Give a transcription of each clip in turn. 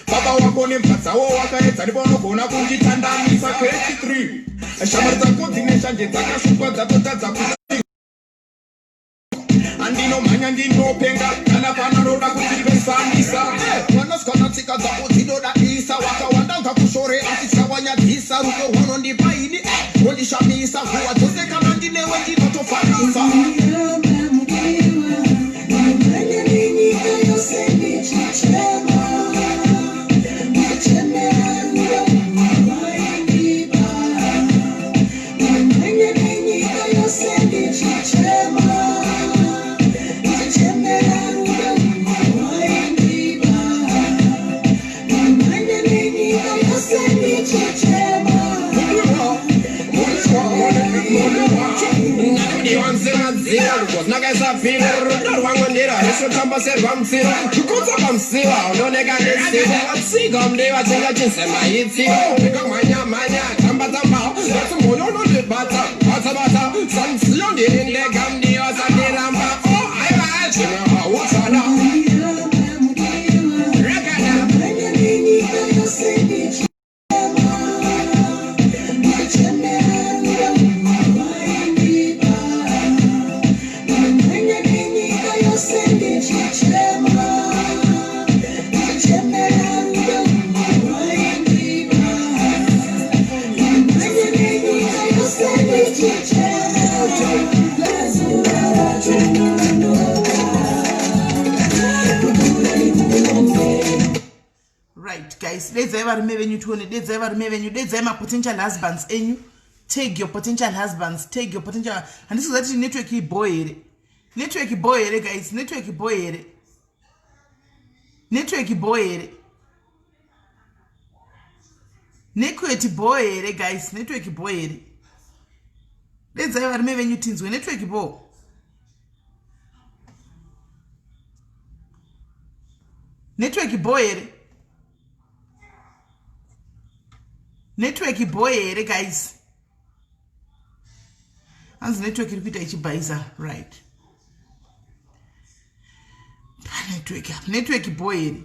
Baba wako ni mpatsawo wakaedza ndivonogona kunditandanisa kesi 3 shamwari dzako dzine shanje dzakashupa dzatotadza kuti andinomhanya ndinopenga kana panoda kutipesanisa vanosikana tsika dzako dzinodadisa wakawanda ngakushore asi chawanyadzisa rudo rwanondipaini rondishamisa nguva dzose kana ndinewe ndinotofanisa Let's potential husbands and you take your potential husbands, take your potential, and this is actually network boy, guys, network boy, guys, network boy. Let's ever maybe new things when network boy. Network boy, guys. As network repeat ichibaisa, right? Network boy.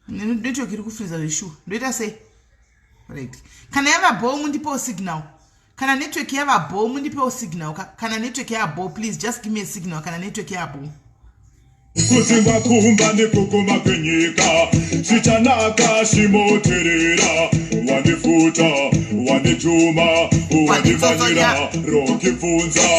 Network irikufriza reshu. Let us say, right? Can I have a bomb on the signal? Can a network have a bomb on the signal? Can a network have a bomb? Please just give me a signal. Can a network have a bomb? Kutimba kumba nikukuma kwenyika Sichanaka shimoterera Wanifuta, wanituma Wanifanyira, rokifunza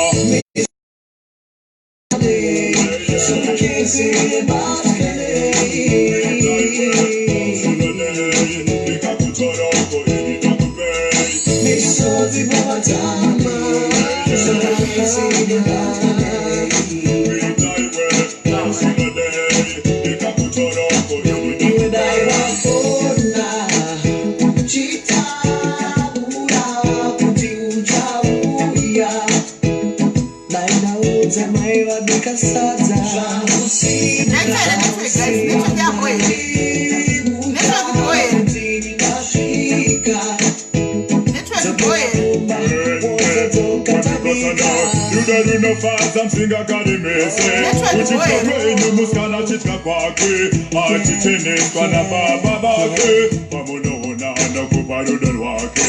Msinga karimese Uchitokwe nyumuskana chitka kwake Achiteneswa na baba bake Pamunohona na kuparudon wake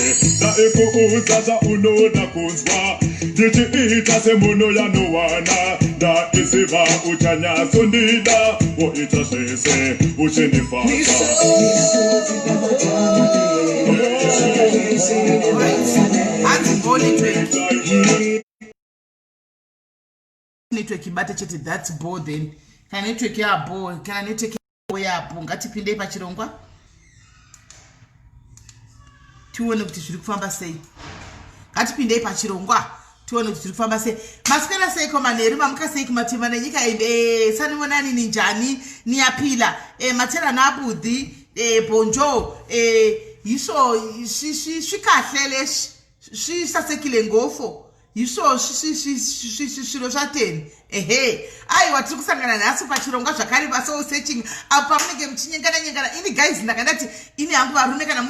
Na iku uzaza unoda kunzwa Jiti ita se muno ya nuwana Da isiva uchanya sundida Wo ita sese uchenifaka network ibate chete that's ball then kana network ya ball kana network ya ball ngatipinde pachirongwa tione kuti zviri kufamba sei ngatipinde pachirongwa tione kuti zviri kufamba sei masikana sei koma neru mamuka sei kumatima nenyika inde sanibonani ninjani niyapila matera nabudhi bonjo yisho shikahle leshi shisasekile ngofo yisho shiro zvateni aiwa tiri kusangana nhasi pachirongwa zvakare paso searching apa munenge muchinyengana ini guys ndakandati ini hangu varume kana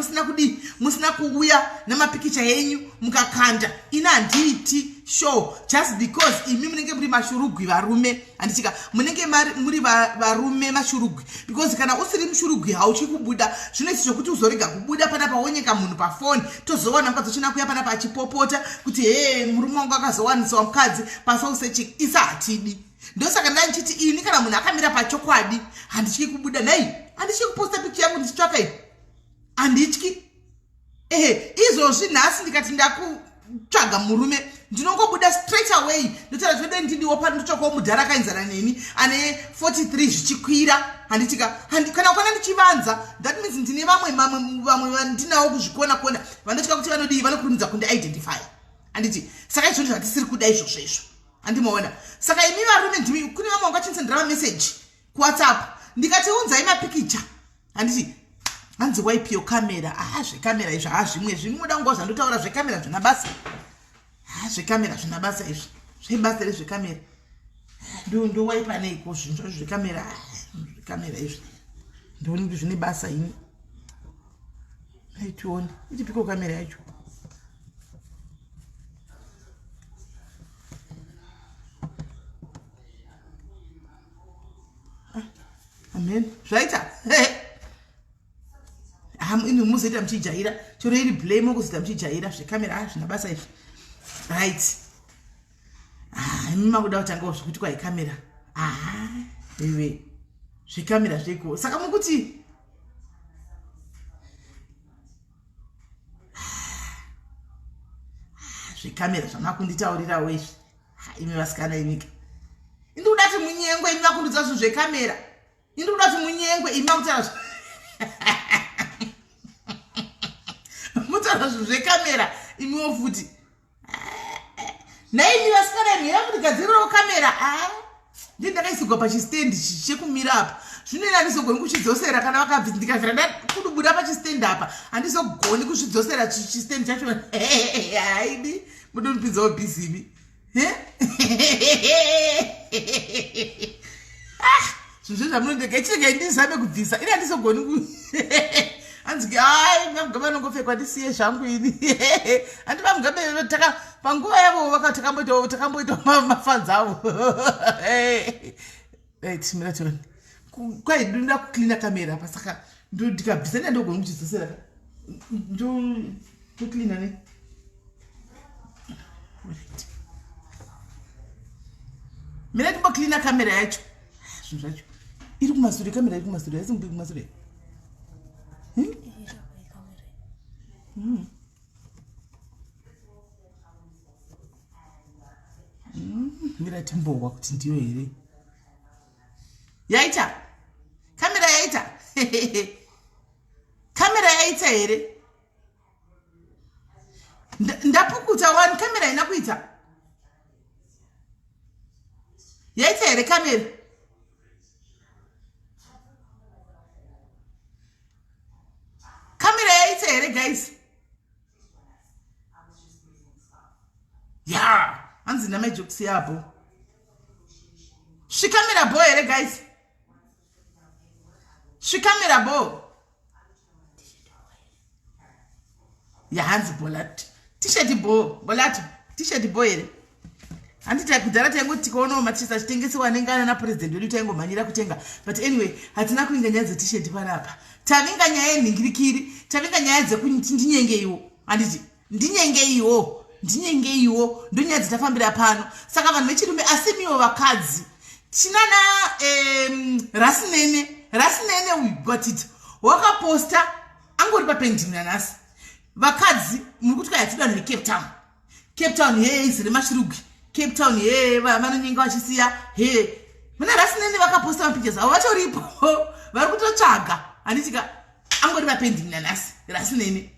musina kuuya namapikicha yenyu mukakanda ini handiiti show just because imi munenge muri mashurugwi varume handichika munenge muri varume mashurugwi because kana usiri mushurugwi hauchi kubuda zvinoisi zvokuti uzorega kubuda panapa wonyeka munhu pafoni tozowana mukadzi uchina kuya panapa achipopota kuti murume wangu akazowaniswa mukadzi paso searching isatidi ndosaka ndandichiti ini kana munhu akamira pachokwadi handityi kubuda nei handityi kuposta picture yangu ndichitsvaka iyi handityi izvozvi nhasi ndikati ndakutsvaga murume ndinongobuda straight away ndotaura zvode ndidiwo pano ndotsvakawo mudhara akaenzana neni ane 43 zvichikwira handitika kana ukana ndichivanza that means ndine vamwe vandinawo kuzvikona vanotya kuti vanodii vanokurumidza kundiidentify handiti saka izvozvo zvatisiri kuda izvozvo handimaona saka imi varume ndimi kune vamwe vangachinitsendera message kuwhatsapp ndikati unzai mapikicha handiti hanzi waipiyo kamera zvekamera izvo zvimwe zvinoda nguva zvandotaura zvekamera zvina basa zvekamera zvina basa izvi zvebasa rezvekamera ndowaipa neiko zvinhu zvekamera izvi ndoni kuti zvine basa ini aitione ichipiko kamera yacho amen zvaita ini muzoita muchijaira chero iri blame okuzoita muchijaira zvekamera zvina basa izvi right imi makuda kutangawo zvekuti kwai kamera iwe zvekamera zveko saka mukuti zvekamera zvamakunditaurirawo izvi imi vasikana inika indikuda kuti munyengwe imi makundudza zvinhu zvekamera indikuda kuti munyengwe imi makutaura mutaura zvinhu zvekamera imiwo futi naimi vasikana imi yava kutigadzirirawo kamera ndi ndakaisigwa pachistendi chekumira apa zvino ine handizogoni kuchidzosera kana vakabvisa ndikavhira ndakudubuda pachistendi apa handizogoni kuchidzosera chistendi chacho haidi mudonipinzawo bhizivi zvinhu zvamunondega ichirega ndizame kubvisa ine handizogoni hanziki vamugabe vanongopfekwa ndisiye zvangu ini handi vamugabe panguva yavo takamboitawo mafanzi avo timiratirani kwai ndoda kuklina kamera apa saka ndikabvisa ndandogoni kuchidzosera ndoklina ne mina timboklina kamera yacho zvinhu zvacho iri kumasure kamera iri kumasure yaisingui kumasure mira timbowa kuti ndiyo here yaita kamera yaita kamera yaita here ndapukuta wani kamera ina kuita yaita here kamera kamera yaita here guys hanzi namajokusi yapo svikamera bo here guys svikamera bo hanzi bolat t-shirt bo bolat t-shirt bo here handiti kudhara taingoti tikaonawo matisheti achitengesiwa anengana napurezidendi wedu taingomhanyira kutenga but anyway hatina kuinga nyaya dzetisheti panapa tavinga nyaya yenhingirikiri tavinga nyaya dzekuti ndinyengeiwo handiti ndinyengeiwo ndonyaya dzitafambira pano saka vanhu vechirume asimiwo vakadzi tinana rasinene uibatita wakaposta angori papendi nanhasi vakadzi muri kuti kwayatidwa necape town izere mashirugwi Cape Town vanonyenga vachisiya muna rasinene vakaposta mapictures avo vatoripo vari kutotsvaga handitika angori papending nanhasi rasinene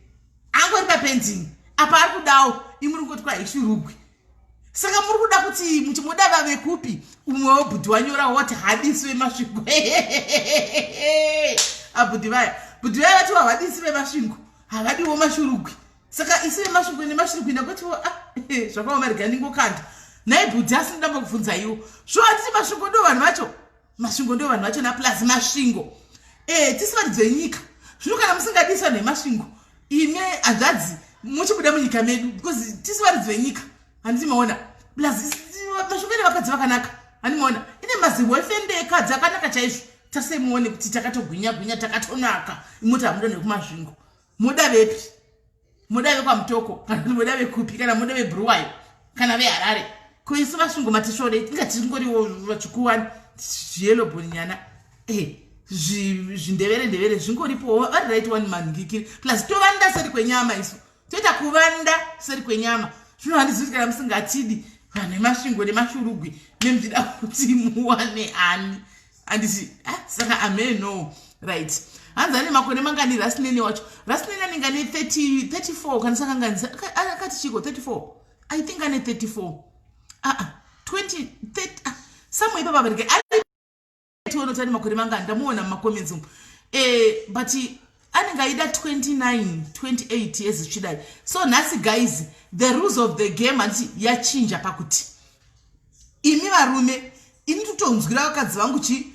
angori papending apa ari kudawo imuri ngoti kwaishirugwi saka muri kuda kuti muchimoda vave kupi umwewo bhudhi wanyora wati hadisi vemasvingo abhudhi vaya vati wahadisi vemasvingo havadiwo mashurugwi saka isi nemashurugwi ndakuti zvakaomarika ndingokanda naibhudhi asindamba kubvunzaiwo zvoatiti masvingo ndo vanhu vacho naplus masvingo tisi varidzo yenyika zvino kana musingadiswa nemasvingo ime hanzvadzi muchibuda munyika medu because tisi varidzo yenyika handimaona plus masvingo ine vakadzi vakanaka handimaona ine maziwefende ekadzi akanaka chaizvo tasei muone kuti takatogwinya takatonaka imoti hamuda nekumasvingo muda vepi muda vekwamutoko kana muda vekupi kana muda vebruwayo kana veharare kuisu masvingo matishore tingati tingoriwo vachikuwani zviyelo boninyana zvindevere zvingoripo vari one man ngikiri plus tovanda seri kwenyama isu toita kuvanda seri kwenyama zvino handizivi kana musingatidi vane masvingo nemashurugwi nemuchida kuti muwane ani handisi saka ameno right hanzani makore mangani rasinene wacho rasinene anenge ane 34 kana sakanganisa akati chiko 34 I think ane 34 20 30 samwe ipapa barike ationa tani makore mangani ndamuona mumacomments umu but anenge aida 28 years chidai so nhasi guys the rules of the game handiti yachinja pakuti imi varume ini totonzwira vakadzi vangu chi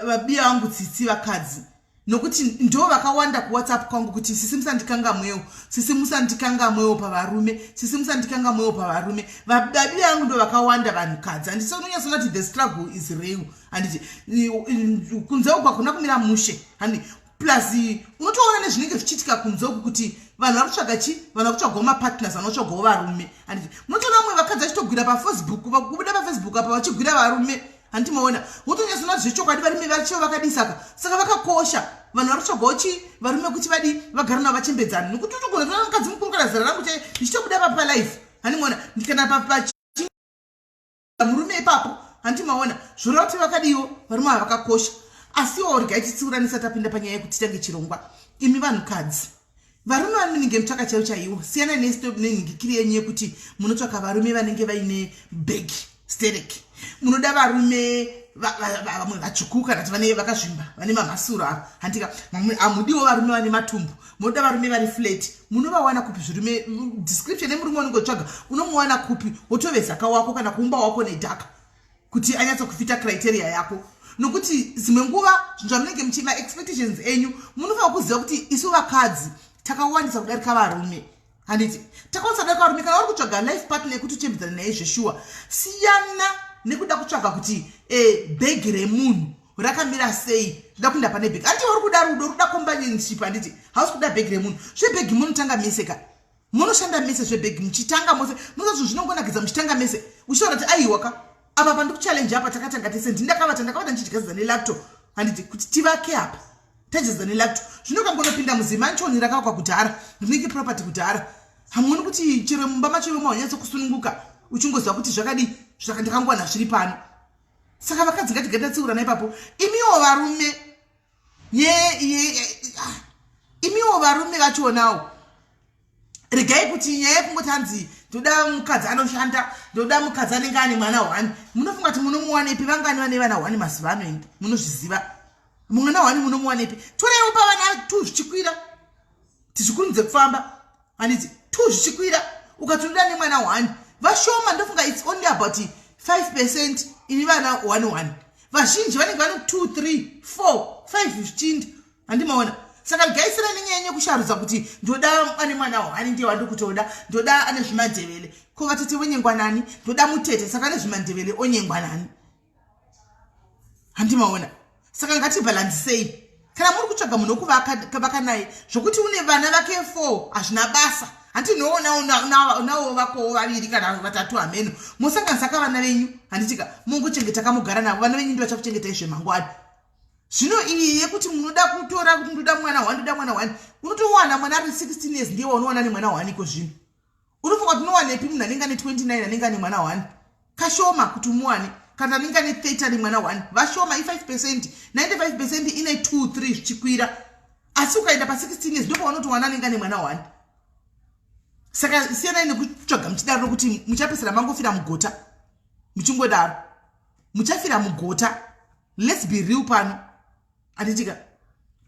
vabiya vangu tsitsi vakadzi nokuti ndo vakawanda kuwhatsapp kwangu kuti sisi musandikangamwewo pavarume sisi musandikangamwewo pavarume vabiya vangu ndo vakawanda vanhukadzi handisi unonyasona kuti the struggle is real handiti kunze uku hakuna kumira mushe handi plus unotoona nezvinenge zvichiitika kunze uku kuti vanhu vari kutsvaga chi vanhu vari kutsvagawo mapartners vanotsvagawo varume handiti munotoona vamwe vakadzi vachitogwira pafacebook vakubuda pafacebook apa vachigwira varume handimaona wotonyasona kuti zvechokwadi varume vachivo vakadisaka saka vakakosha vanhu vari kutsvagawo chi varume kuti vadi vagara navo vachembedzana nokuti utogona toona mukadzi mukuru kana zera rangu chai ndichitobuda papalife handimaona ndikana murume ipapo handimaona zvoreva kuti vakadiwo varume ava vakakosha asiwo regai titsiuranisa tapinda panyaya yekuti tange chirongwa imi vanhukadzi varume vanenge mutsvaka chaivo chaiwo siyana nenhingikiri yenyu yekuti munotsvaka varume vanenge vaine bhegi stereki munoda varume vamwe vatsvuku kana kuti vane vakazvimba vane mamhasuro avo handika hamudiwo varume vane matumbu munoda varume vari flat munovawana kupi zvirume description yemurume unongotsvaga unomuwana kupi wotovezaka wako kana kuumba wako nedhaka kuti anyatsokufita criteria yako nokuti zimwe nguva zvinhu zvamunenge muchima expectations enyu munofanira kuziva kuti isu vakadzi takawandisa kudarika varume handiti takawandisa kudarika varume kana vari kutsvaga life partner yekuti uchembedzana naye zveshuwa siyana nekuda kutsvaga kuti bhegi remunhu rakamira sei ndoda kuenda pane bhegi handiti vari kuda rudo ruda companionship handiti hausi kuda bhegi remunhu zvebhegi munotanga mese ka munoshanda mese zvebhegi muchitanga mose munozazvo zvinongonakidza muchitanga mese uchiona kuti aiwaka apa pandikuchallenge apa takatanga tese ndakavata ndichigadzidza nelaptop handiti kuti tivake apa tagadzidza nelaptop zvino kangonopinda muzimanchoni rakavakwa kudhara rinenge property kudhara hamuoni kuti chero mumba macho ivo mahonyatso kusununguka uchingoziva kuti zvakadi ndakangowana zviri pano saka vakadzi ngatigandatsiurana ipapo imiwo varume vachionawo regai kuti nyaya yekungoti hanzi ndoda mukadzi anoshanda ndoda mukadzi anenge ane mwana wani munofunga kuti munomuwanepi vangani vane vana wani mazuva ano ende munozviziva mwana wani munomuwanepi toreiwo pavana 2 zvichikwira tizvikurumidze kufamba handiti 2 zvichikwira ukatoda nemwana wani vashoma ndofunga it's only about 5% ini vana 1 vazhinji vanenge vane 2 3 4 5 zvichindi handimaona saka gaisira nenyaya kusharudza kuti ndoda ane mwana wani ndiye wandikutoda ndoda ane zvimandevele ko vatete wenyengwanani ndoda mutete saka ane zvimandevele onyengwanani handimaona saka ngatibhalansisei kana muri kutsvaga munhu wokuvaka naye zvokuti une vana vake 4 hazvina basa handiti nonawo vakowo vaviri kana vatatu hameno musanganisa kavana venyu handitika mungochengeta kamugara navo vana venyu ndivachakuchengetai zvemangwani zvino iyi yekuti munoda kutora kuti ndoda mwana wani unotowana mwana ari 16 years ndiye waunowana nemwana wani ko zvino unofunga kuti unowanepi munhu anenge ane 29 anenge ane mwana wani kashoma kuti umuwane kana anenge ane 30 ane mwana wani vashoma i5% 95% ine 2 3 zvichikwira asi ukaenda pa16 years ndipo wanotowana anenge ane mwana wani saka siyana nekutsvaga muchidaro kuti muchapesera mangofira mugota muchingodaro muchafira mugota let's be real pano handitika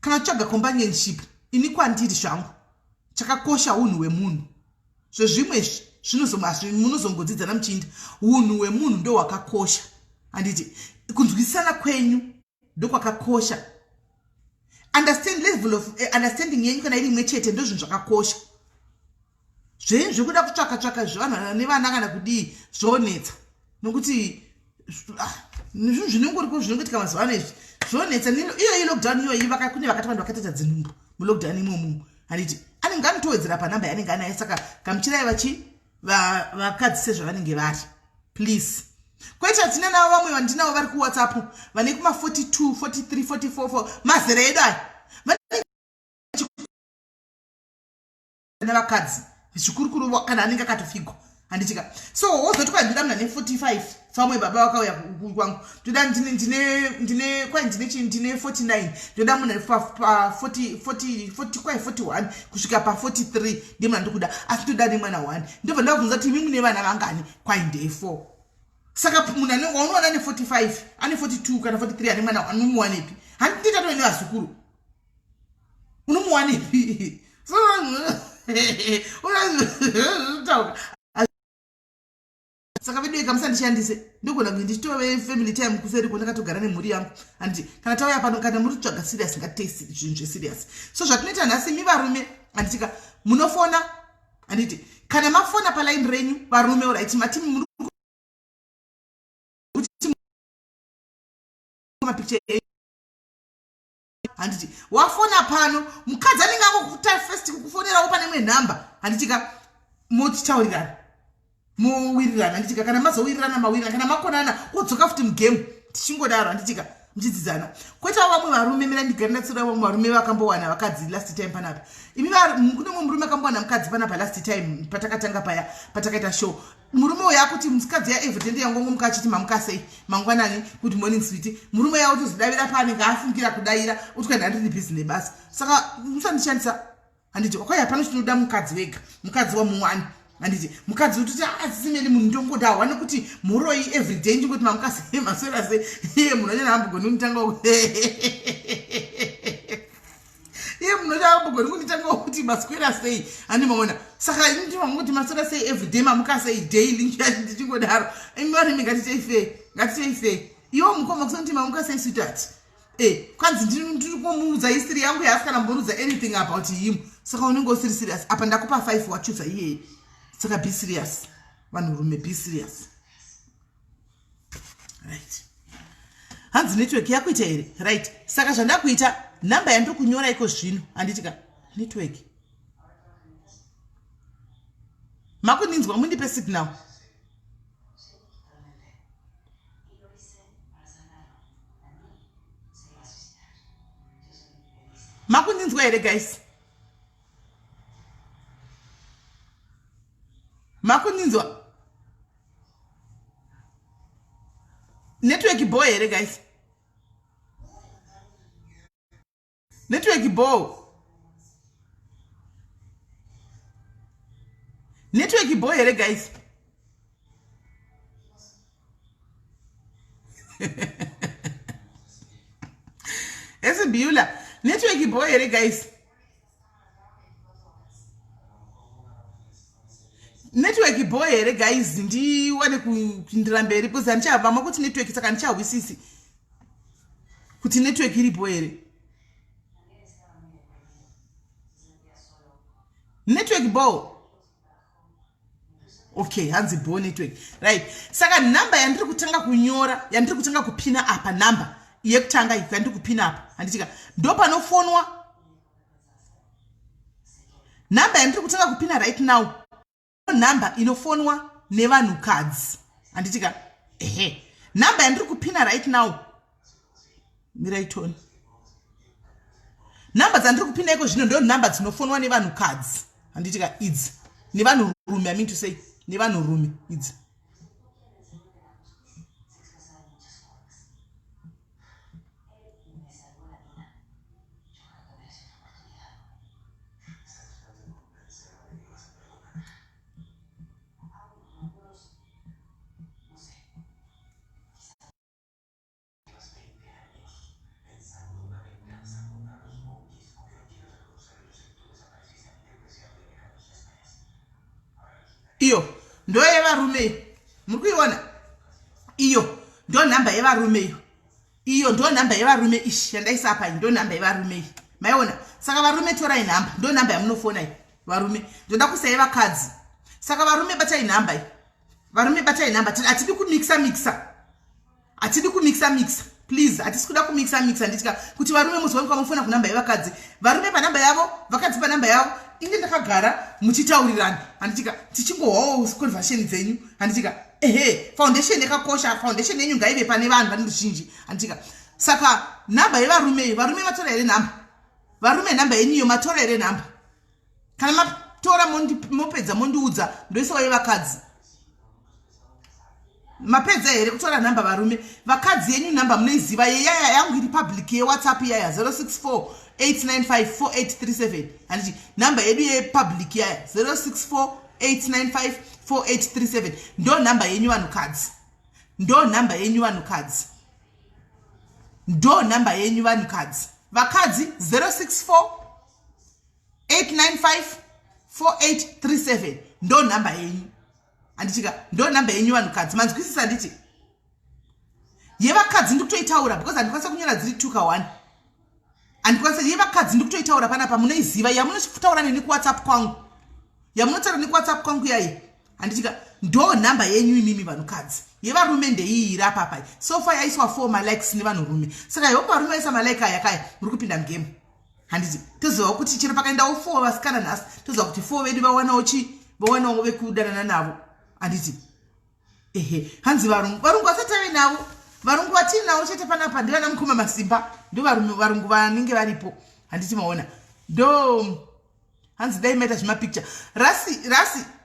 kana tsvaga companionship ini kwandiri zvangu chakakosha unhu hwemunhu. Zvimwe munozongodzidzana muchiinda. Unhu hwemunhu ndo hwakakosha. Handiti kunzwisana kwenyu ndo kwakakosha. Level of understanding yenyu kana iri imwe chete ndo zvinhu zvakakosha. Zvenyu zvekuda kutsvaka zvavanhu nevana kana kudii zvonetsa. Nokuti zvinongoriko zvinoitika mazuva ano izvi zvonetsa. Iyo lockdown iyo kune vakati vanhu vakatoita dzinhumbu mulockdown imomo. Handiti anenge anotowedzera panhamba yaanenge anayo. Saka gamuchirai vakadzi sezvavanenge vari, please. Kwaita tina navo vamwe vandinavo vari kuWhatsApp vane kuma 42 43 44 mazera edu aya nevakadzi zvikurukuru kana anenge akatofigwa. Handitika so wozoti kwandida muna ne45 famwe baba vakauya kwangu toda ndine 49 toda muna pa 40 kwai 41 kusvika pa 43 ndimuna ndokuda asi toda nemwana 1 ndobva ndabvunza kuti mimi mune vana vangani kwai ndei 4. Saka muna unoona ne 45 ane 42 kana 43 ane mwana anomuwanepi. Handita to ne vazukuru unomuwanepi. So saka video kamusandishandise ndogona kuti ndichitove family time kuseri kuona katogara nemhuri yangu. Handiti kana tauya pano kana muri kutsvaga serious ngatesi zvinhu zveserious. So zvatinoita nhasi mi varume handitika munofona. Handiti kana mafona paline renyu varume alright matimi muri mapicture. Handiti wafona pano mukadzi anenge akukuta first kukufonerawo pane imwe nhamba. Handitika mochitaurirana muwirirana. Handitika kana mazowirirana mawirirana kana makonana wodzoka futi mugame tichingodaro. Handitika muchidzidzana. Koitawo vamwe varume mira ndigari natsira vamwe varume vakambowana vakadzi last time panapa. Imi kune mumwe murume akambowana mukadzi panapa last time patakatanga paya patakaita show. Murume uya kuti musikadzi yaEverton yangongo mukachiti mamukasei mangwanani good morning sweetie. Murume yawo tozidavira pane ngaafungira kudaira utikaenda ndiri business basi. Saka musandishandisa. Handiti wakauya pano chinoda mukadzi wega mukadzi wamuwani. Handiti mukadzi ututi asimeli munhu ndongoda wane kuti muroi everyday ndikuti mamukasei maswera sei munonyana hambugoni unitanga munoti ambogoni kunitanga kuti maswera sei ani maona. Saka ndinokuti maswera sei everyday mamukasei daily ndichingodaro imarimi ngatiteife iwo mukoma kusati mamukasei sweetheart kwanzi ndirikumudza history yangu yasikana mbonudza anything about him. Saka unenge usiri serious apa ndakupa 5 wachuza iye. Saka be serious vanhurume, be serious, right? Hanzi network yakuita here, right? Saka zvandakuita namba yandiri kunyora iko zvino handitika network makuninzwa mundipe signal. Makuninzwa here guys? Makuninzwa? Network boy here guys? Network boy. Network boy here guys? Ese biula. Network boy here guys? Network boy here guys ndiwane kuindira mberi because andichabva kuti network saka ndichahwisisi kuti network iripo here. Network bow. Okay, hanzi bow network. Right. Saka number yandiri kutanga kunyora, yandiri kutanga kupina apa number. Yekutanga yandiri kupina apa. Handitika ndo panofonwa. Number yandiri kutanga kupina right now. Number inofonwa nevanhukadzi. Handitika number yandiri kupina right now. Miraitoni. Number dzandiri kupina iko zvino ndo number dzinofonwa nevanhukadzi. Handitika idzi. Nevanhurume, I mean to say nevanhurume idzi. iyo ndo yevarume muri kuiona iyo ndo nhamba yevarume iyo ndo nhamba yevarume ishi yandaisa apa ndo nhamba yevarume maiona saka varume torai nhamba ndo nhamba yamunofona iyi varume ndoda kusai vakadzi saka varume batai nhamba iyi varume batai nhamba hatidi kumixa please hatisi kuda kumixa nditika kuti varume muzoni kwamufona kunhamba yevakadzi varume panhamba yavo vakadzi panhamba yavo inge ndakagara muchitaurirana handitika tichingohwawo conversation dzenyu handitika foundation yakakosha foundation yenyu ngaive pane vanhu vane ruzhinji handitika saka nhamba yevarume varume matora here nhamba varume nhamba yenyuyo matora here nhamba kana matora mopedza mondiudza ndoisawo yevakadzi mapedza here kutora nhamba varume vakadzi yenyu nhamba munoiziva yeyaya yangu iri public yewhatsapp yaya 064895483 handiti nhamba yedu yepublic yaya 064895483 ndo nhamba yenyu vanhukadzi ndo nhamba yenyu vanhukadzi ndo nhamba yenyu vanhukadzi vakadzi 064895483 ndo nhamba yenyu handitika ndo nhamba yenyu vanhukadzi manzwisisa handiti yevakadzi ndikutoitaura because handikwanisa kunyora dziri 2 ka 1 handikwanisa yevakadzi ndikutoitaura panapa munoiziva yamunotaura neni kuwhatsapp kwangu yamunotaura neni kuwhatsapp kwangu yayi handitika ndo nhamba yenyu imimi vanhukadzi yevarume ndeiyi iri apapa sofa yaiswa 4 malikes nevanhurume saka ivo varume vaisa malike aya kaya muri kupinda mugemu handiti tozivawo kuti chero pakaendawo 4 vasikana nhasi toziva kuti 4 vedu vawanawo vekudanana navo handiti hanzi varungu vasati ave navo varungu vatinavo chete panapa ndivana mukoma masimba ndo varungu vanenge varipo handiti maona ndo hanzi dai maita zvemapicture rasi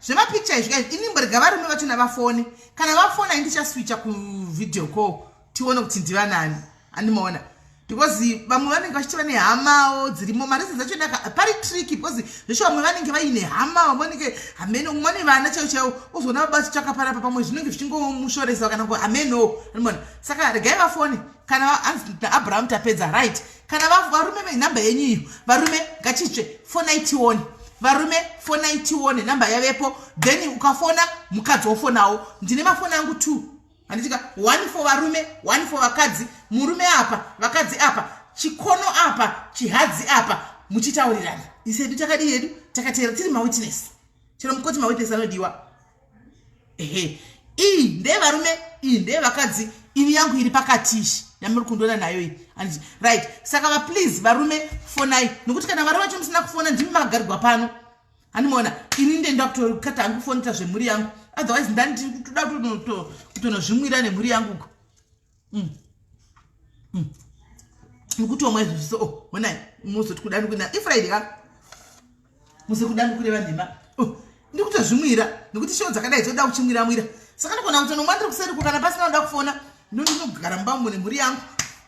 zvemapicture izvi inimborega varume vachona vafone kana vafona indichaswicha kuvidheo call tione kuti ndiva nani handimaona because vamwe vanenge vachitova nehamawo dzirimo marese dzacho pari tricky because zvesho vamwe vanenge vaine hama vamwe vanenge hameno umwe vana chaiwo uzoona vabachitsvaka panapa pamwe zvinenge zvichingomushoresa kana hameno handimaona saka regai vafone kana hanzi naabraham tapedza right kana varume venhamba yenyu iyo varume ngachitsve fonai tione varume fonai tione nhamba yavepo then ukafona mukadzi wofonawo ndine mafoni angu 2 handitika 1 for varume 1 for vakadzi murume apa vakadzi apa chikono apa chihadzi apa muchitaurirana isedu takadi yedu takatera tiri mawitness chero mukoti mawitness anodiwa iyi ndevarume iyi ndevakadzi ini yangu iri pakatishi yamuri kundoona nayo iyi handiti right saka vaplease varume fonai nokuti kana varume vacho musina kufona ndimi makagarirwa pano handimaona ini ndenda kutokata hangu kufoneta zvemhuri yangu otherwise ndanditoda kutonozvimwira nemhuri yangu uko nekutomwa izvozviso onai muzoti kudani kuina ifriday ka muze kudani kureva ndima ndikutozvimwira nekuti show dzakadai dzoda kuchimwira saka ndikona kutonomwa ndiri kuseriko kana pasina kuda kufona ndinogara mbambo nemhuri yangu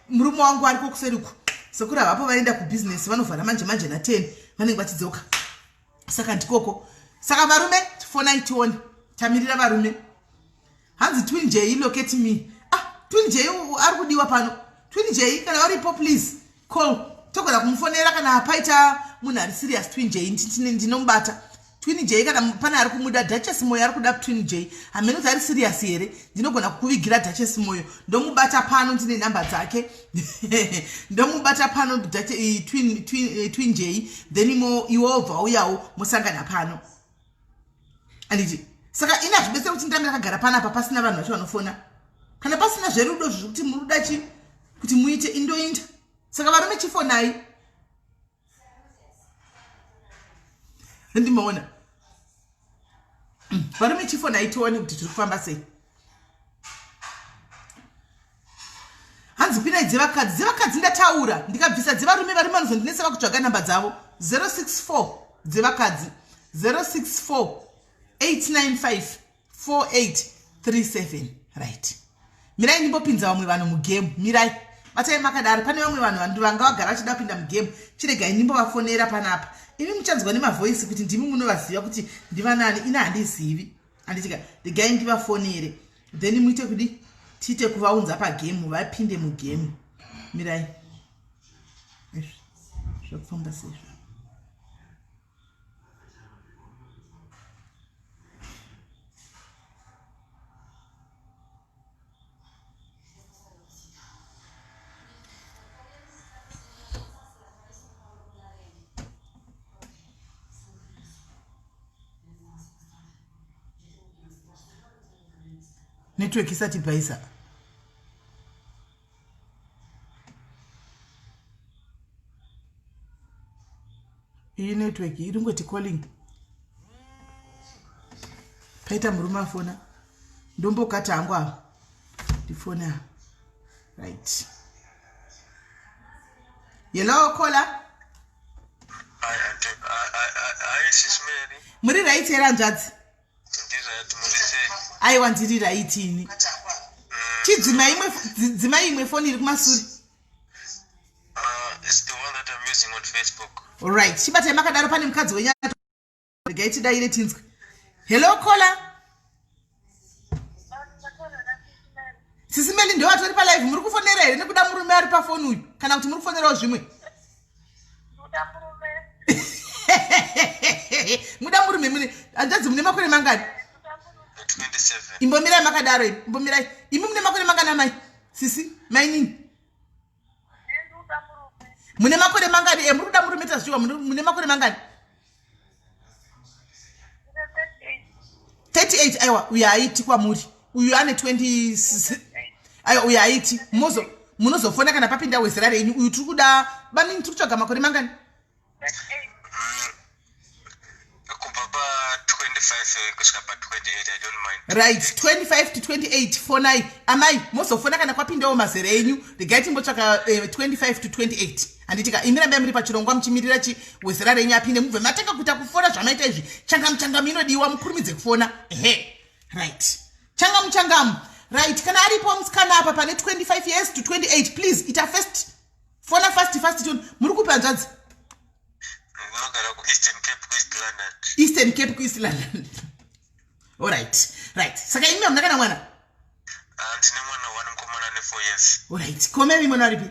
murume wangu ariko kuseriko sekuri havapo vaenda kubusiness vanovhara manje na 10 vanenge vachidzoka saka ndikoko saka varume fonai tione tamirira varume hanzi Twin J locate me Twin J ari kudiwa pano Twin J kana varipo please call togona kumufonera kana paita munhu ari serious Twin J ndinomubata Twin J kana pana ari kumuda Duchess Moyo ari kuda Twin J hameno kuti ari serious here ndinogona kukuvigira Duchess Moyo ndomubata pano ndine namba dzake ndomubata pano Twin J then iwo vauyawo musangana pano anditi saka ina zvibese kuti ndamira kagara panapa pasina vanhu vacho vanofona kana pasina zverudo zvekuti muruda chi kuti muite indoinda saka varume chifonai ndimaona varume chifonai tione kuti tiri kufamba sei hanzi pinai dzevakadzi ndataura ndikabvisa dzevarume varume vanozondinesa vakutsvaga namba dzavo 064 dzevakadzi 064895483 right mirai ndimbopinza vamwe vanhu mugame mirai batai makadaro pane vamwe vanhu vanga vagara vachida kupinda mugame chiregai ndimbovafonera panapa imi muchanzwa nemavoisi kuti ndimi munovaziva kuti ndiva nani ina handizivi handitika regai ndivafonere then muite kudi tiite kuvaunza pagame vapinde mugame mirai zvakufamba sezvo network isati bhaisa. Iyi network iri ngoti calling. Paita murume afona. Ndombokata hangu apa. Ndifona. Right. Hello, caller. Muri right here hanzvadzi. Aiwa ndiri right ini. Chidzimai imwe phone iri kumashure. It's the one that I'm using on Facebook. All right. Chibatai makadaro pane mukadzi wenyaya. Regaiti daire tinzwe. Hello, caller. Sisi Meli ndo watori pa live muri kufonera here nekuda murume ari pa phone uyu kana kuti muri kufonerawo zvimwe. Muda murume mune anzadzi mune makore mangani? 27. Imbomirai makadaro imi. Imbomirai. Imi mune makore mangana mai? Sisi mai nini? Mune makore mangani? Muri kuda murume tazviwa mune makore mangani? 38. Aiwa uyu haiti kwamuri. Uyu ane 20. Aiwa uyu haiti. Munozofona kana papinda wezera renyu. Uyu tiri kuda bani tiri kutsvaga makore mangani? Kubaba 25 kusvika pa 28, I don't mind. Right, 25 to 28 fonai. Amai mozofona kana kwapindawo mazera enyu. Regai timbotsvaga 25 to 28. Handitika imirambe muri pachirongwa muchimirira wezera renyu apinde mubve matanga kuita kufona zvamaita izvi. Changamu inodiwa mukurumidze kufona. Ehe. Right. Changamu. Right, kana aripo musikana apa pane 25 years to 28, please ita first. Fona fast tone. Muri kupa nzvadzi? Ndinogara ku Eastern Cape, East London. Eastern Cape, East London. All right. Saka imi amuna mwana? Ndine mwana wani mukomana ne 4 years. All right. Kome mwana aripi?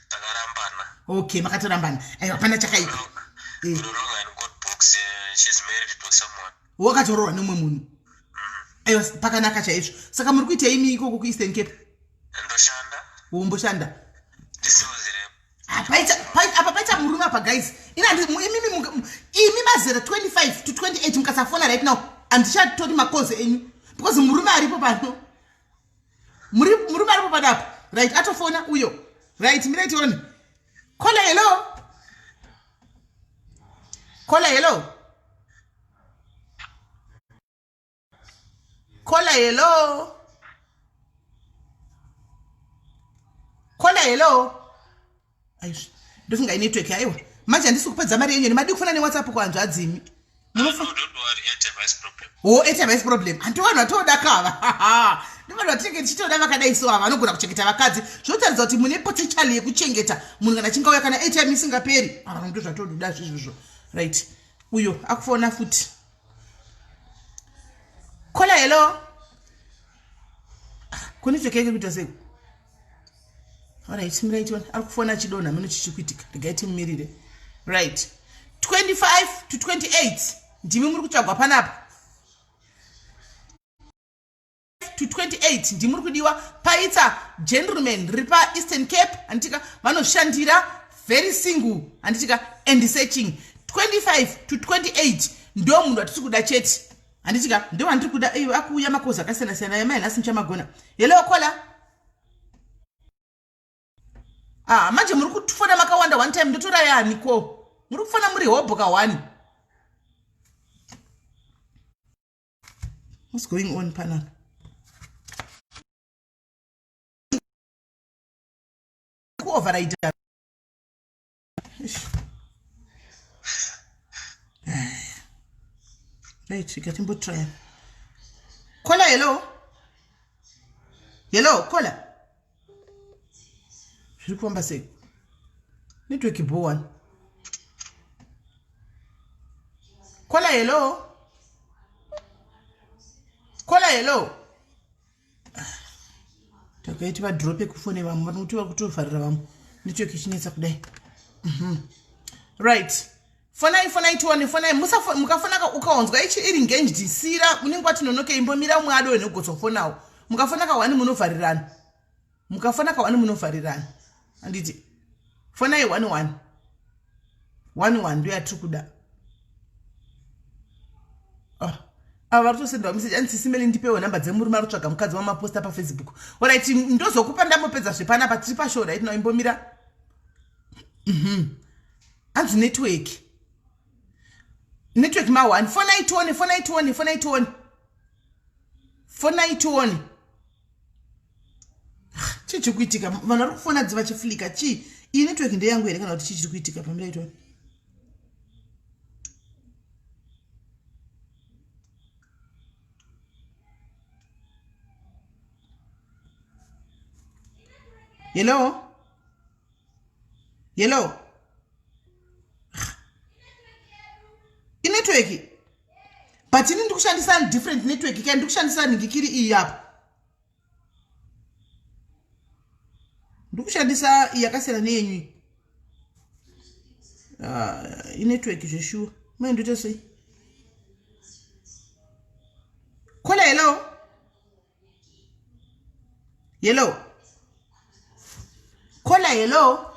Takarambana. Okay, makatorambana. Aiwa pana chakaipa. Kuroronga in good books, she's married to someone. Wakatorohwa nomwe munhu. Aiwa pakanaka chaizvo. Saka muri kuita imi ikoko ku Eastern Cape? Ndoshanda. Womboshanda. Ndisozire. Apa paita murume apa guys. Imi mazera 25 to 28 mukasafona right now. Andichatoti makoze enyu. Because murume aripo pano. Murume aripo padapo. Right, atofona uyo. Right, mirati one. Caller hello. Caller hello. Caller hello. Caller hello. Aish. Ndofunga inetwork aiwa. Manje handisi kupedza mari yenyu ndimadi kufona neWhatsApp kwanzvadzimi. Don't worry, it's a problem. Oh, it's a problem. Antowana toda kava. Ndivano vatinge tichitoda vakadai so ava vanogona kuchengeta vakadzi. Zvinotaridza kuti mune potential yekuchengeta munhu kana chingauya kana airtime isingaperi. Ndo zvatoda izvozvo. Right. Uyo akufona futi. Caller hello. Kuni chekeke kuita sei? Alright, right one. Akufona chidona mino chichikuitika. Regaiti mumirire. Right. 25 to 28. Ndimi muri kutsvagwa panapa. To 28 ndimuri kudiwa paita gentleman ripa Eastern Cape anditika vanoshandira very single anditika and searching 25 to 28 ndo munhu atiri kuda chete anditika ndo andiri kuda akuuya makoza akasiyana yamai nhasi nchamagona. Hello caller. Manje muri kufona makawanda one time ndotora yani ko muri kufona muri hobhoka 1. What's going on panel? Override. Right, we get him both try. Caller, hello. Hello, caller. Should come back. Network bo one. Caller, hello. Caller, hello. Takaiti va drop kufone vamwe vanoti vari kutovharira vamwe network ichinetsa kudai. Right. Fonai tione fonai mukafona ukaonzwa ichi iri engaged sira munenge watinonoke imbomira umwe ado negotsofonawo mukafona ka1 munovharirana mukafona ka1 munovharirana anditi fonai 11 ndo yatiri kuda. ava vari kutosendwa meseji andisisimeli ndipewo nhamba dzemurume ari kutsvaga mukadzi wamaposta pafacebook. Alright, ndozokupa ndambopedza zvepanapa tiri pashow right now. Imbomira hanzi network ma1 491 chii chiri kuitika? Vanhu vari kufona dziva chiflika chii? Iyi network ndeyangu here kana kuti chii chiri kuitika? Pamira itoni hello inetwork but ini ndikushandisa different network kandi ndikushandisa ngikiri iyi apa, ndikushandisa yakasiyana neyenyu inetwork zveshuwa maendoita sei? Kola kola hello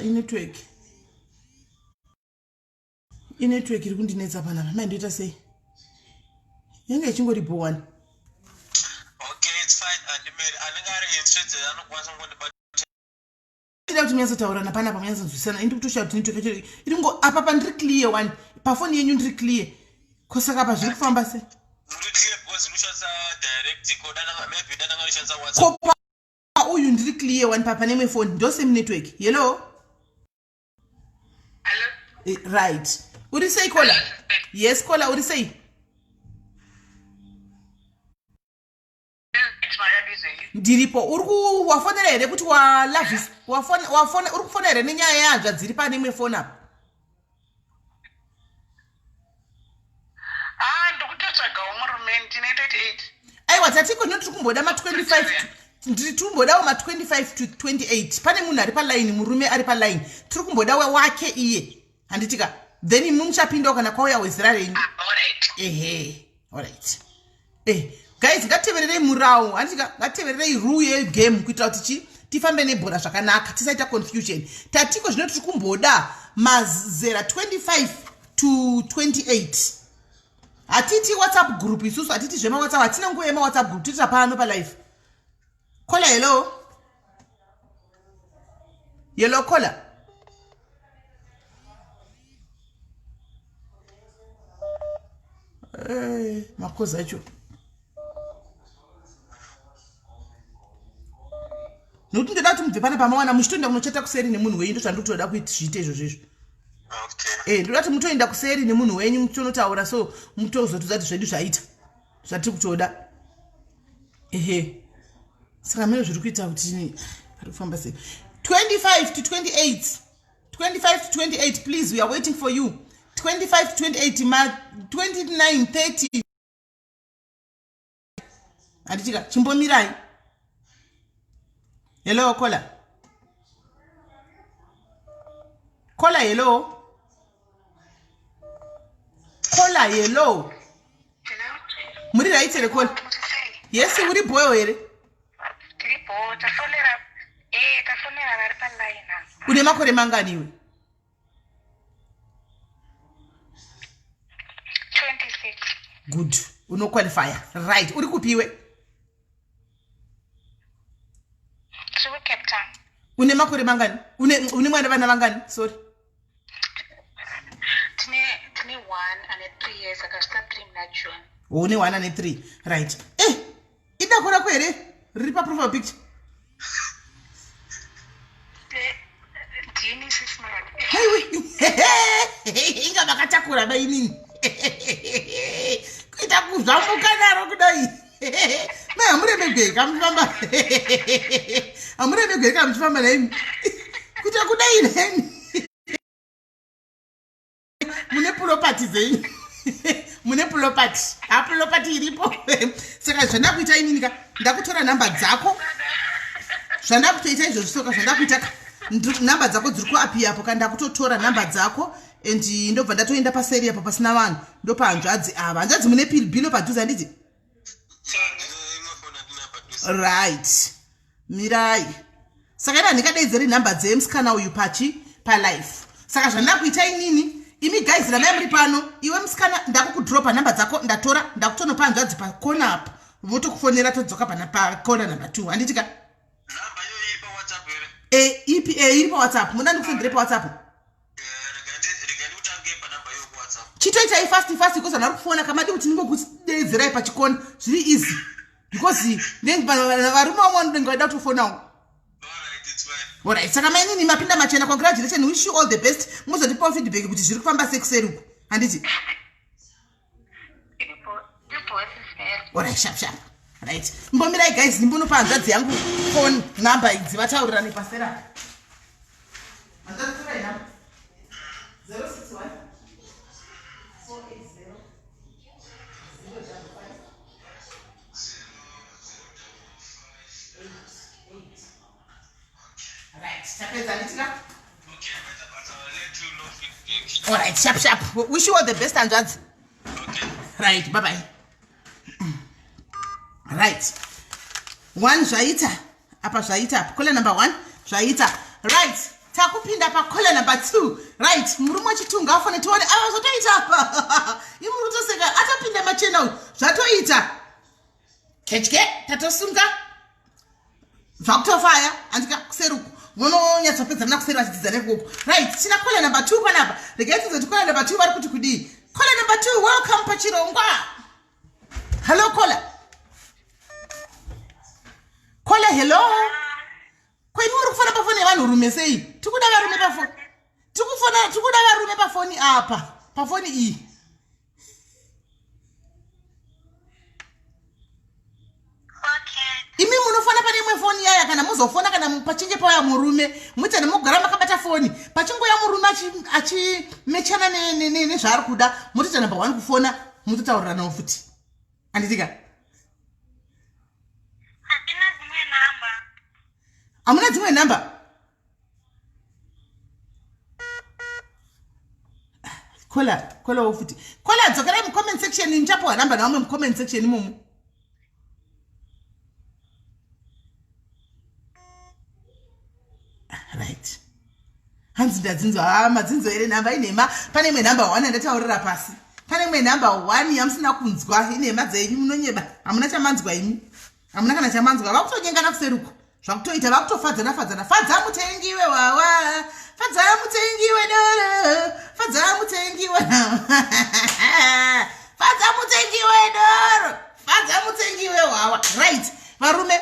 inetwork iri kundinetsa panapa maendoita sei? Yange ichingori bhowani. Okay, it's fine. Anenge ari interested anokwanisa kundibata. Ida kuti munyazotaurana panapa munyazonzwisana. Indi kutosha kuti network yacho iringo apa pandiri clear one. Pafoni yenyu ndiri clear. Kosaka apa zviri kufamba sei? Ndiri clear because ndoshandisa direct code maybe data ngalishandisa WhatsApp. Kopa uyu ndiri clear one papa neme phone ndose mu network. Hello? Right. Uri sei Kola? Yes Kola, uri sei? Ndiripo. Uri wafonera here kuti walavis wafona uri kufonera here nenyaya yanzva dziri pane imwe phone apa? Ndikutotsvaga murume ndine 28. Aiwa tatiko ndiri kumboda ma 25 ndiri tumbodawo ma 25 to 28. Pane munhu ari paline, murume ari paline. Tiri kumboda wake iye. Handitika then muchapinda kana kwauya wezera renyu. Alright. Alright. Guys, ngativererei murau. Handitika ngativererei rule yegame kuitira kuti tifambe nebhora zvakanaka, tisaita confusion. Tatiko zvino tiri kumboda mazera 25 to 28. Hatiti WhatsApp group isusu, hatiti zvema WhatsApp, hatina nguva yema WhatsApp group, tiri pano pa live. Kola hello. Kola. Makoza acho. Nokuti ndoda kuti mubve pana pamawana muchitoenda munochata kuseri nemunhu wenyu, ndozvandotoda kuita zviite izvozvo. Okay. Ndoda kuti mutoenda kuseri nemunhu wenyu mutonotaura so mutozotudza kuti zvedu zvaita zvatiri kutoda. Saka mene zviri kuita kuti ari kufamba sei? 25 to 28. 25 to 28 please, we are waiting for you. 25 to 28 ma 29 30. Anditika chimbomirai. Hello Kola. Hello. Hello. Muri right here Kola. Yes, uri boyo here. Tripo tafonera vari paline. Une makore mangani iwe? 26. Good. Uno qualifier. Right. Uri kupiwe? Tiri Cape Town. Une makore mangani? Une mwana vana vangani? Sorry. Tine 1 and 3 years akasvika 3 muna June. Une 1 and 3. Right. Ida kora kwere? Riri pa profile picture. Ndini 6 months. Haiwe. Inga vakatakura bainini. Kuita kuzvamuka naro kudai. Amuremegweka mufamba. Amuremegweka mufamba naimi. Kuita kudai nemi. Mune pulopati zenyu. Mune pulopati. Pulopati iripo. Saka zvandakuita ininika ndakutora namba dzako. Zvandakutoita izvo zvisoka zvandakuita namba dzako dziri kuapi apo kandi ndakutotora namba dzako and ndobva ndatoenda paseri apo pasina vanhu ndopa hanzvadzi ava. Hanzvadzi mune bhilo padhuze handiti? Right. Mirai. Saka ida ndikadaidzeri namba dzemusikana uyu palife. Saka zvandakuita inini imi guys ramai muri pano iwe musikana ndakukudropa namba dzako ndatora ndakutonopa hanzvadzi pakona apo votokufonera todzoka pakona namba 2 handitika namba iyo iri pawhatsapp here ipi iri pawhatsapp muda ndikusendere pawhatsapp regani utange panamba iyo kuwhatsapp chitoitai fast because andari kufona kamadi kuti ndingokudeedzerai pachikona zviri easy because varume vamwe vanenge vaida kutofonawo alright saka mainini mapinda machena congratulation wish you all the best muzotipawo feedback kuti zviri kufamba sekuseri handiti alright sharp right mbomirai guys ndimbonopa hanzvadzi yangu phone number idzi vataurirane pasera hanzvadzi number 061 480 right tapedza nditika alright sharp wish you all the best hanzvadzi right bye bye right 1 zvaita apa zvaita kola number 1 zvaita right takupinda pakola number 2 right murume wachitunga afane tione ava zvotoita apa imuri kutoseka atapinda machena uyu zvatoita ketye tatosunga zvakutofaya andika kuseruku vononyatsopedzana kuseri vachidzidzana ikoko right tina kola number 2 panapa regai tinzoti kola number 2 vari kuti kudii kola number 2 welcome pachirongwa hello kola kola hello kwaini muri kufona pafoni yevanhurume sei tikuda varume pafoni tikuda varume pafoni apa pafoni iyi imi munofona pane imwe foni yaya kana muzofona kana pachinge pauya murume muita nemugara makabata foni pachingoya murume achimechana nezvaari kuda mutoita number 1 kufona mutotauriranawo futi handitika hamuna dzimwe namba kola futi kola dzokerai mucomment section nichapowa namba naomwe mucomment section imomo right hanzi ndadzinzwa madzinzo ere namba inema pane imwe namba 1 andataurira pasi pane imwe namba 1 yamusina kunzwa inema dzenyu munonyeba hamuna chamanzwa imi hamuna kana chamanzwa vakutonyengana kuseruko zvakutoita vakutofadzana fadza mutengiwe wawa fadza mutengiwe doro fadza mutengiwe fadza mutengiwe doro fadza mutengiwe wawa right varume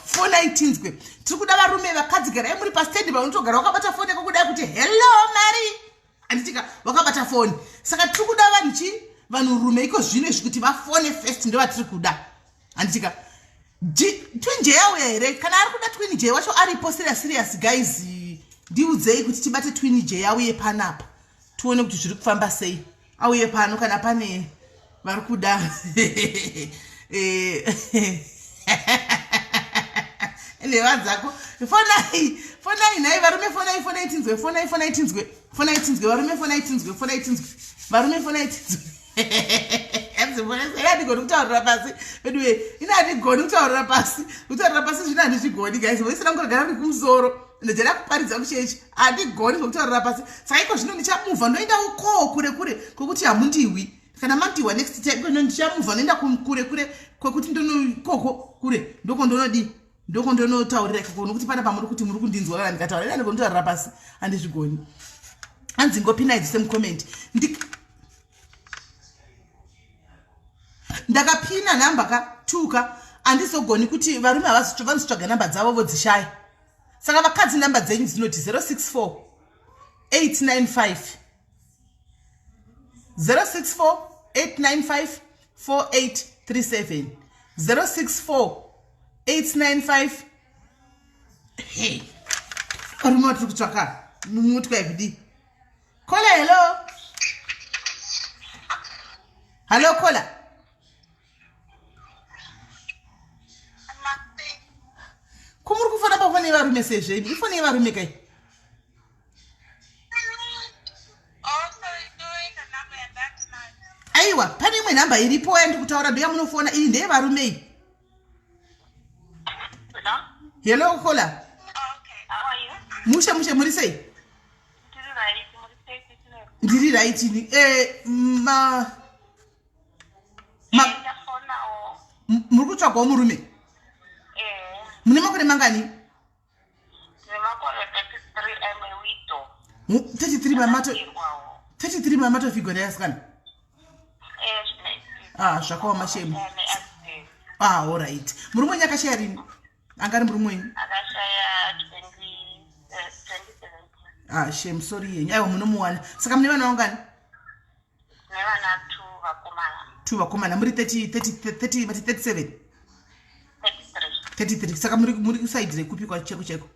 fona itinzwe tiri kuda varume vakadzi garai muri pastendi paunotogara wakabata foni yakokudai kuti hello mari handitika wakabata foni saka tiri kuda vanhurume iko zvino izvi kuti vafone first ndo vatiri kuda handitika twin j yauya here kana ari kuda twin j wacho aripo serious guys ndiudzei kuti tibate twin j auye panapa tuone kuti zviri kufamba sei auye pano kana pane vari kuda neva dzako fonai nhai varume fonai tinzwe varume fonai tinzwe varume fonai tinzwe inandigoni kutaurira pasi bedwe inandigoni kutaurira pasi zvino handizvigoni guys voisina ngorogara ri kumusoro ndojera kuparidza kuchechi handigoni zvokutaurira pasi saka iko zvino ndichamuvha ndoenda ukoo kure kwokuti hamundiwi kana mandiwa next time ndichamuvha noenda kure kwekuti ndonokoko kure ndoko ndonodi ndoko ndonotaurira ikoko nokuti pana pamuri kuti muri kundinzwa kana ndikataura inandigoni kutaurira pasi handizvigoni hanzi ngopinai semucomment ndakapina namba ka2 andizogoni kuti varume vanotsvaga namba dzavo vodzishaya saka vakadzi namba dzenyu dzinoti 064 895 4837 064 895 hey varume vatiri kutsvaka mumutwa ikudi kola hello kola kumuri kufona pafoni yevarume sezveni ifoni yevarume kai aiwa pane imwe nhamba iripo yandikutaura ndoya munofona iyi ndeyevarume iyi hello kola mushe muri sei ndiri right ni muri kutsvagawo murume mune makore mangani 33 mamato figure yasikana zvakawa mashemu alright murume wenyu akashaya rini angari murume wenyu shame sorry yenyu aiwa munomuwana saka mune vana vangani 2 vakomana muri 37 33 saka muri kusaidi rekupi kwacheko cheko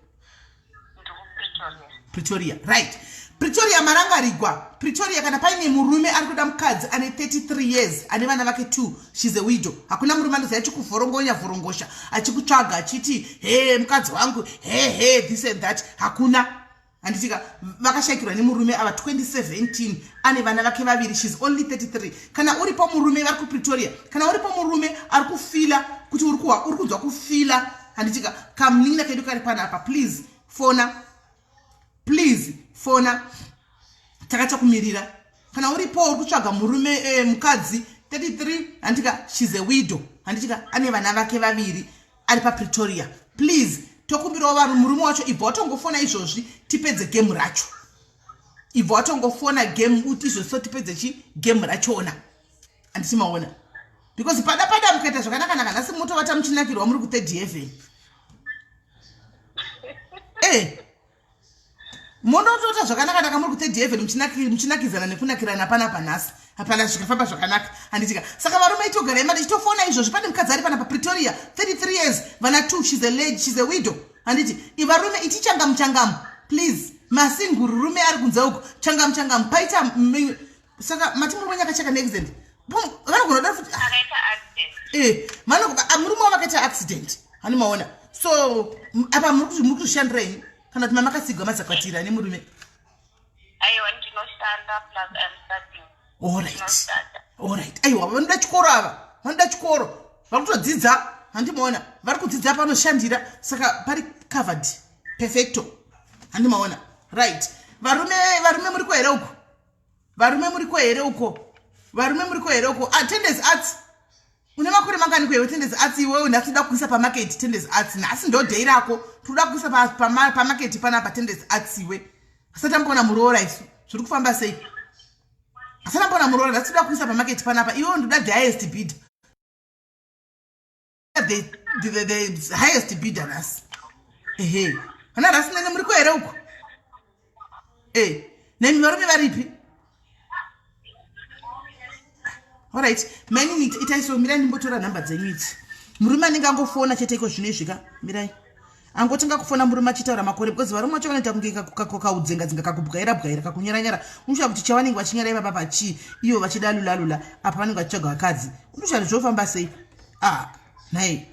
Pretoria right Pretoria marangarigwa Pretoria kana paine murume ari kuda mukadzi ane 33 years ane vana vake 2 she's a widow hakuna murume anozi achikuvhorongonya vhorongosa achikutsvaga achiti he mukadzi wangu he this and that hakuna handitika vakashakirwa nemurume ava 2017 ane vana vake vaviri she's only 33 kana uripo murume vari kuPretoria kana uripo murume ari kufila kuti uri kunzwa kufila handitika kamunin'ina kedu kari panapa please fona takacha kumirira kana uripo uri kutsvaga murume mukadzi 33 handitika she's a widow handitika ane vana vake vaviri ari paPretoria please tokumbirawo vanhu murume wacho ibva watongofona izvozvi tipedze game racho ibva watongofona game uti izvozvi so tipedze game rachona handiti maona because pada mukaita zvakanaka nhasi motovata muchinakirwa muri ku3rd heaven monotota zvakanaka muri ku3rd heaven muchinakizana nekunakirana panapa nhasi hapana zvikafamba zvakanaka handitika saka varume itogara imari itofona izvozvi pane mukadzi ari pana paPretoria 33 years vana 2 she's a widow handiti ivarume itichangamu please masingururume ari kunze uko changamu paita saka mati murume akacheka neaccident vanogona kuda futi murume wavakaita accident hani maona so apa muri kuzvishandirenyi kana kuti mamakasigwa mazakwatira nemurume alright aiwa vanoda chikoro ava vari kutodzidza handimaona vari kudzidza panoshandira saka pari covered perfecto handimaona right varume muri ko here uko attendance arts une makore mangani kwewe attendance arts iwewe ndatoda kuisa pamarket attendance arts nhasi ndo day rako toda kuisa pamarket panapa attendance arts iwe asati ambona muroora isu zviri kufamba sei asati ambona muroora ndatoda kuisa pamarket panapa iwewe ndoda the highest bid the highest bidder nhasi vana rasi nene muri ko here uko nemi varume varipi alright mani itaiso mirai ndimbotora nhamba dzenyu idzi murume anenge angofona chete iko zvino izvika mirai angotenga kufona murume achitaura makore because varume vacho vanoita kunge kaudzengadzenga kakubwaira kakunyaranyara unosvika kuti chavanenge vachinyara ivapa pachi ivo vachidalula apa vanenge vachitsvaga vakadzi unosvika kuti zvinofamba sei nhai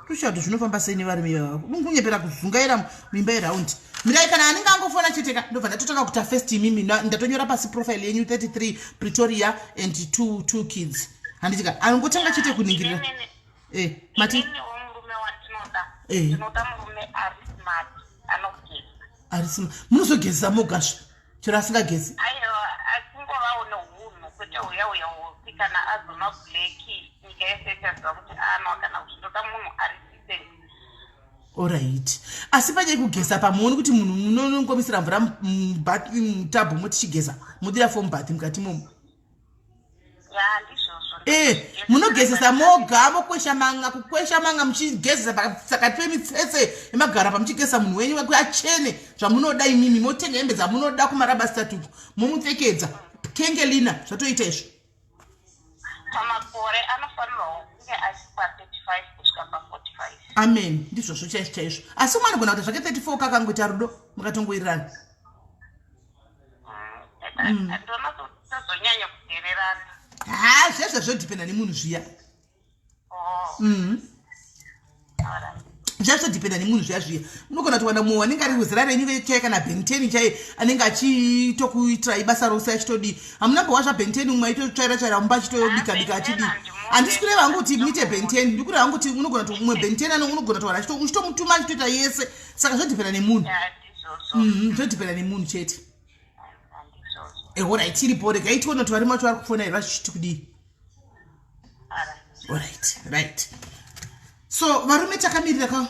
unosvika kuti zvinofamba sei nevarume ivava ungunyepera kuzungaira muimba yeraundi mirai kana anenge angofona cheteka ndobva ndatotanga kuta first imimi ndatonyora pasi profile yenyu 33 Pretoria and 2 kids handitika angotanga chete kuningirira mati arisima munozogezesa mogasva chero asingagezi alright asi panyai kugeza pamuoni kuti munhu munongomisira mvura mutabho motichigeza mudira fombathi mukati momo munogezesa moga mokwesha manga muchigezesa pakati pemitsetse emagara muchigezesa munhu wenyu wake achene zvamunoda imimi motenga hembe dzamunoda kumaraba statuku momupfekedza kengelina zvatoita izvo pamakore anofanirwa kunge asipa 35 kusvika pa 45 amen ndizvozvo chaizvo asi umwe anogona kuti zvake 34 kakangoita rudo mukatongoirirana ndona tozonyanya kugererana zveshe zvodhipenda nemunhu zviya zvazvodhipenda nemunhu zviya unogona kuti wana munhu anenge ari kuzira renyu chai kana bhenteni chai anenge achitokuitirai basa rose achitodii hamunambowa zvabhenteni umwe aitotsvaira mumba achitobika achidii handisi kureva hangu kuti muite bhenteni ndiri kureva hangu kuti unogona kuti umwe bhenteni unogona kuti wana uchitomutuma achitoita yese saka zvodhipenda nemunhu zvodhipenda nemunhu chete Alright, iripo rega itiona kuti vari macho vari kufona here vachiti kudii. Alright, right. So varume takamirira ka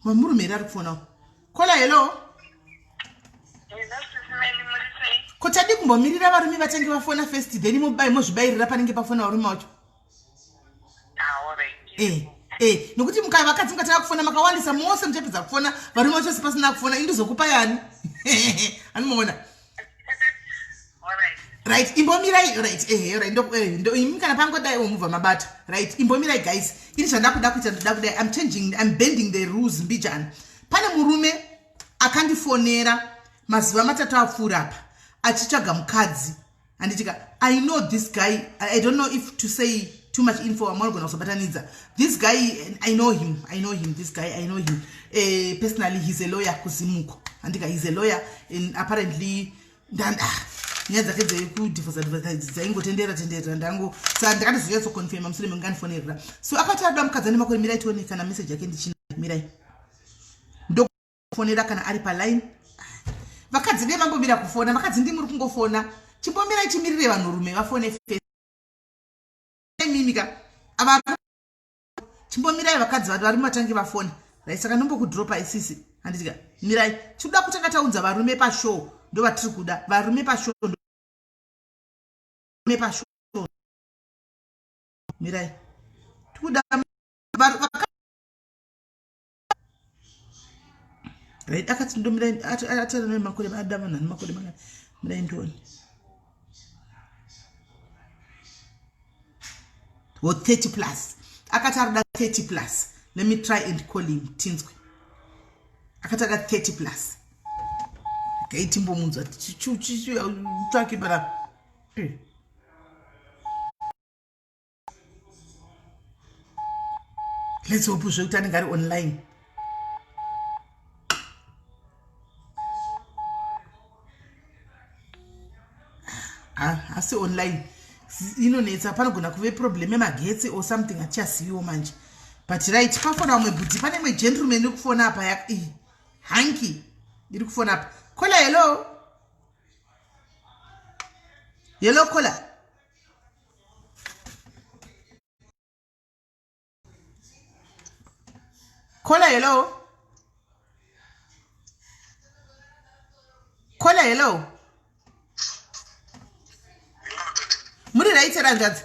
mamurume here ari kufonawo. Kola hello. Kotadi kumbomirira varume vatange vafona first then mozvibayirira panenge pafona varume vacho. Nokuti vakadzi mukatanga kufona makawandisa mose muchapedza kufona varume vacho pasina kufona indizokupa yani. Anomuona. Right, imbomirai, right, right, kana pangodai muvha mabata, right, imbomirai guys, ini zvandakuda kuita ndoda kudai, I'm bending the rules mbijana. Pane murume akandifonera mazuva matatu apfuura apa, achitsvaga mukadzi, anditika, I know this guy, I don't know if to say too much info, I'm not going to kuzobatanidza. This guy, I know him, this guy, I know him. Personally, he's a lawyer kuzimuko. Andika, he's a lawyer, and apparently, nyaya dzake dzekudhivorce dzaingotendera ndangu saka ndakatozonyatso confirma mushure menganifonerera so akati ada mukadzi ane makore mirai tione kana message yake ndichina mirai ndokufonera kana ari paline vakadzi nemambomira kufona vakadzi ndimuri kungofona chimbomirai chimirire vanhurume vafone face mimika ava chimbomirai vakadzi vari matangi vafona right saka ndombokudropa isisi handitika mirai tikuda kutanga taunza varume pashow ndo vatiri kuda varume pashow mirai tikuda right akati ndo mirai atana nemakore adamana nemakore mangani mirai ndoni 30 plus akati arida 30 plus let me try and call him tinzwe akati ada 30 plus timbo munza tsvaki bara let's hope zvekuti anenge ari online asi online inonetsa panogona kuve problem yemagetsi or something hatichaziviwo manje but right pafona vamwe bhudzi pane imwe gentleman iri kufona apa hanki iri kufona apa kola hello hello kola kola hello kola hello muri right here anjadzi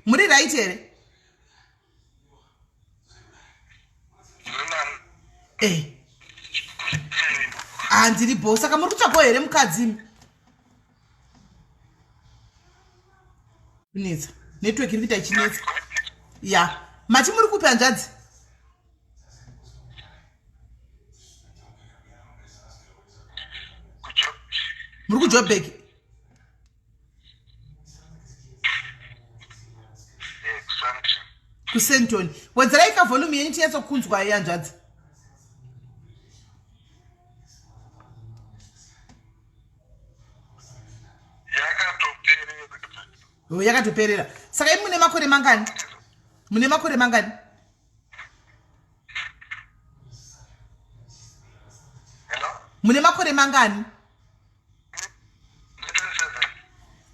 muri right here handiri bo saka muri kutsvagawo here mukadzi kunetsa network iri kuita ichinetsa ya mati muri kupi hanzvadzi muri kujoburg kusenton wedzerai kavolume yenyu tinyatsokunzwa iyi hanzvadzi yakatoperera saka imi mune makore mangani mune makore mangani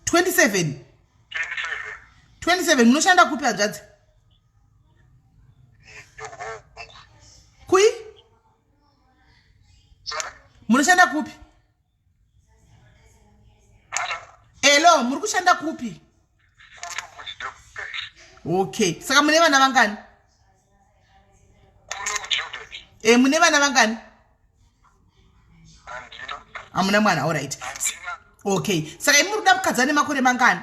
27 munoshanda kupi hanzvadzi kui munoshanda kupi elo muri kushanda kupi okay saka mune vana vangani mune vana vangani hamuna mwana alright okay saka imi muri kuda mukadzi ane makore mangani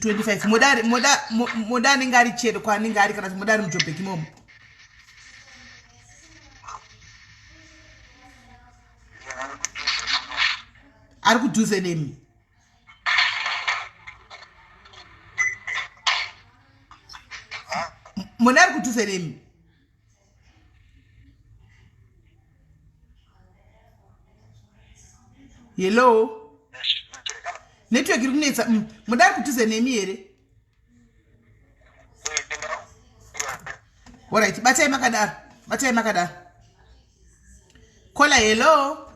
to 25 moda anenge ari chero kwaanenge ari kana kuti moda ari mujoburg imomo ari kudhuze nemi mona ari kudhuze nemi Hello. Network iri kunetsa. Mudari kudhuze nemi here. Alright, batai makadar. Kola hello.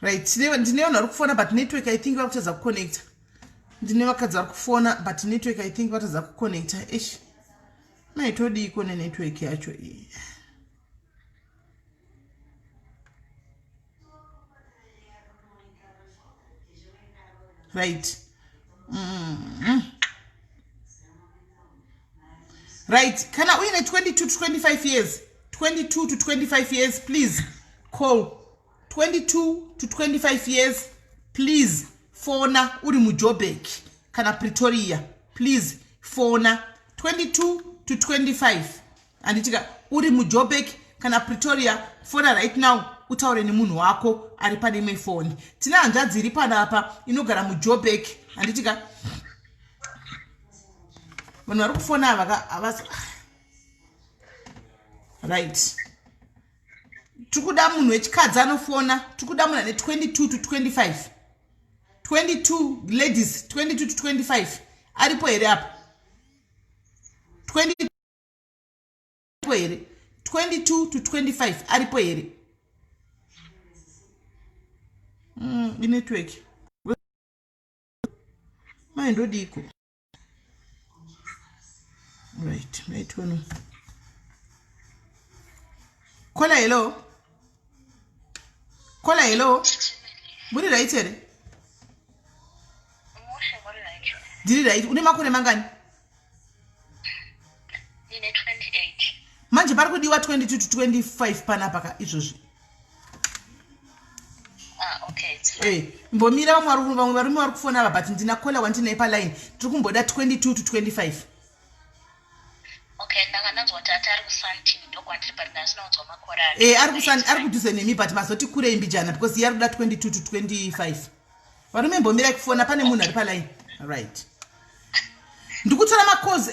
Right, ndinevanhu vari kufona but network I think vakutadza kuconnecta. Ndine vakadzi vari kufona but network I think vatadza kuconnecta. Ish. Maitodi iko network yacho iyi. Right. Right, kana uine 22 to 25 years. 22 to 25 years, please call. 22 to 25 years, please phona uri muJoburg kana Pretoria, please phona 22 to 25 anditika uri muJoburg kana Pretoria, phona right now utaure nemunhu wako ari pane imwe phone. Tina hanzvadzi iri panapa inogara muJoburg anditika vanhu vari kufona ava right. Tukuda munhu wechikadzi anofona, tukuda munhu ane 22 to 25. 22 ladies 22 to 25 aripo here apa. 22 to 25 aripo here. Network. Ndodiko. Right one. Kola hello. Muri right here? Did right? Une makore mangani? Nine 28. Manje pari kudiwa 22 to 25 panapa izvozvi. Okay. Mbomira vamwe varume vari kufona ava but ndina kola wandinaye paline. Tiri kumboda 22 to 25. Okay, ndakananzwa tata ari kusantini ndokwandiri but ndasinonzwa makore ari kudhuze nemi but mazoti kurei mbijana because iye ari kuda 22 to 25. Varume mbomira kufona pane munhu ari paline. Right. Ndikutora makozi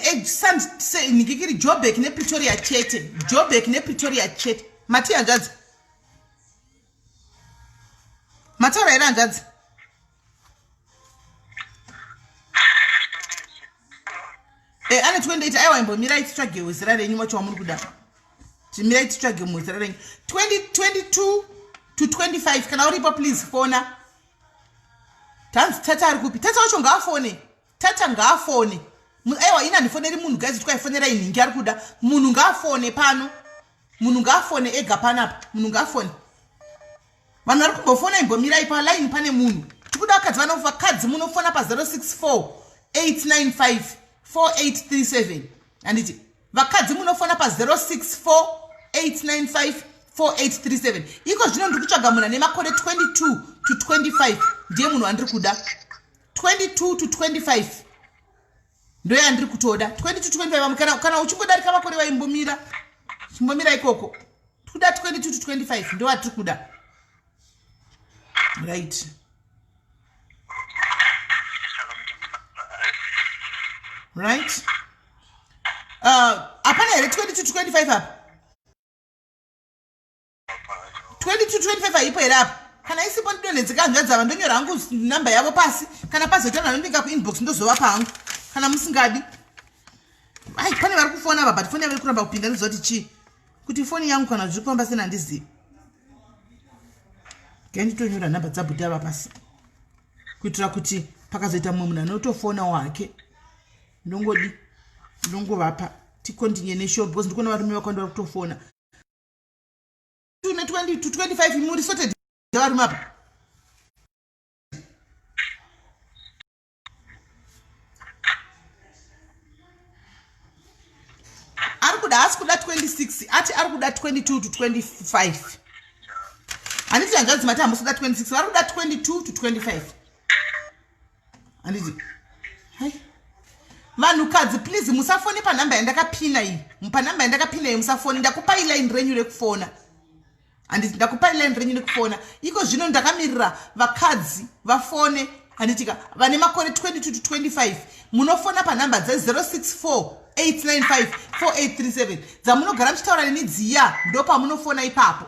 nikikiri Joburg nePretoria chete. Mati hanzvadzi. Mataura here hanzvadzi. Ane 28 aiwa imbomirai titsvage wezera renyu macho wamuri kuda. Timirai titsvage mwezera renyu. 22 to 25 kana uripo please phona. Tanzi tata ari kupi? Tata wacho ngaafone. Tata ngaafone. Aiwa ina ndifoneri munhu guys twaifonera iningi ari kuda. Munhu ngaafone pano. Munhu ngaafone ega panapa. Munhu ngaafone. Vanhu vari kumbofona imbomirai pa line pane munhu. Tikuda vakadzi vanofa kadzi munofona pa 064 895 4837. Anditi vakadzi munofona pa 064 895 4837. Iko zvino ndiri kutsvaga munhu ane makore 22 to 25 ndiye munhu wandiri kuda. 22 to 25 ndoye andiri kutoda. 22 to 25 kana uchingodarika makore waimbomira chimbomira ikoko. Tikuda 22 to 25 ndo watiri kuda. Right. Right. Apana here 22 to 25 up. 22 to 25 haipo here up. Kana isipo ndonenzeka hanzvadzi ava ndonyora hangu namba yavo pasi. Kana pazoita vanondinga kuinbox ndozovapa hangu. Kana musingadi. Ai pane vari kufona ava but foni yavo iri kuramba kupinda ndizoti chi. Kuti foni yangu kana zvifamba sena ndizivi. Nditonyora namba dzabhuti ava pasi. Kuitira kuti pakazoita mumwe munhu anotofona wake. Ndongovapa tikontinue neshow because ndikuona varume vakawanda vari kutofona. 20 to 25 muri sorted varume apa. Asi kuda 26 ati ari kuda 22 to 25. Anditi hanzvadzi mati hamusida 26 vari kuda 22 to 25. Anditi vanhukadzi please musafone panhamba yandakapina iyi. Panhamba yandakapina iyi musafone. Ndakupai line renyu rekufona. handiti ndakupai line renyu nekufona iko zvino ndakamirira vakadzi vafone handitika vane makore 22 to 25 munofona panhamba dze064 895 4837 dzamunogara muchitaura neni dziya ndo pamunofona ipapo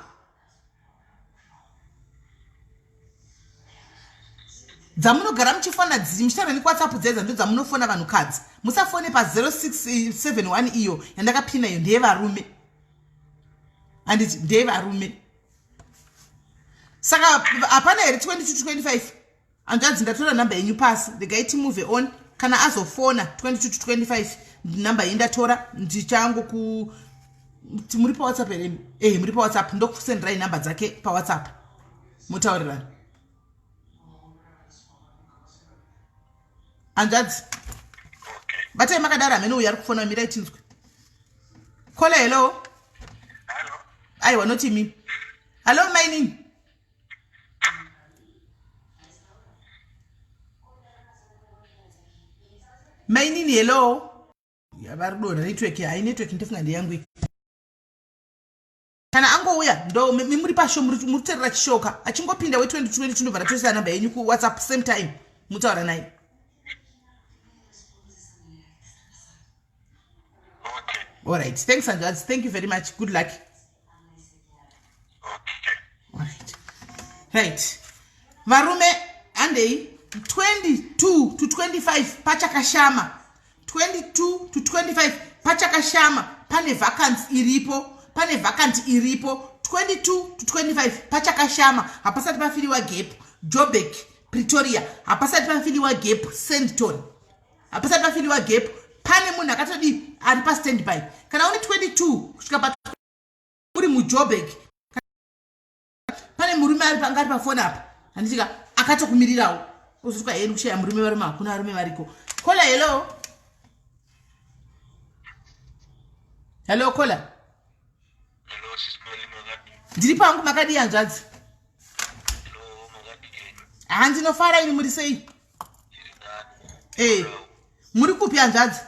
dzamunogara muchifona muchitaura neni kuwhatsapp dzedza ndo dzamunofona vanhukadzi musafone pa0671 iyo yandakapina iyo ndeyevarume handiti ndeyevarume saka hapana here 22 to 25 hanzvadzi ndatora nhamba yenyu pasi regai timove on kana azofona 22 to 25 nhamba iyi ndatora ndichango muri pawhatsapp here muri pawhatsapp ndokusenderai nhamba dzake pawhatsapp mutaurirana hanzvadzi batai makadaro hamene uyu ari kufona mirai tinzwe kola hello aiwa noti mi hallo mainini mainini hello yavari dona network hai network ndefunga ndeyangu kana angouya ndo muri pasho muri kuteerera chishoka achingopinda we2020 tindobva ndatosira namba yenyu kuwhatsapp same time mutaura naye alright thanks Anjadzi thank you very much good luck right varume handei 22 to 25 pachakashama 22 to 25 pachakashama pane vacant iripo 22 to 25 pachakashama hapasati pafiliwa gap Joburg Pretoria hapasati pafiliwa gap Sandton hapasati pafiliwa gap pane munhu akatodi ari pastandby kana uri 22 kusvika uri muJoburg pane murume ari pangari pafoni apa handitika akatokumirirawo uzuka yenu kushaya murume vari makuna varume variko kola hello hello kola ndiri pangu makadi Hanzvadzi handinofara ini muri sei muri kupi Hanzvadzi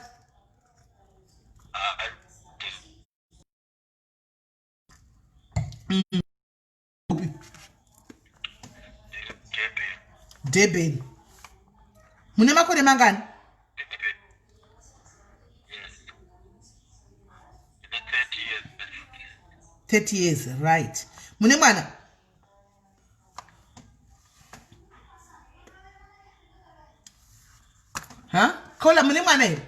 Durban mune makore mangani 30 years right mune mwana kola mune mwana here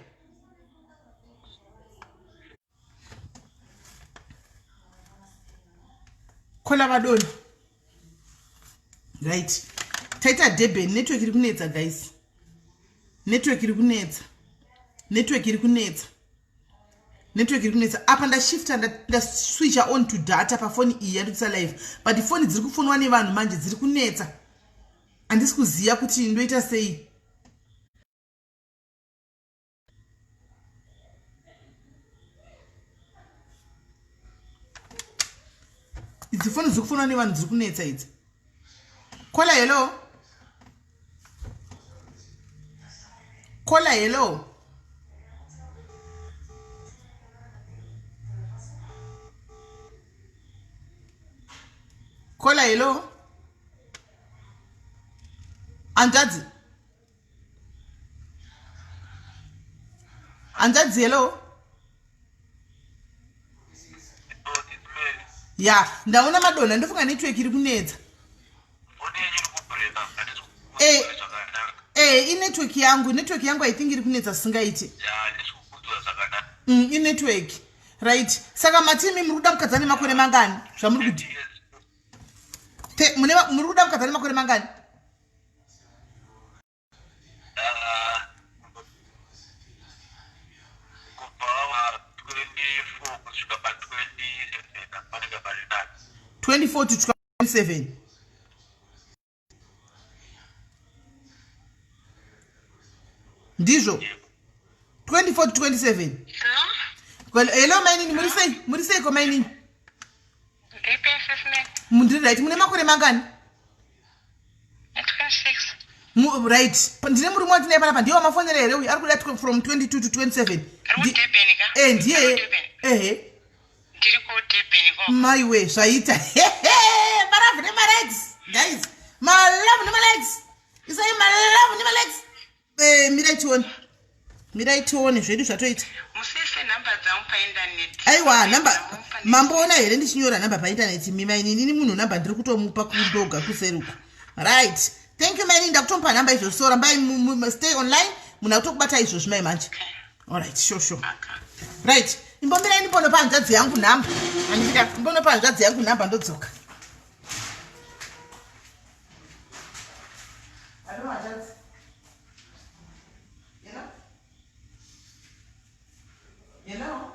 kola vadoni right taita Durban network iri kunetsa guys network iri kunetsa apa ndashifta ndaswitcha on to data pafoni iyi yandikuisa live but foni dziri kufonwa nevanhu manje dziri kunetsa handisi kuziva kuti ndoita sei idzi foni dziri kufonwa nevanhu dziri kunetsa idzi kola hello kola hello kola hello Hanzvadzi hello ya ndaona madonha ndofunga network iri kunetsa inetwork yangu I think iri kunetsa singaiti inetwork right saka matimi muri kuda mukadzana makore mangani zvamuri kuti muri kuda mukadzana makore mangani to 27 ndizvo 24 to 27 hello mainini muri sei ko mainini mundiri right mune makore mangani 26 right ndine muri mwati naye panapa ndiwo mafonera here uyu ari kuda from 22 to 27 ndiye My way, Shaita. My legs, guys. My love, my legs. You say my love, my legs. Midai tuone zvedu zvatoita. Musise number dzangu pa internet. Aiwa, number mamboona here ndichinyora number pa internet mima inini munhu number ndiri kutomupa kudoga kuseruka. Right. Thank you many ndakutompa number izvo so rambai stay online muna kutokubata izvo zvimai manje. All right, sure. Right. Imbombera ndipono pa hanzvadzi yangu number. Andika imbono pa hanzvadzi yangu number ndodzoka. Hello, hanzvadzi. You know?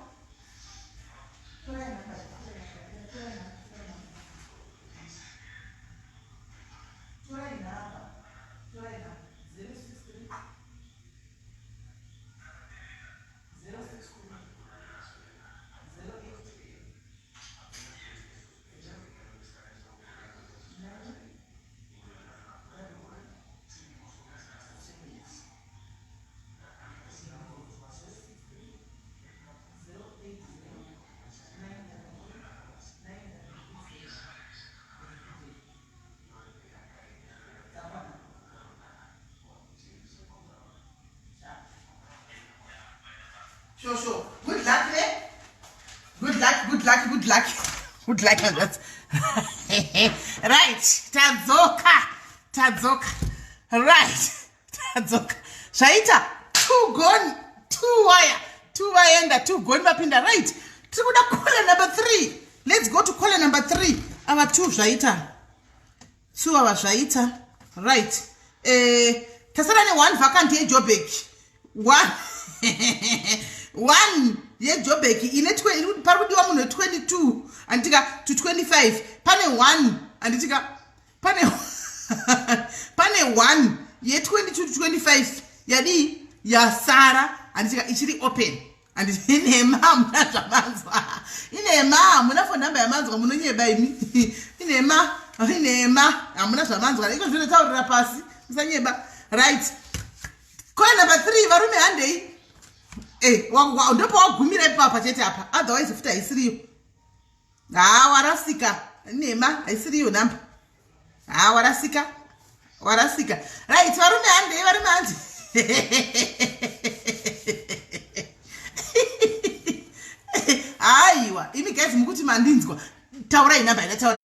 Sure. Good luck, eh? Good luck. Good luck on that. Right. Tadzoka. Right. Tadzoka. Shaita. 2 gone. 2 wire. 2 wire and 2 gone mapinda. Right. Tikuda caller number 3. Let's go to caller number 3. Our 2 Shaita. 2 our Shaita. Right. Tasarani 1 vacant ye Jobek. 1 ye Jobek ine 20 parudiwa muno 22 andika to 25 pane 1 andika pane 1 ye 22 to 25 yadi ya Sara andika ichiri open and ine mama zvamanzwa ine mama muna phone number yamanzwa munonyeba imi ine mama amuna zvamanzwa iko zvino taurira pasi musanyeba. Right. Call number 3 varume handei. Ndopo wagumira ipapa chete apa. Otherwise futa isiriyo. Warasika. Nema isiriyo number. Warasika. Right, varume handei. Aiwa, imi guys mukuti mandinzwa. Taura inamba taura.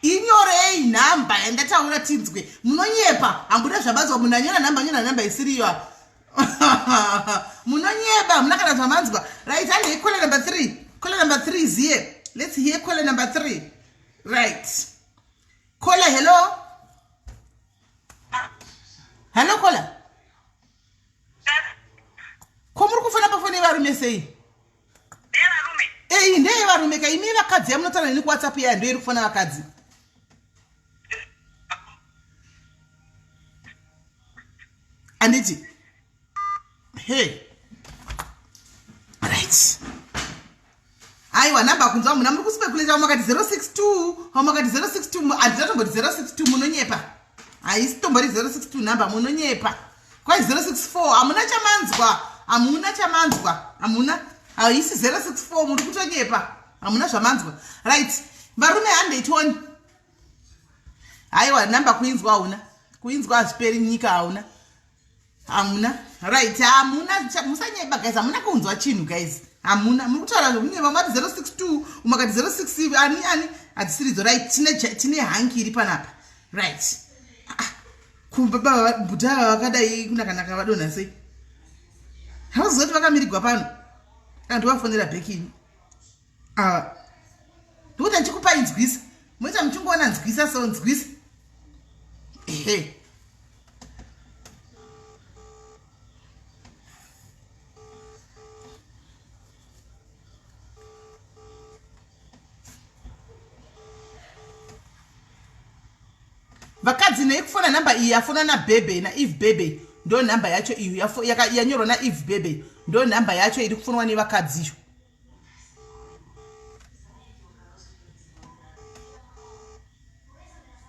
Inyorei namba ndataura tinzwe munonyepa ambuda zvabanzwa munanyora namba isiriyo munonyeba munakana zvamanzwa. Right, and caller number 3 is here. Let's hear caller number 3. Right, caller. Hello caller. Komuri kufana pafoni varume sei ndeye varume ka imi vakadzi yamunotaura nini kuwhatsapp yayo ndoiri kufana vakadzi. Anditi. Hey. Right. Aiwa namba kunzwa muna muri kuspekuleta wamakati 062 wamakati 062 anditatombori 062 munonyepa. Aisitombori 062 namba munonyepa. Kwai 064 amuna chamanzwa. Amuna. Aisi 064 muri kutonyepa. Amuna zvamanzwa. Right. Varume handei aiwa namba kuinzwa hauna. Kuinzwa hazviperi nyika hauna. Amuna. Right, amuna musanyeba guys, amuna kunzwa chinhu guys. Amuna mukutaura zvokunyeba mati 062 umakati 06 ani adzisiridzo. Right, tine hanki iri panapa. Right. Kubaba budaya vakadai kunakanaka vadonha sei. Havazoti vakamirigwa pano. Kandi wafonera bhekini. Ndokuti ndichikupa inzwisa. Moita muchingoona nzwisa so nzwisa. Vakadzi nekufona namba iyi yafona na Bebe na Eve Bebe ndo namba yacho iyo yanyorwa na Eve Bebe ndo namba yacho iri kufonwa nevakadzi iyo.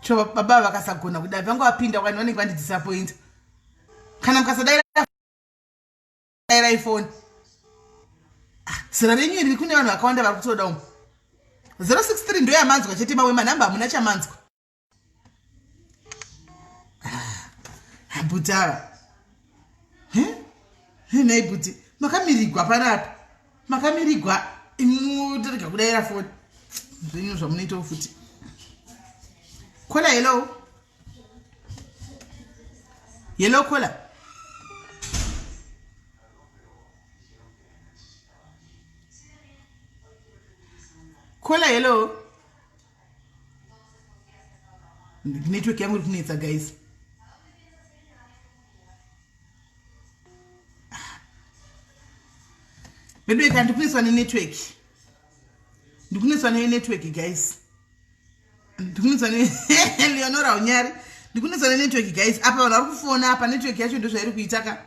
Cho baba vakasagona kudai vangu vapinda kwani vanenge vandi disappoint. Kana mukasadaira iPhone. zera renyu riri kune vanhu vakawanda vari kutoda umu. 063 ndo yamanzwa chete, mamwe manhamba hamuna chamanzwa. Butara nei buti makamirigwa panapa, makamirigwa inotorega kudayira foni zvenyu zvamunoitawo futi. Kola hello, hello kola. Kola hello. Network yangu kunetsa guys. Bedwe kanti kuniswa ne network. Ndikuniswa ne network guys. Ndikuniswa ne Leonora unyari. Ndikuniswa ne network guys. Apa vanhu vari kufona apa network yacho ndo zvairi kuitaka.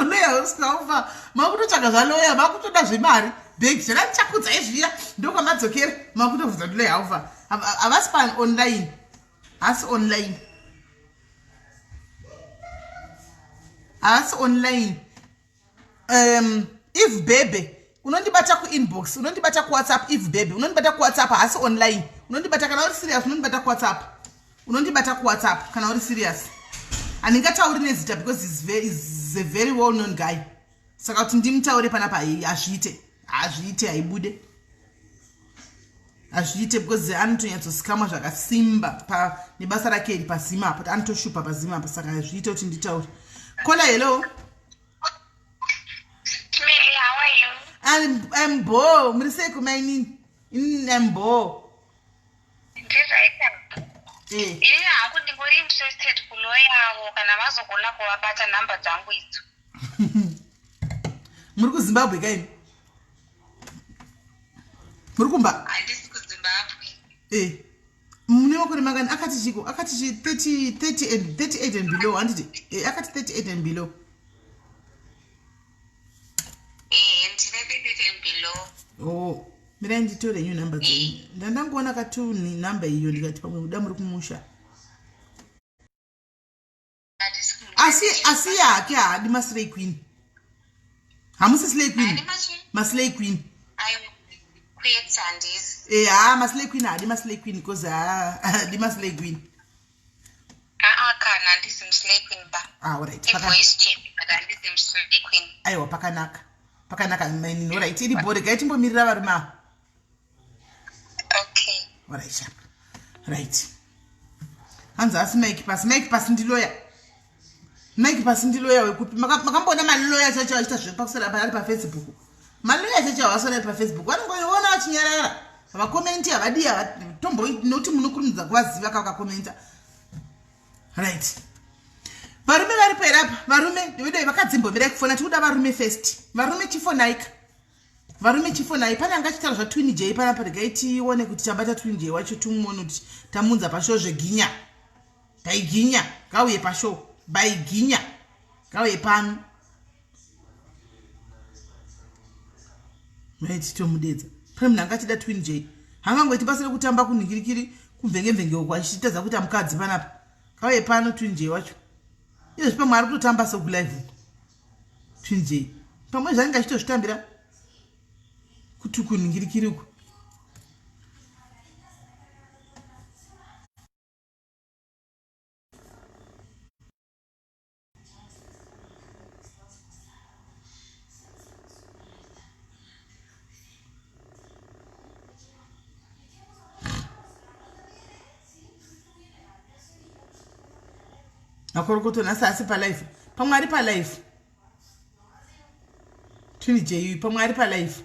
Loya usikafa. Makutotsvaga zvaloya, makutoda zvemari. Big chera chakudza izviya ndoko madzokera makutovudza loya aufa. Avasi pa online. Asi online. As online. If baby unondibata ku inbox, unondibata ku WhatsApp. If baby unondibata ku WhatsApp as online. Unondibata kana uri serious, unondibata ku WhatsApp. Unondibata ku WhatsApp kana uri serious. Andingatauri nezita because he's a very well known guy. Saka kuti ndimutaure panapa azviite aibude. Azviite because anotonyatsosikama zvakasimba pa nebasa rake iri pazima apa, anotoshupa pazima apa, saka azviite kuti nditaure. Kola hello. Mary, how are you? I'm Bo. Mrise kumaini. I'm Bo. Ini haku ndingori interested kuloyawo kana vazogona kuvabata namba dzangu idzo. Muri kuZimbabwe kaini? Muri kumba? Handisi kuZimbabwe. Mune makore mangani akati chiko? Akati 38 and below handiti? Akati 38 and below. Ndine 38 and below. Oh, mira nditore new number dzenyu. Ndandangoona katuni number iyo ndikati pamwe kuda muri kumusha. Asi yake hadi Maslay Queen. Hamusi Slay Queen. Maslay Queen. Queen Sandys. Maslay Queen hadi Maslay Queen because hadi Maslay Queen. Kana ndisi Maslay Queen ba. Alright. Voice change but ndisi Maslay Queen. Aiwa pakanaka. Pakanaka mine alright. Iri body gaitimbomirira varuma. Okay. Alright sharp. Right. Hanza asi make pass ndiloya. Make pass ndiloya wekupi makambona maloya chacho achita zvepakusera pa Facebook. Maloya chacho wasona pa Facebook. Vanongoona vachinyarara. Vakomenti avadi tombo noti munokurumidza kuvaziva kakakomenta. Right. Varume vari perapa, varume ndiwede vakadzimbomira kufona tikuda varume first. Varume chifonaika. Varume chifonai pana angachitaura zva Twin J pana regaitione kuti tabata Twin J wacho tumuone kuti tamunza pashow zveginya. Taiginya, kauye pashow, baiginya. Kauye pano. Right tomudedza. Pane munhu angachida Twin J. Hangangoti basire kutamba kuningirikiri kumvenge kwachitadza kuti amukadzi panapa. Kauye pano Twin J wacho. Izvo pamwe ari kutotamba so live. Twin J. Pamwe zvanga chitozvitambira kuti kuningirikiri uko. Akorokoto nasa asi pa live. Pamwe ari pa live. Twin J pamwe ari pa live.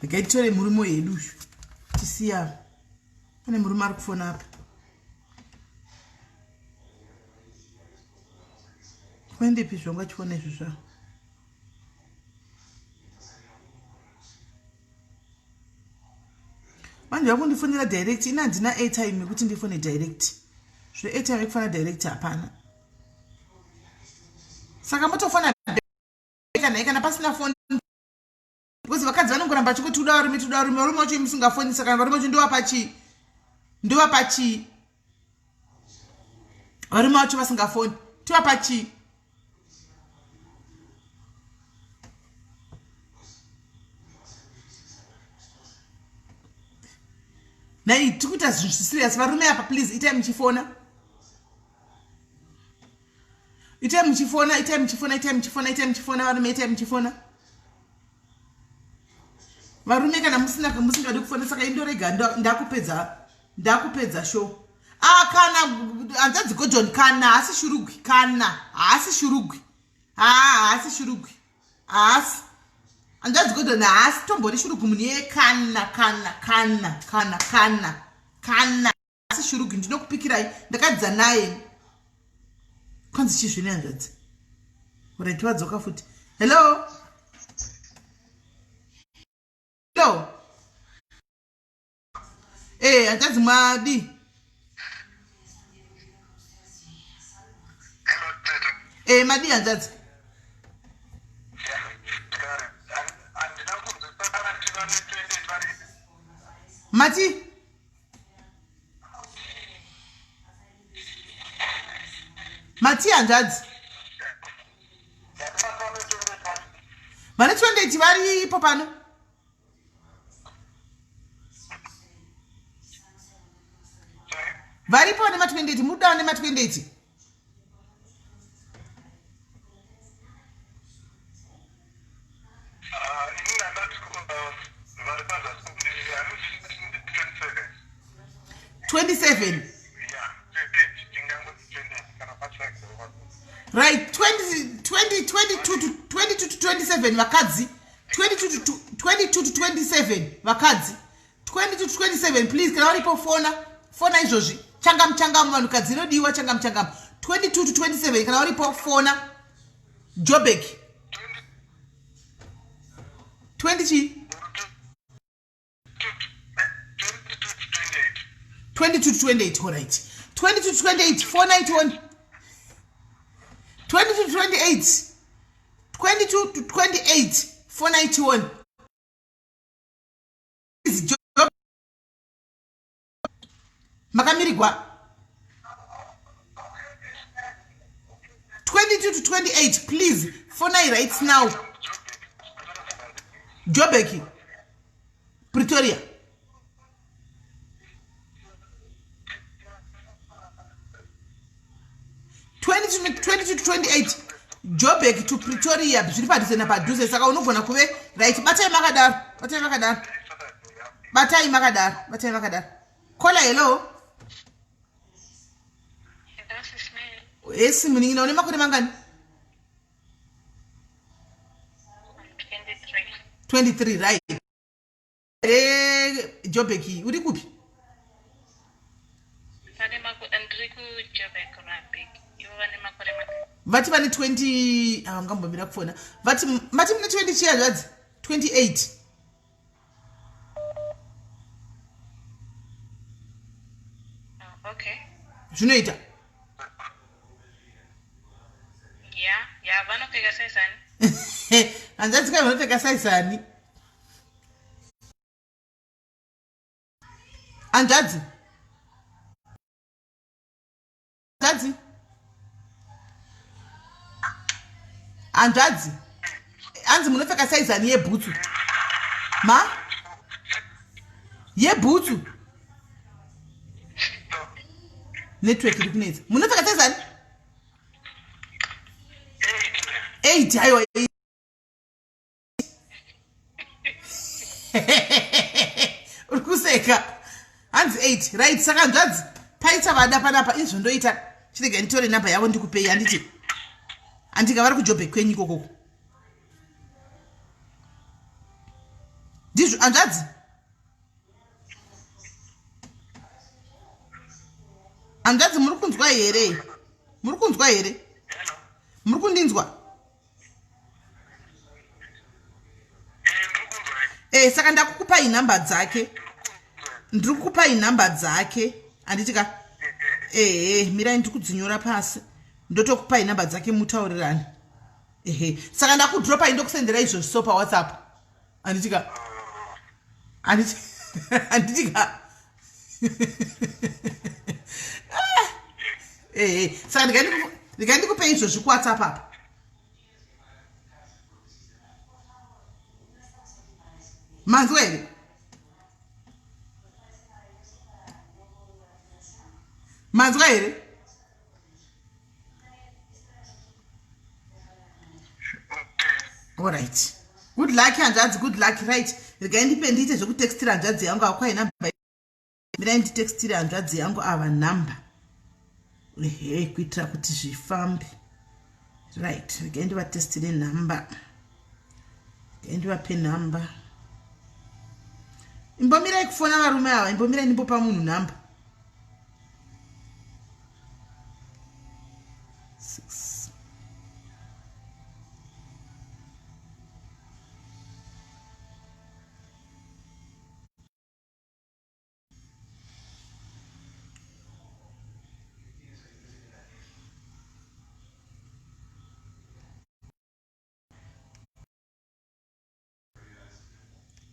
Gaitore murimo yedu tisiya pane murimo ari kufona apa kwende pizvo ngachifona izvo zva manje vakundifonera direct ina ndina airtime yekuti ndifone direct zve airtime yekufana direct hapana saka motofona kana pasina phone because vakadzi vanongoramba chikuti tuda varume wacho musingafonisa kana varume wacho ndova pachi varume vacho vasingafoni tivapa chii? Nai tikuita zvinhu zviserious varume apa please itai muchifona. Itai muchifona varume itai muchifona. Varume kana musingadi kufona saka indorega ndakupedza show. Kana hanzadzi Gordon kana haasi shurugwi kana haasi shurugwi. Haasi shurugwi. Haasi. Hanzadzi Gordon haasi tombori shurugwi munye kana. Haasi shurugwi ndinokupikirai ndakadza naye. Kwanzi chizvini hanzadzi. Alright wadzoka futi. Hello. Hello. Hanzadzi madi. Madi hanzadzi. Mati. Mati hanzadzi. Vane 28 varipo pano. Varipo nema 28 muda nema 28. Right, 22 to 27 vakadzi, 22 to 27 vakadzi, 22 to 27 please kana varipo fona izvozvi changamu vanhukadzi inodiwa changamu 22 to 27 kana varipo fona. Joburg 20 chi 22 to 28 alright 22 to 28 491 22 to 28 22 to 28 491 is job makamirigwa 22 to 28 please phone right now. Joburg Pretoria 22 to 28 Joburg to Pretoria zviri padhuze napadhuze saka unogona kuve right. Batai makadaro. Kola hello. Yes muningina une makore mangani? 23 right. Joburg uri kupi? Vati vane 20 ngambomira kufona. Vati mati mune 20 chia zvadzi 28. Okay. Zvinoita. Yeah, vanopfeka saizani. Hanzadzi kai vanopfeka saizani. Hanzadzi hanzi munopfeka saizani yebhutsu yebhutsu network iri kunetsa munopfeka saizani 8 aiwa uri kuseka hanzi 8 right. Saka hanzvadzi paita vada panapa izvondoita chirega nditore namba yavo ndikupei handika vari kuJoburg kwenyu ikokoko ndizvo hanzvadzi muri kunzwa here? Muri kundinzwa? Saka ndakukupai namba dzake. Ndiri kukupai namba dzake. Handitika mirai ndikudzinyora pasi. Ndotokupai namba dzake mutaurirane. Saka ndakudropai ndokusendera izvo so pa WhatsApp. Handitika. Saka ndikandikupe izvozvi kuWhatsApp apa. Manzwa here? Manzwa here? All right. Good luck hanzvadzi, good luck, right? Regai ndipe ndiite zvekutextira hanzvadzi yangu akwai namba. Mira nditextira hanzvadzi yangu ava namba. Kuitira kuti zvifambe. Right, regai ndivatestire namba. Regai ndivape namba. Imbomirai kufona varume ava, imbomirai ndimbopa munhu namba. 6.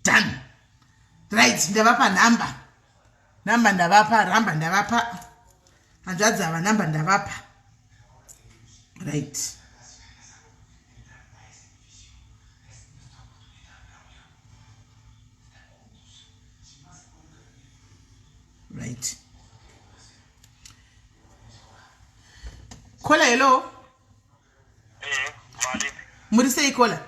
Done. Right, ndavapa namba. Namba ndavapa, ramba ndavapa. Hanzvadzi ava namba ndavapa. Right. Right. Kola hello. Muri sei kola?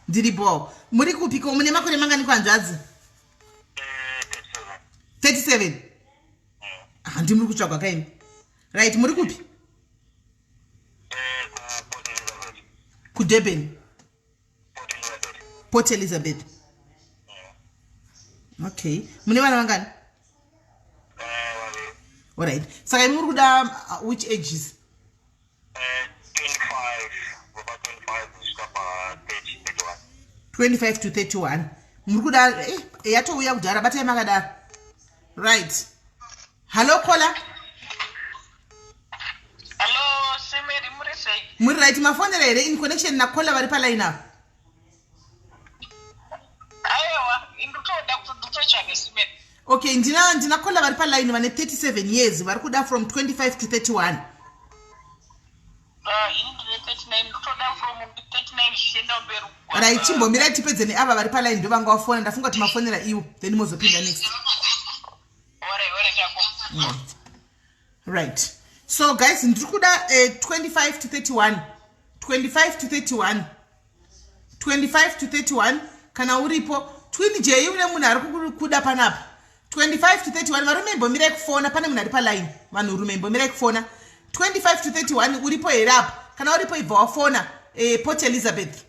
Ndiripo. Muri kupi ko mune makore mangani kwa hanzvadzi? 37. Ndimuri kutsvagwa kaini. Right, muri kupi? Kudurban. Port Elizabeth. Okay. Mune vana vangani? All right. Saka muri kuda which ages? 25 to 31. Muri kuda yatouya kudhara batai makadaro. Right. Hello Kola. Hello, Simeri Murisei. Muri right mafonera here in connection na Kola vari pa line up. Aiwa, indutoda kutotsvaga Simeri. Okay, ndina Kola vari pa line vane 37 years, vari kuda from 25 to 31. Indire 39, ndotoda from 39 zvichienda mberi. Right, chimbomirai tipedze neava vari pa line ndo vanga wafona, ndafunga kuti mafonera iwo, then mozopinda next. Right. So guys, ndiri kuda 25 to 31. 25 to 31. 25 to 31. Kana uripo twin J une munhu ari kuda panapa. 25 to 31 varume imbomirai kufona, pane munhu ari pa line. Vanhu rume imbomirai kufona. 25 to 31 uripo here up. Kana uripo ibva wafona Port Elizabeth.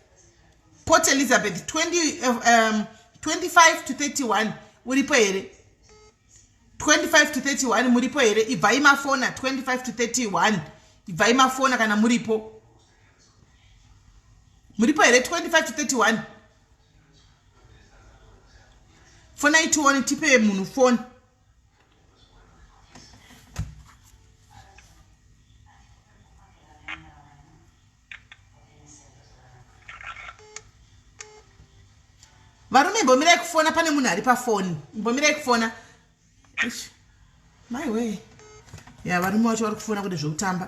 Port Elizabeth 25 to 31 uripo here. 25 to 31 muripo here. Ibvai mafona 25 to 31. Ibvai mafona kana muripo. Muripo here 25 to 31. Fona ituone tipe munhu phone. Varume imbomirai kufona, pane munhu ari pa phone. Imbomirai kufona. My way. Yeah, varume vacho vari kufona kuti zvekutamba.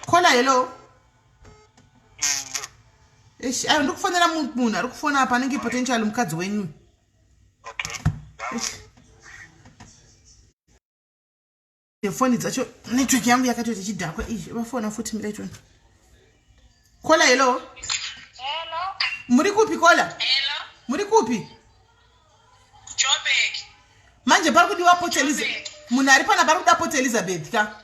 Kola hello. Ayo ndikufonera munhu ari kufona apa anenge potential mukadzi wenyu. Phone dzacho network yangu yakatoti ichidhakwa vafona futi mira ichona. Kola hello. Hello. Muri kupi Kola? Hello. Muri kupi? Joburg. Manje pari kudiwa Port Elizabeth. Munhu ari pana pari kuda Port Elizabeth ka?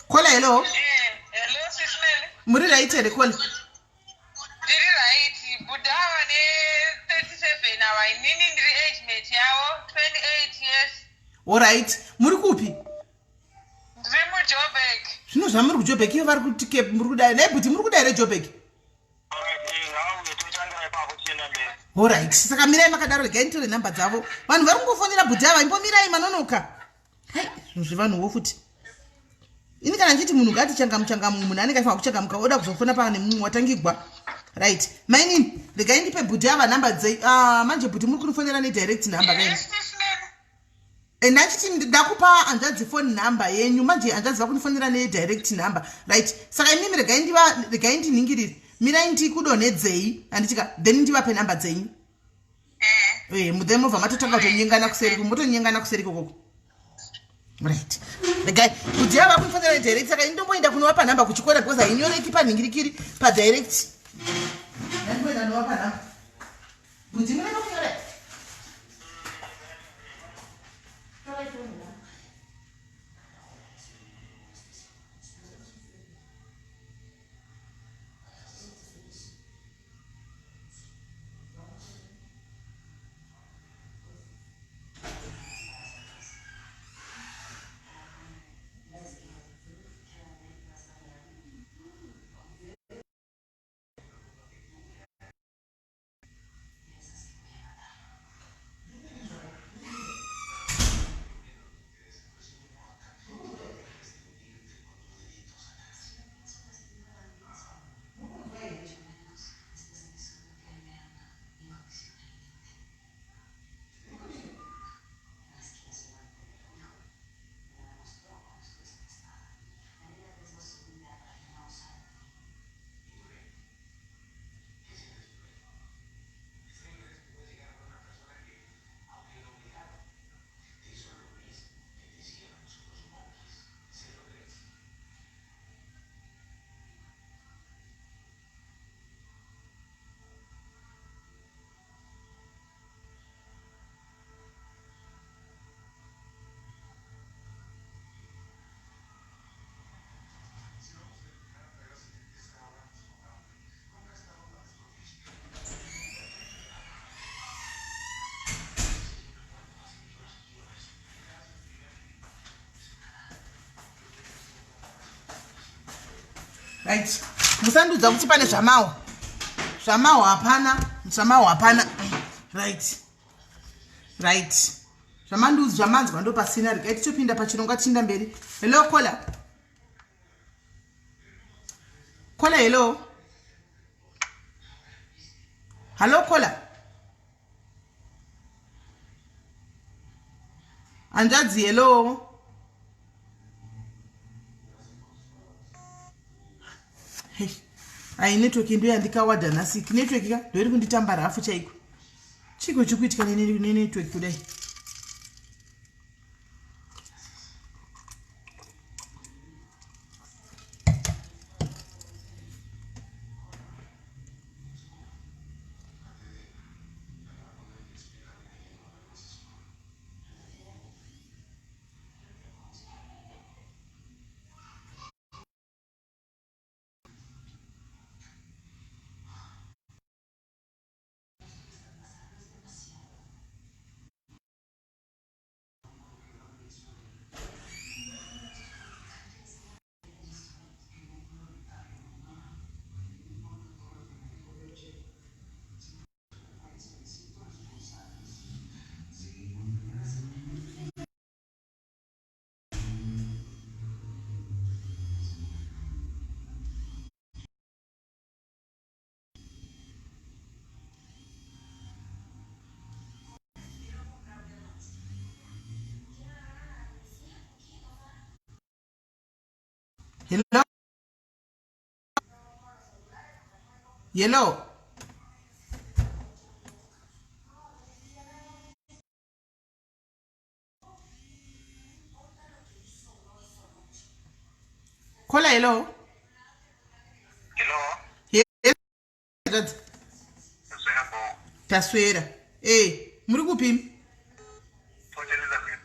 Kola hello. Hello, Sismele. Muri right here Kola. Ndiri right, Budawa ne 37 awa inini ndiri age mate yawo 28 years. All right. Muri kupi? Ndiri muJoburg. Zvino zvamuri kuJoburg iyo vari kuti Cape muri kuda nebuti muri kuda here Joburg. All right. Saka mirai makadaro regai nditore namba dzavo. Vanhu vari kungofonera Budawa imbomirai manonoka. Hai, zvivanhuwo futi. Ini kana nditi munhu ngati changamu munhu anenge afanira kuchangamuka oda kuzofona pana nemumwe watangigwa. right maini regai ndipe bhudhi ava namba dzei manje bhudhi muri kunifonera nedirect number kaini ndachiti ndakupa hanzvadzi phone number yenyu manje hanzvadzi vakunifonera nedirect number right saka imimi regai ndiningirire mirai ndikudonhedzei handichika then ndivape namba dzenyu then mobva matotanga kutonyengana kuseri motonyengana kuseri kokoko right regai bhudhi ava kunifonera nedirect saka indomboenda kunovapa namba kuchikora because hainyoreki panhingirikiri padirect ndangoenda novapa namba bhudhi munoenda kunyora right musandudza kuti pane zvamawa hapana right zvamandudzi zvamanzwa ndo pasina regai tichopinda pachirongwa tinda mberi hello kola hello kola hanzvadzi hello ai network ndo yandikawadha nhasi network ka ndoiri kunditamba rafu chaiko chiko chikuitika network kudai Hello. Kola hello. Hello. Taswera. Muri kupi? Port Elizabeth.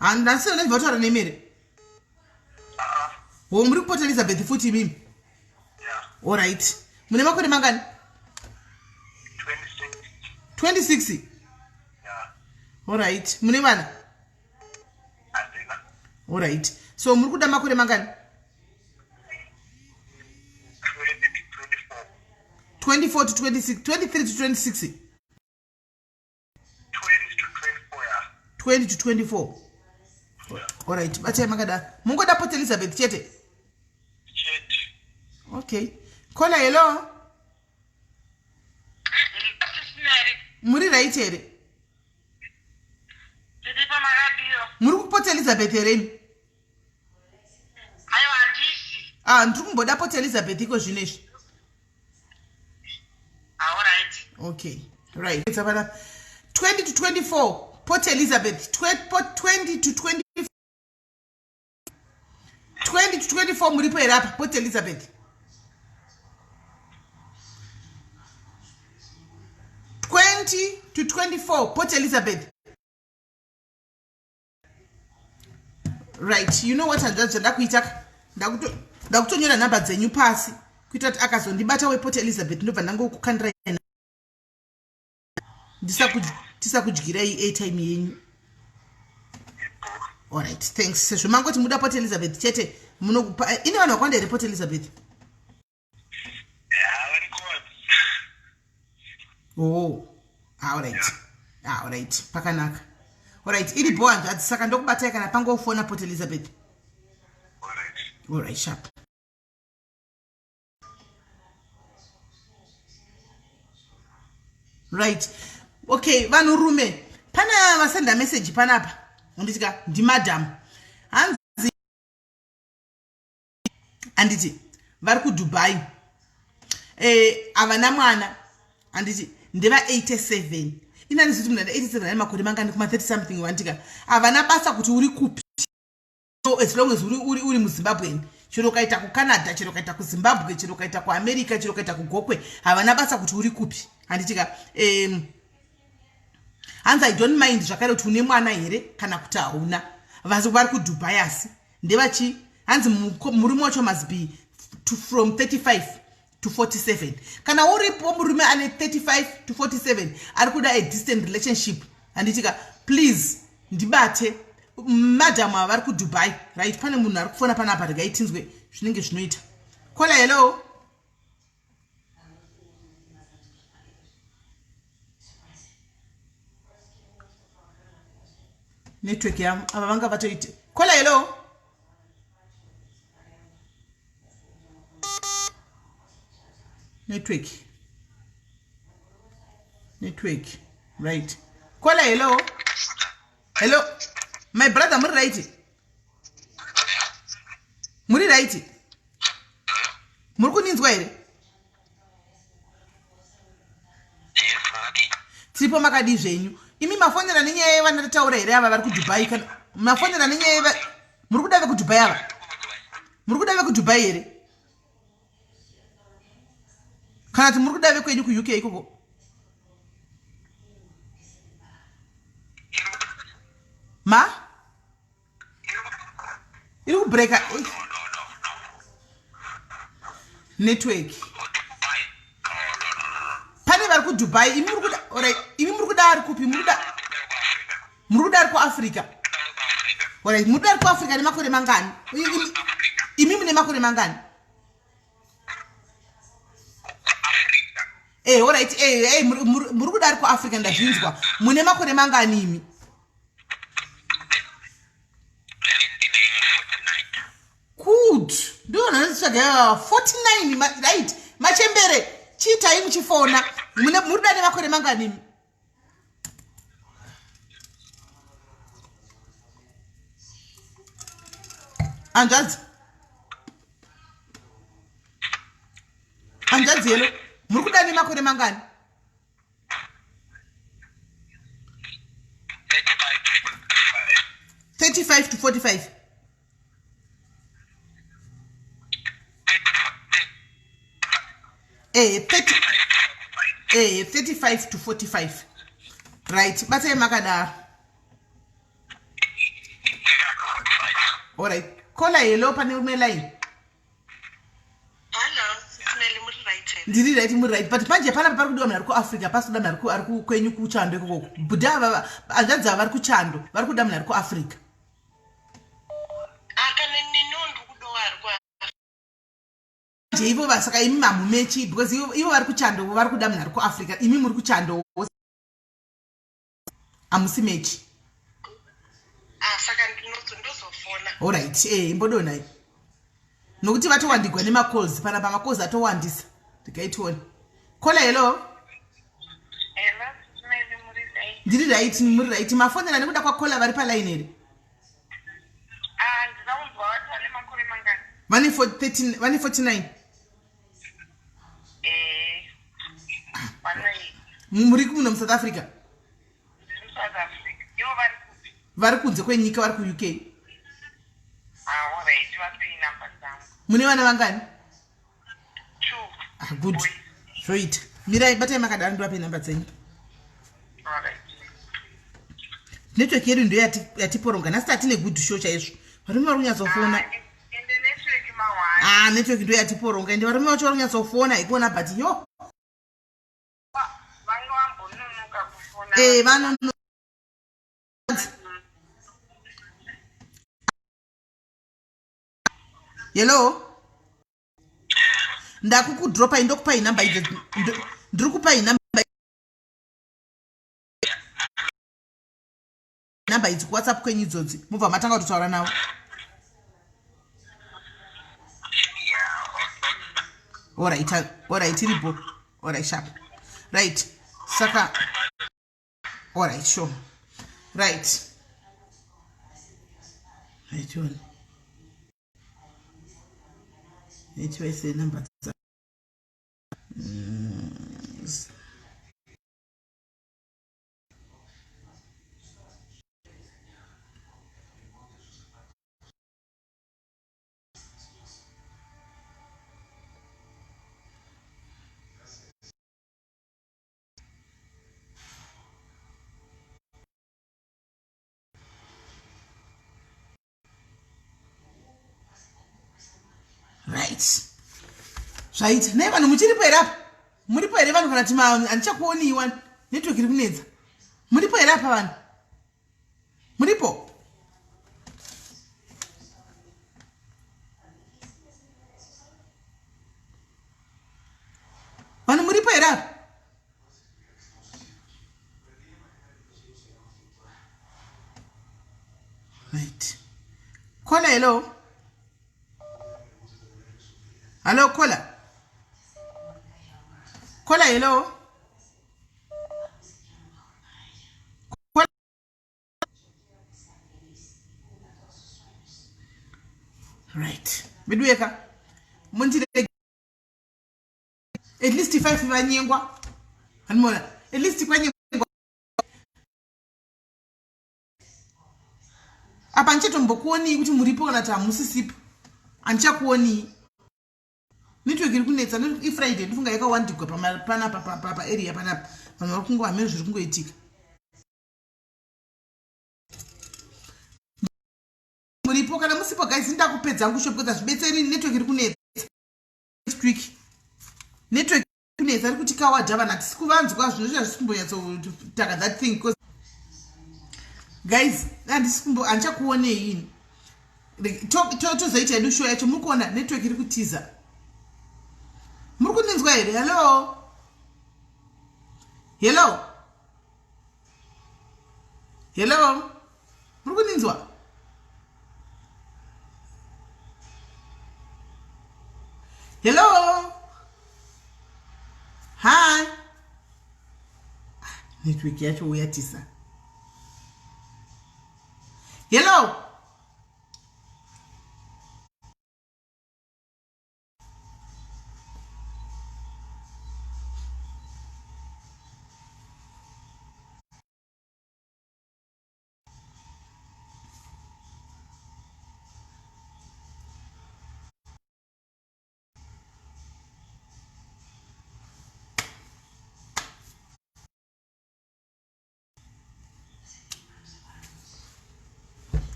Andasona ndivotara nemere. Muri Port Elizabeth futi mimi. Yeah. All right. Mune makore mangani? 26. Yeah. All right. Mune vana? Andina. All right. So muri kuda makore mangani? 24 to 26, 23 to 26. 20 to 24, yeah. 20 to 24. Yeah. All right. Bacha makada. Mungoda Port Elizabeth chete. Chet. Okay. Kola hello. muri right here ndiri pamaradio muri kuPort Elizabeth here ayo handisi ndiri kumboda Port Elizabeth iko zvinezvi all right okay right it's about 20 to 24 Port Elizabeth 20 to 20 to 24 muri po here Port Elizabeth 20 to 24 Port Elizabeth. Right, you know what ndakuita ndakutonyora namba dzenyu pasi kuita kuti akazondibata wePort Elizabeth ndobva ndangokukandira ndisakudyirei airtime yenyu. Alright, thanks. Sezvo mangoti muda Port Elizabeth chete munokupa ine vanhu vakwanda here Port Elizabeth. Oh, alright, pakanaka. Alright, iri bwanji saka ndokubatai kana pangofona Port Elizabeth. Alright, sharp. Right. Okay, vanhurume. Pana vasenda message panapa. Unditika ndi madam. Hanzi anditi vari kuDubai. Avana mwana. Anditi ndeva 87. Inani ziti mnada 87 ani makore mangani kuma 30 something wantika. Avana basa kuti uri kupi. So as long as uri muZimbabwe. Chiro kaita ku Canada, chiro kaita ku Zimbabwe, chiro kaita ku America, chiro kaita ku Gokwe. Havana basa kuti uri kupi. Anditika hanzi I don't mind zvakare kuti une mwana here kana kuti hauna. Vazi vari kuDubai asi. Ndevachi hanzi murume wacho must be from 35 to 47. Kana uripo murume ane 35 to 47 ari kuda a distant relationship. Anditika please ndibate madam vari kuDubai. Right, pane munhu ari kufona panapa regaitinzwe zvinenge zvinoita. Kola hello. Network yam ava vanga vatoite. Kola hello. Network. Right. Kola hello. Hello. My brother muri right. Muri right. Muri kuninzwa here. Tipo makadi zvenyu. Imi mafonera nenyaya vanataura here ava vari kuDubai kana mafonera nenyaya muri kudave kuDubai ava. Muri kudave kuDubai here. Kana kuti muri kudave kwenyu ku UK ikoko. Ma? Iri kubreka. Network. Pane vari kuDubai, imi muri kuda, alright, imi muri kuda ari kupi, muri kuda ari ku Africa. Alright, muri kuda ari ku Africa nemakore mangani? Imi mune makore mangani? Alright, muri kuda ari ku Africa ndazvinzwa. Mune makore mangani imi? Good. Ndona nditsvaga 49, right? Machembere. Chita imi chifona. Mune muri kuda nemakore mangani imi? Anjadzi hello. Muri kuda nemakore mangani? 35 to 45. 35 to 45. Right, batai makadaro. Alright, kola hello pane ume line. hello Neli muri right Ndiri right muri right, but manje pana pari kudiwa mnari ku Africa, pasi kuda mnari ku kwenyu ku Chando ikoko. Buda anjadza vari ku Chando, vari kuda mnari ku Africa. akane ninondu kudowari kwa Ivo vasaka imi mamumechi because ivo vari kuChando vari kuda munhu ari kuAfrica, imi muri kuChando amusi mechi. saka ndinozofona. Alright, imbodonai nokuti vatowandigwa nemacalls panapa macalls atowandisa ndikaitiona. Kola hello. Hello. ndiri right muri right mafonera nekuda kwakola vari paline here ndizaunzwa vatane makore mangani vane 49 muri kuno muSouth Africa South Africa ivo vari kupi vari kunze kwenyika vari kuUK alright vapei namba dzangu mune vana vangani 2 good zvoita mirai batai makadaro ndivape namba dzenyu alright network yedu ndo yatiporonga nhasi tatine good show chaizvo varume vari kunyatsofona ende network mawani network ndo yatiporonga ende varume vacho vari kunyatsofona ikuona but yo vanga vambononoka kufona vanono hello ndakukudropai ndokupai namba idzo ndiri kupai namba idzi kuwhatsapp kwenyu idzodzi mubva matanga kutotaura navo alright iripo alright sharp right saka alright sure right on say number right zvaita nei vanhu muchiripo here apa muripo here vanhu kana kuti handichakuoniwa network iri kunetsa muripo here apa vanhu muripo vanhu muripo here apa right kola hello hello kola hello kola. Right midweka mundire at least 5 vanyengwa hanimona at least kwanyengwa apa ndichatombokuoni kuti muripo kana kuti hamusisipo handichakuoni network iri kunetsa ifriday ndifunga yakawandigwa panapa paarea panapa vanhu vari kungohamiri zviri kungoitika muripo kana musipo guys ndakupedza ngu shop because zvibetseri network iri kunetsa quick network iri kunetsa iri kuti kawadha vanhu hatisi kuvanzwa zvinhu zvazvisi kumbonyatsotaka that thing because guys handisi kumbo handichakuonei ini tozoita yedu show yacho muri kuona network iri kutiza muri kundinzwa here hello muri kundinzwa hello hi network yacho uyatisa hello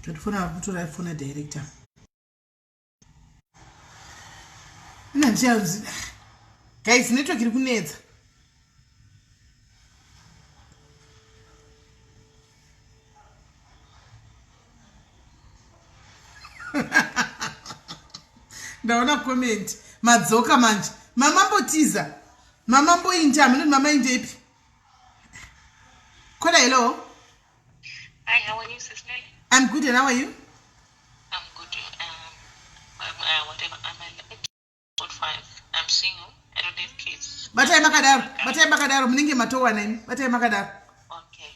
ndifuna kutora ifona director nandichazi guys network iri kunetsa ndaona comment madzoka manje mamambotiza mamamboinja munoti mamainjepi kola hello Hi, how are you, sister? I'm good, and how are you? I'm good. Whatever. I'm at 5. I'm single. I don't have kids. Batai makadaro munenge matowa name. Batai makadaro. Okay.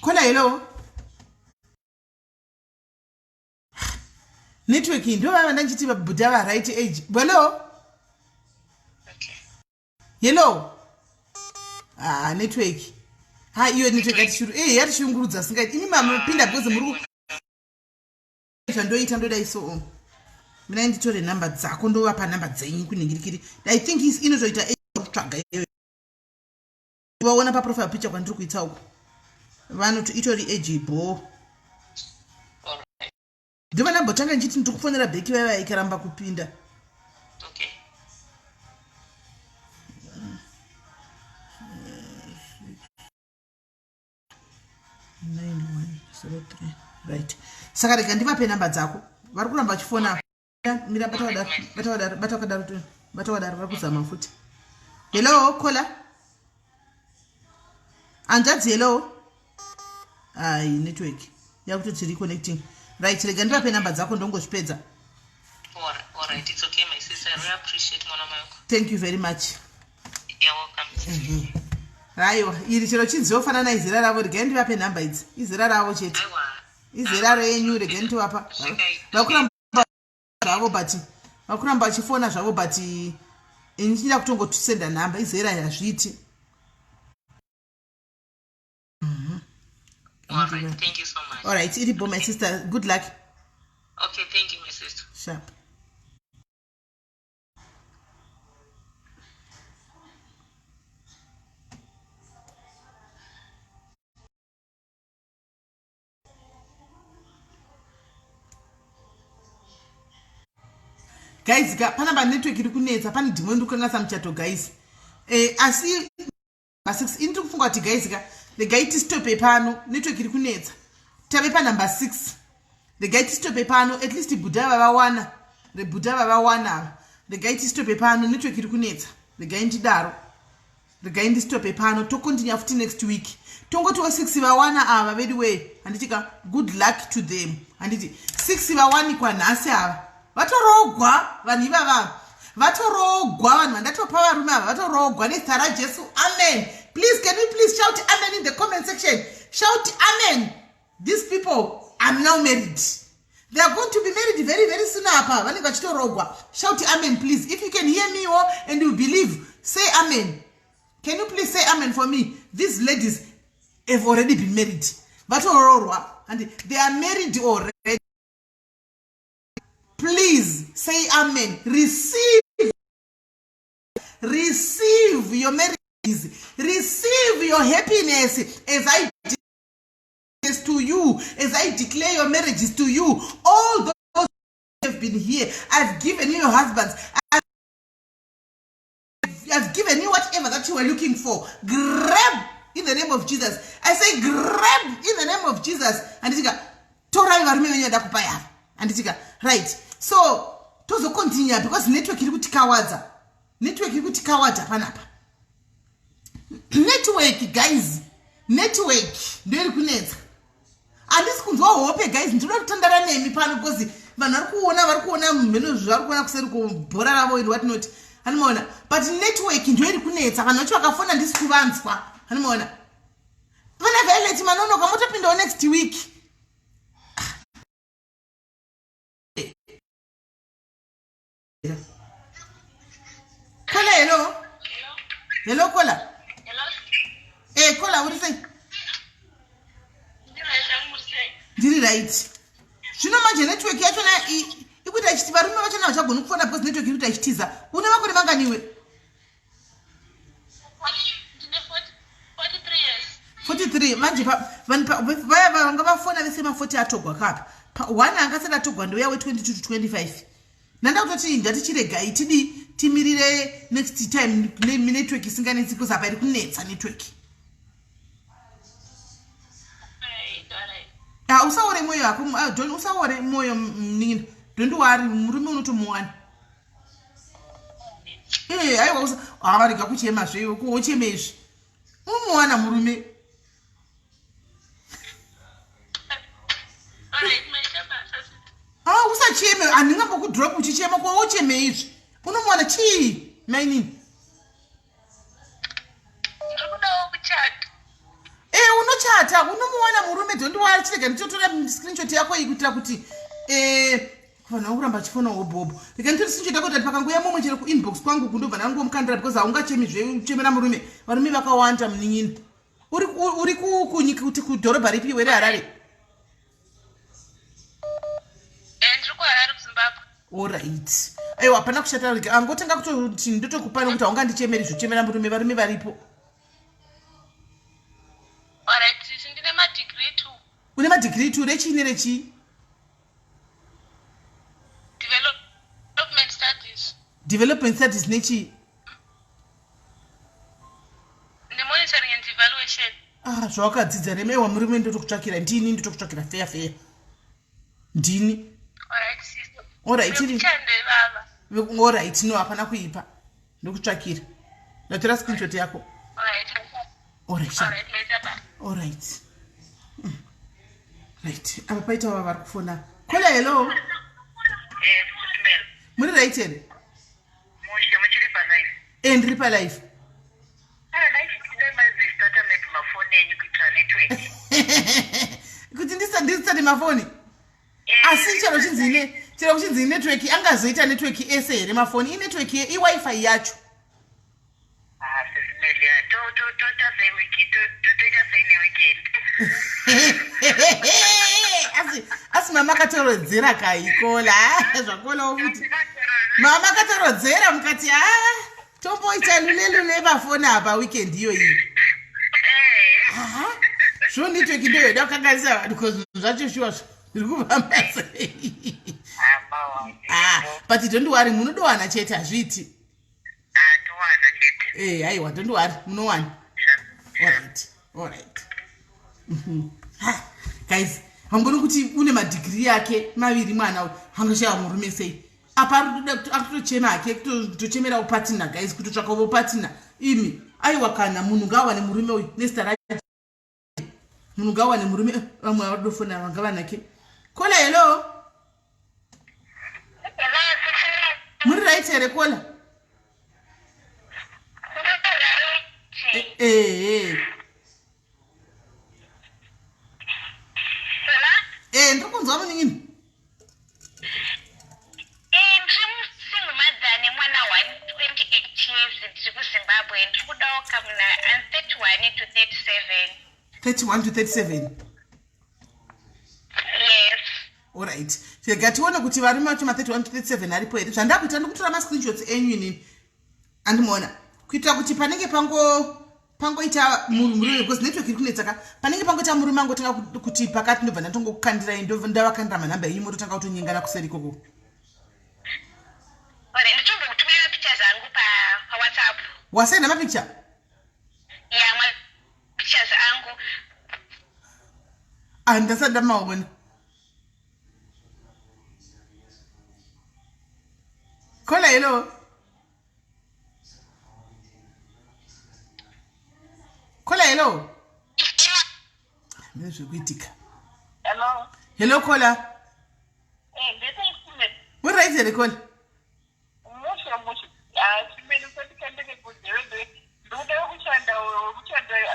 Kola hello. Network ndo vava ndachiti vabudha va right age. Hello. Okay. Hello. Network. Iyo network yatishuru. Yatishungurudza singaiti. Imi mama pinda because muri ndoita ndoda iso. Mina nditore number dzako ndovapa number dzenyu kuningirikiri. I think inozoita kutsvaga iyoyo. Vaona pa profile picture kwandiri kuita uko. Vanoti itori ejibo. Ndiva ndambotanga ndichiti ndikufonera bheki vaiva ikaramba kupinda. Okay. Right. Saka rega ndivape namba dzako. Vari kuramba vachifona. Mira bata wadaro vari kuzama futi. Hello, Kola. Anjadzi hello. Network. Yakutoti reconnecting. Right, rega ndivape namba dzako ndongozvipedza. All right, it's okay, my sister. I really appreciate mwana wako. Thank you very much. You're welcome. Aiwa, iri chero chinzofanana izera ravo rega ndivape namba idzi. Izera ravo chete. Aiwa. Izera renyu rega ndiwapa. Vakuramba zvavo but vakuramba vachifona zvavo but ndichida kutongotusenda namba izera yazviti. All right, thank you so much. All right, Iribo, my sister, good luck. Okay, thank you, my sister. Sharp. Guys, pana ba network iri kunetsa pana dimwe ndikangasa muchato guys. Asi ba 6 into kufunga kuti guys the guy to stop pano network iri kunetsa. Tabe pa number 6. The guy to stop pano at least Buddha baba wana. The Buddha baba wana. The guy to stop pano network iri kunetsa. The guy ndidaro. The guy to stop pano to continue after next week. Tongo to 6 ba wana ava very way anditika good luck to them. Anditi 6 ba wani kwa nasi ava. Vatorogwa vanhu ivava vatorogwa vanhu vandatopa varume ava vatorogwa nezita raJesu. Amen. Please, can you please shout amen in the comment section? Shout amen. These people are now married. They are going to be married very, very soon. Vanenge vachitorogwa. Shout amen, please. If you can hear me and you believe, say amen. Can you please say amen for me? These ladies have already been married. Vatorogwa and they are married already. Please say amen. Receive your marriages. Receive your happiness as I declare to you, as I declare your marriages to you. All those who have been here, I've given you your husbands. I've given you whatever that you were looking for. Grab in the name of Jesus. I say grab in the name of Jesus. And it's right. So tozo continue because network iri kutikawadza. Network iri kutikawadza panapa. Network guys. Network ndio iri kunetsa. Andisi kunzwa hope guys ndinoda kutandara nemi pano because vanhu vari kuona mheno zvari kuona kuseri kubhora ravo and what not. Hanimaona. But network ndio iri kunetsa. Vanhu vacho vakafona ndisi kuvanzwa. Hanimaona. Vana Violet manonoka motopindawo next week. Kola hello. Hello Kola. Hello. Kola what do you say? Ndiri right. Zvino manje network yacho na ikuita ichiti varume vacho na vachagona kufona because network iri ichitiza. Una makore manganiwe? 43 manje vaya vanga vafona vese ma 40 atogwa kapa. One angasada atogwa ndo yawe 22 to 25. Nanda kutoti ngatichirega itidi timirire next time network isinganetsi because apa iri kunetsa network. Usaore moyo wako don't usaore moyo nini. Don't worry murume unotomuwana. Aiwa usa rega kuchema zveyo kuochemezvi. Umuwana murume. Usacheme andingambokudrop uchichema kuocheme izvi. Unomwana chii mainini. Unochata unomuwana murume dondiwari chirega ndichotora screenshot yako iyi kuitira kuti vanhu vakuramba achifona bobo rega nditori screenshot yako kuti pakanguya momwe chero kuinbox kwangu kundobva ndangomukandira because haungachemizve uchemera murume varume vakawanda munin'ini uri kunyika kuti kudhorobha ripi were Harare ndiri kuHarare kuZimbabwe. Alright. Aiwa hapana kushata rega angotanga kuti ndotokupa nokuti haungandichemeri zvochemera murume varume varipo. Alright, ndine madegree 2. Une madegree 2 rechi nerechi? Development studies. Development studies nechi? The monitoring and evaluation. Zvawakadzidza remewa murume ndotokutsvakira ndini ndotokutsvakira fair. Ndini? Alright, sister. Alright. Chande baba. Alright, no hapana kuipa. Ndokutsvakira. Ndatora screenshot yako. Alright. Alright. Alright, later bye. Alright. Right. Apa paita wava vari kufona. Kola hello. Muri right here? Mushe muchiri pa live. Ndiri pa live. Kuti ndisati mafoni. Asi chero chinzine network angazoita network ese here mafoni inetwork iWi-Fi yacho. Asi mama akatorodzera kaikola zvakola ukuthi mama akatorodzera mukati tomboita lulelule mafoni apa weekend iyo iyi. Sure network ndoyo ndakanganisa vanhu because zvacho shuwa zviri kufamba sei. But don't worry munodowana chete hazviti. Aiwa don't worry munowana. Alright. Guys, hangoni kuti une madegree yake maviri mwana hangoshaya murume sei. Apa akutochema ake kutochemera upatina guys kutotsvaka upatina imi aiwa kana munhu ngawane murume uyu nestara munhu ngawane murume vamwe vadofona vangava nake. Kola hello. Muri right here kola. Ndokunzwa muningini. Ndiri mwana wa 28 years ndiri kuZimbabwe ndiri kudawo kamuna 31 to 37. 31 to 37. Yes. Alright. Sega tione kuti varume vacho 31 to 37 aripo here. Zvandakuita ndikutora ma screenshots enyu inini. Andimona. Kuitira kuti panenge pangoita murume because network iri kunetsaka panenge pangoita murume angotanga kuti pakati ndobva ndatongokukandira ndavakandira manhamba enyu mototanga kutonyengana kuseri koko. Ore nditombokutumira pictures angu pa WhatsApp. Wasenda mapicture? Yeah, pictures angu. Ndasanda maona. Kola hello. Kola hello. Nezvekuitika. Hello. Hello Kola. Ndese What right here Kola? Mushe. Chimene kuti kandike kudhebe. Ndoda kuchanda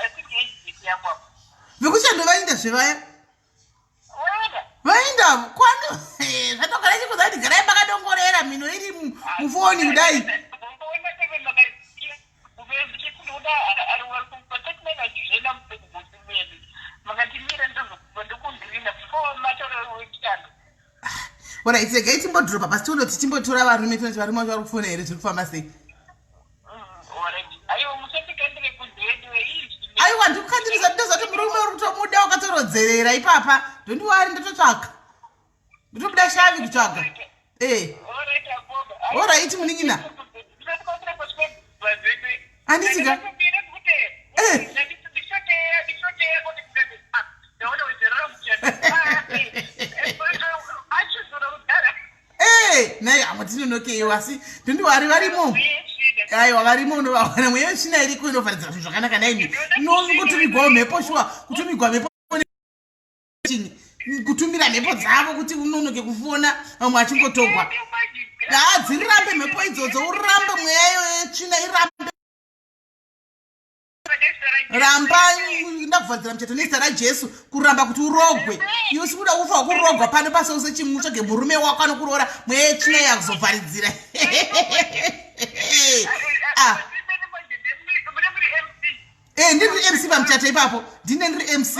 I think age yangu. Vekuchando vaenda zvevaya? Vaenda kwano. Zvatogara chikuzati garai pakadongorera mino iri mufoni kudai. Mbona teve makasikia. Ubezike kunoda ari wari kuprotect me na jena mpekuti mimi. Makatimira ndokundivina before matoro weekend. Ora itsega itimbodropa basi tondoti timbotora varume tonoti varume vacho vari kufona here zviri kufamba sei. Aiwa musapikandike kudhebe izvi. Aiwa ndikukandirisa ndozoti murume uri kutomuda wakatorodzerera ipapa ndondiwari ndototsvaka ndotobuda shavi kutsvaga. Alright muningina. Andisika. Naye hamwe tinonokeiwa asi ndondiwari varimo. Aiwa varimo unovawana mweya china iriko inofanira zvinhu zvakanaka naimi. Nokutumigwawo mhepo shuwa kutumigwa mhepo kutumira mhepo dzavo kuti unonoke kufona vamwe achingotogwa. Dzirambe mhepo idzodzo urambe mweya iyoyo china irambe. ramba ndakubvadzira muchato nezita rajesu kuramba kuti urogwe iwe sikuda kufa wakurogwa pano pasause chimu tsvage murume wako anokuroora mwechina yakuzovharidzira ndiri MC pamuchato ipapo ndine ndiri MC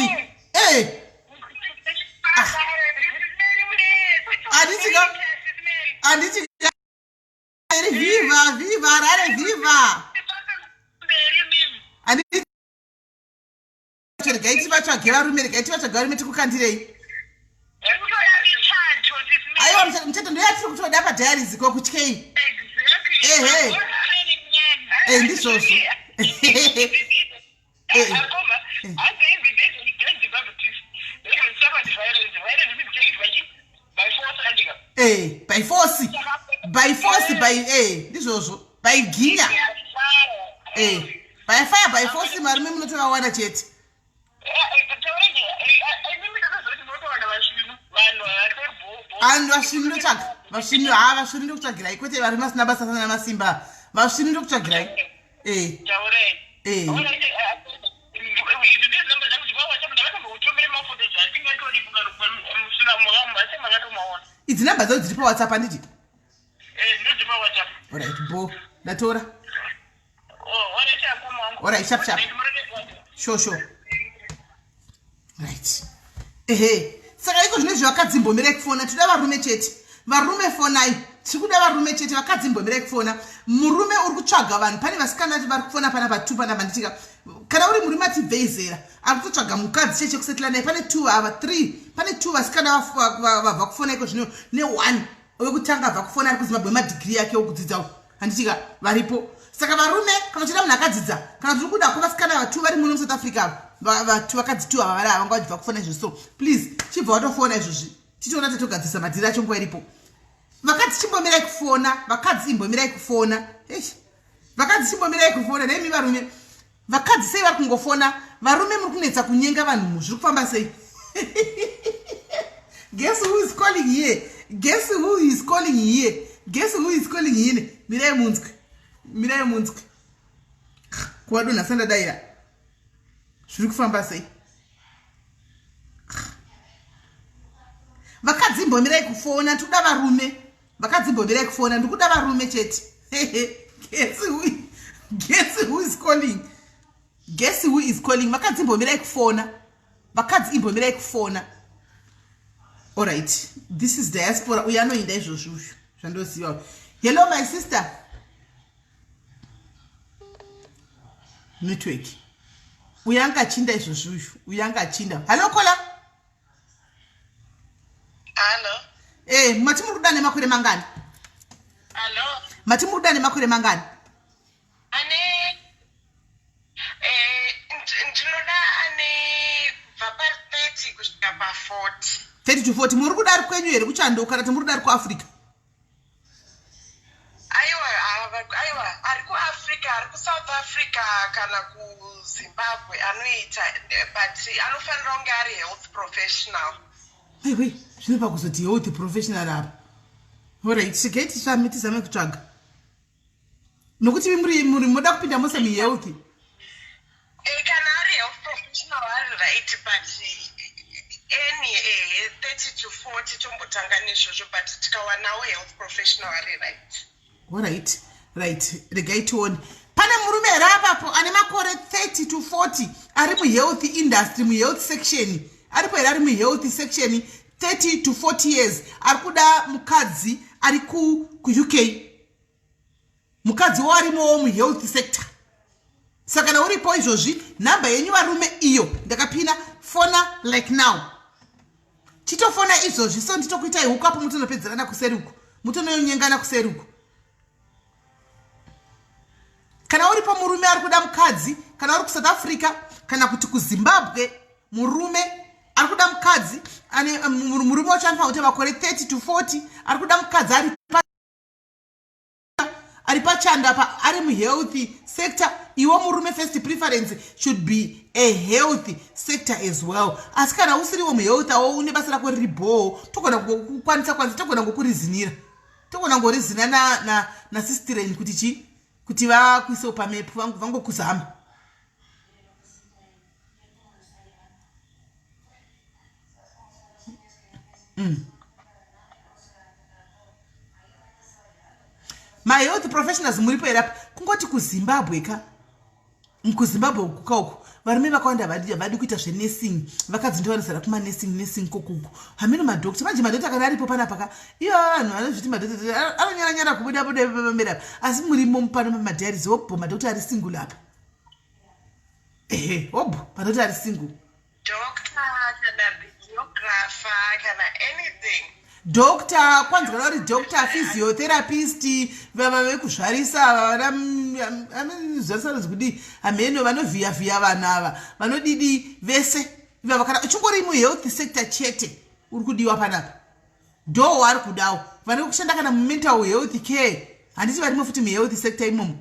anditi viva rare viva anditi regai tivatsvage varume regai tivatsvage varume tikukandirei aiwa muchato ndoyatiri kutoda padhayarizi ko kutyei ndizvozvo by force ndizvozvo by ginya by fire by force marume munotovawana chete vanhu vasvinu ndotsvaga vasvinu ndokutsvagirai kwete varume vasina basa sana namasimba vasvinu ndokutsvagirai idzi namba dzao dziri pawhatsapp handiti orit bo ndatora orit shap sure right saka iko zvine zvavakadzimbomirai kufona toda varume chete varume fonai tikuda varume chete vakadzimbomirai kufona murume uri kutsvaga vanhu pane vasikana vari kufona pana pa2 pana banditika kana uri murume atibvei zera ari kutotsvaga mukadzi cheche kusetla naye pane 2 ava 3 pane 2 vasikana vabva kufona iko zvino ne1 wekutanga abva kufona ari kuzimbabwe madhigiri yake okudzidzawo handitika varipo saka varume kana uchida munhu akadzidza kana tiri kuda kuvasikana va2 vari muno musouth africa vatu vakadzi 2 ava vari havanga vachibva kufona izvozvi so please chibva watofona izvozvi titoona tatogadzisa madhiri acho nguva iripo vakadzi chimbomirai kufona vakadzi imbomirai kufona vakadzi chimbomirai kufona nemi varume vakadzi sei vari kungofona varume muri kunetsa kunyenga vanhu zviri kufamba sei guess who is calling here guess who is calling here guess who is calling here mirai munzwi kuwadonha sandadaira zviri kufamba sei vakadzi imbomirai kufona toda varume vakadzi imbomirai kufona ndikuda varume chete guess who is calling vakadzi imbomirai kufona vakadzi imbomirai kufona alright this is diaspora uyo anoinda izvozvo zvandoziva hello my sister network uyo angachinda izvozvo uyo angachinda hallo kola mati muri kuda nemakore mangani mati muri kuda nemakore mangani ndinoda ane bva pa30 kusvika pa40 30 to 40 muri kuda ari kwenyu here kuchando kana kuti muri kuda ari kuafrica aiwa ari kuafrica ari kusouth africa kana kuzimbabwe anoita but anofanira kunge ari health professional aiwe zvinopa kuzoti health professional apa alright sigai tizame kutsvaga nokuti muri moda kupinda mose muhealth kana ari health professional ari right but any 30 to 40 tombotanga nezvozvo but tikawanawo health professional ari right right regai tione pane murume here apapo ane makore 30 to 40 ari muhealth industry muhealth section aripo here ari muhealth section 30 to 40 years ari kuda mukadzi ari ku-UK mukadzi warimowo muhealth sector saka kana uripo izvozvi nhamba yenyu varume iyo ndakapina fona like now chitofona izvozvi so nditokuitai hukapo mutonopedzerana kuseruku mutononyengana kuseruku kana uripo murume ari kuda mukadzi kana uri kuSouth Africa kana kuti kuZimbabwe murume ari kuda mukadzi ane murume wacho anofanira kuti makore 30 to 40 ari kuda mukadzi ari pachanda pa ari muhealth sector iwo murume first preference should be a health sector as well asi kana usiriwo muhealth awo une basa rako riri bhoho togona kukwanisa togona ngokurizinira togona ngorizina na sistereni kuti chi kuti vakuisewo pamepu vangokuzama My health professionals muripo era kungoti kuZimbabwe ka kuZimbabwe kukauko varume vakawanda vadi kuita zvenursing vakadzi ndovanosara kuma nursing kokuko hameno madhokta manje madhokta kana aripo panapa ka iyo vanhu vanozviti madhokta anonyaranyara kubuda buda pambera asi murimo pano pamadhiaries obho madhokta ari single apa obho madhokta ari single doctor kana videographer kana anything doctor kwanzi kana uri doctor physiotherapist vava vekuzvarisa zvasarudzi kudi hameno vanovhiya vanhu ava vanodidi vese ivava kana uchingori muhealth sector chete uri kudiwa panapa ndo wari kudawo vane kushanda kana mumental health care handiti varimo futi muhealth sector imomo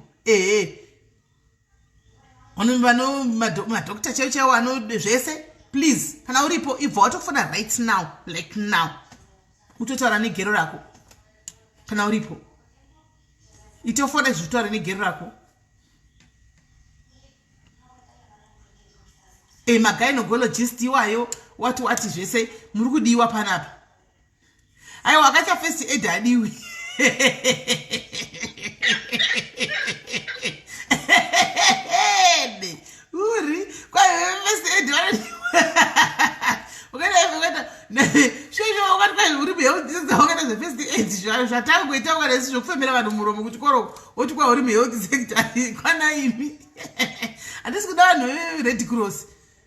madhokta chaiwo ano zvese please kana uripo ibva watofona right now like now utotaura negero rako kana uripo itofona zvitaura negero rako magynologist iwayo wati zvese muri kudiwa panapa aiwa akacha first aid adiwi uri kwaye first aid ukati zvefirst aid zvatangoita ukanasi zvokufembera vanhu muromo kuchikoro woti kwa uri muhealth sector kwana imi handisi kuda vanhu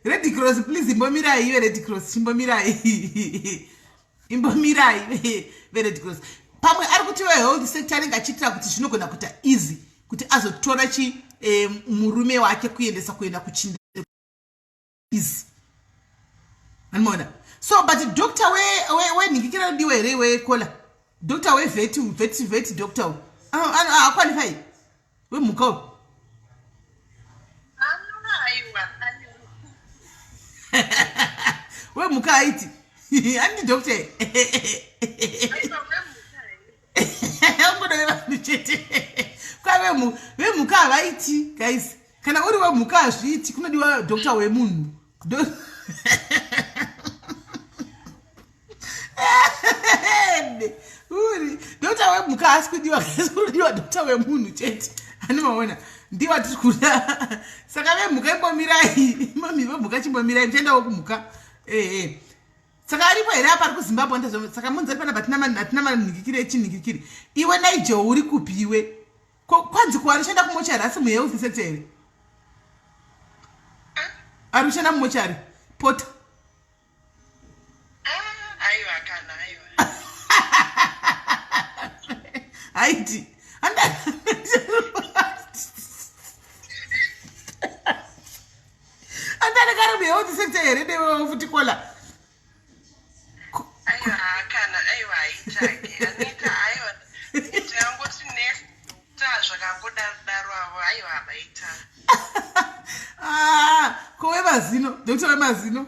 vered cross please imbomirai ive red cross imbomirai vered cross pamwe ari kuti wehealth sector anenge achiitira kuti zvinogona kuita easy kuti azotora murume wake kuenda kuchinda easy animoona so but doctor wenhingikira diwe here wekola doctor vet doctor qualify wemhuka wemhuka aiti handi doctor angoda vevanhu chete kwavemhuka havaiti guys kana uri wemhuka hazviiti kunodiwa doctor wemunhu uri doctor wemhuka asi kudiwa doctor wemunhu chete animaona ndiwa tiri kuda saka vemhuka imbomirai mami vemhuka chimbomirai muchaendawo kumhuka saka aripo here apa ari kuZimbabwe saka munzari panapa hatina manhingikiri echinhingikiri iwe naijo uri kupiwe kwanzi kuari uchaenda kumochari asi muhealth sector here ari uchaenda mumochari pota haiti andanekari muhealth sector here newewo futi kola kowe mazino doctor wemazino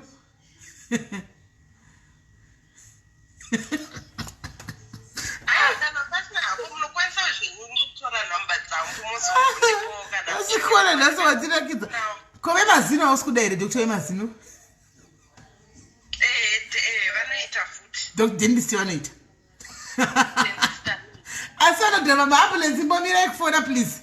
asikona nhasi watinakidza kove mazino hausi kuda here doctor wemazino vanoita futi dentist vanoita asi vanodhava maambulensi imbomirai kufona please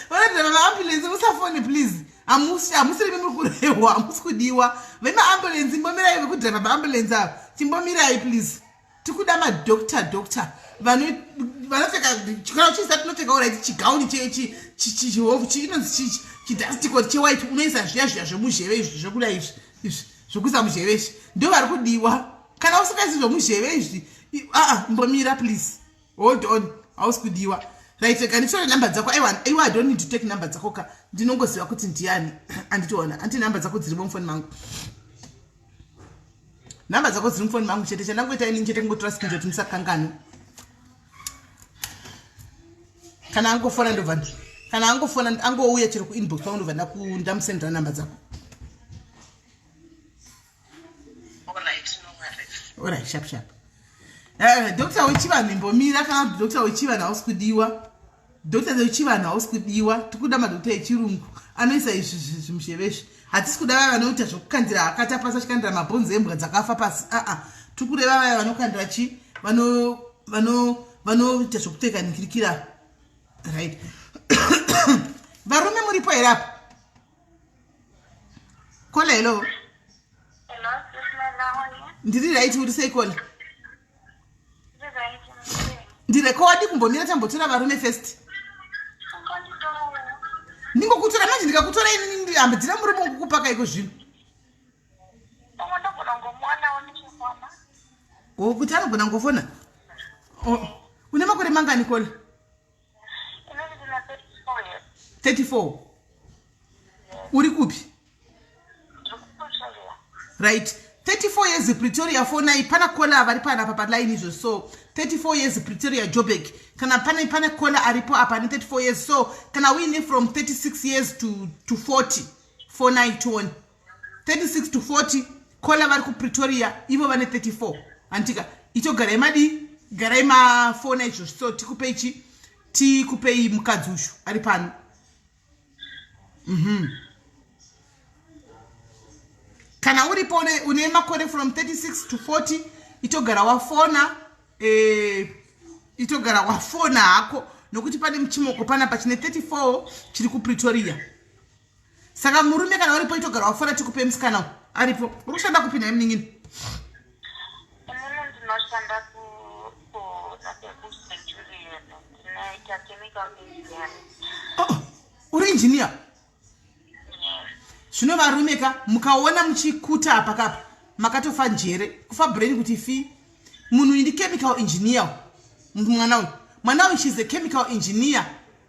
vanodhava maambulensi musafoni please hamusiri vemurikurewa hamusi kudiwa vemaambulensi imbomirai vekudhava maambulensi ava chimbomirai please tikuda madokta vanopfeka chikara chisa tinopfeka oraiti chigauni chihovu chinonzi chidhastikoti chewhite unoisa zviya zvemuzheve izvi zvekuda izvi zvokuisa muzheve izvi ndo vari kudiwa kana usikaisi zvomuzheve izvi mbomira please hold on hausi kudiwa right kanitore nhamba dzako aiwa I don't need to take nhamba dzako ka ndinongoziva kuti ndiani anditiona andi nhamba dzako dziri mufoni mangu nhamba dzako dziri mufoni mangu chete chandangoita ini chete kungotora screenshot musakangani kana angofona ndobva kana angofona angouya chero kuinbox pangu ndobva ndamusendera nhamba dzako alright sharp Dr. wechivanhu imbomira kana kuti Dr. wechivanhu hausi kudiwa Dr. Zechivanhu hausi kudiwa, tikuda madokta echirungu anoisa izvi zvimusheveshe. Hatisi kuda vaya vanoita zvokukandira akatapasa achikandira mabhonzo embwa dzakafa pasi. Tikuda vaya vanokandira chi vanoita zvokuteka nikirikira. Right. Varume muripo here apa? Kola hello. Hello, Bismillah, how are you? Ndiri right uri sei kola? Ndiri right. Ndirekodi kumbomira tambotora varume first. Ningokutora manje ndikakutora ini ndihambe dzira murume ngokupaka iko zvino. Kuti anogona ngofona? Une makore mangani kola? 34. Uri kupi? Right. 34 years Pretoria fona ipana kola vari pana apa line izvo. So 34 years Pretoria Joburg. Kana pana kola aripo apa ni 34 years. So kana win from 36 years to 40. 491. 36 to 40 kola vari ku Pretoria ivo vane 34. Antika icho garaimadi garaima fona izvo. So tikupe ichi tikupei mukadzi ushu ari pano. Kana uripo une makore from 36 to 40 itogara wafona itogara wafona hako nokuti pane mchimoko pana pachine 34 chiri ku Pretoria. Saka murume kana uripo itogara wafona tikupe msikana aripo. Uri kushanda kupi naye mningini? Ndinoshanda ku Centurion. Ndinoita chemical engineer. Uri engineer? Zvino varume ka mukaona muchikuta apa kapa makatofa njere kufa brain kuti fi munhu ndi chemical engineer mwana uyu she's a chemical engineer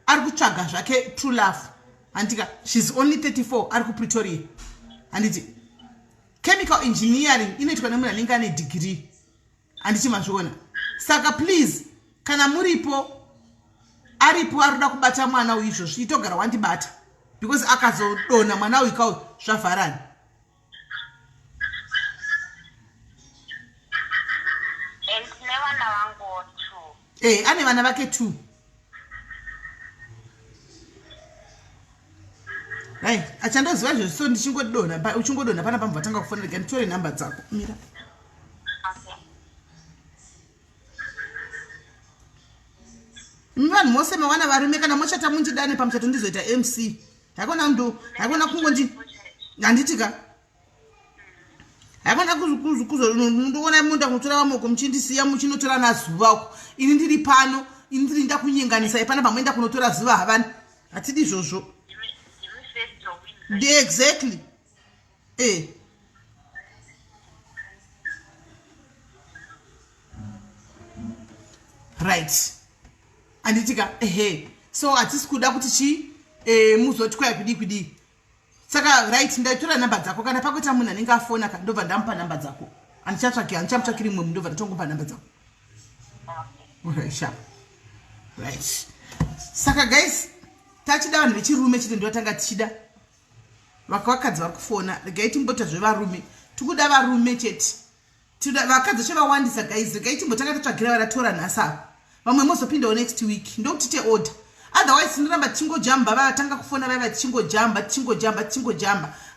ari kutsvaga zvake true love andika she's only 34 ari ku Pretoria anditi chemical engineering inoitwa nemunhu anenge ane degree anditi mazviona. Saka please kana muripo aripo arikuda kubata mwana uyu izvozvo itogara wandibata because akazodona mwana uyu kawo zvavharani. Nevana vangu 2. Ane vana vake 2. Right, achandoziva izvozvo so ndichingodona uchingodona pana pamva tanga kufonera rega nditore nhamba dzako. Mira. Vanhu mose mawana varume kana mochata munjidane pamuchato ndizoita MC. Hakuna mndu, hakuna kungondi. Anditika. Hakuna kuzo ndoona mundu akutora vamoko muchindisiya muchinotora nazuva uko. Ini ndiri pano, ini ndiri ndakunyenganisa ipana pamwenda kunotora zuva havani. Atidi izvozvo. Exactly. Right. Anditika so atisi kuda kuti chi muzoti kwaya kudi. Saka right ndaitora namba dzako kana pakuita munhu anenge afona ndobva ndamupa namba dzako. Andichamutsvakiri mumwe ndobva ndatongopa namba dzako. Alright, sharp. Right. Saka guys, tachida vanhu vechirume chete ndotanga tichida. Vakadzi vari kufona, regai timbota zvevarume. Tikuda varume chete. Tida vakadzi chevawandisa guys, regai timbotanga tatsvagira varatora nhasa. Vamwe mozopindawo next week. Ndokuti te order. Otherwise ndoramba tingojamba vatanga kufona vava tingojamba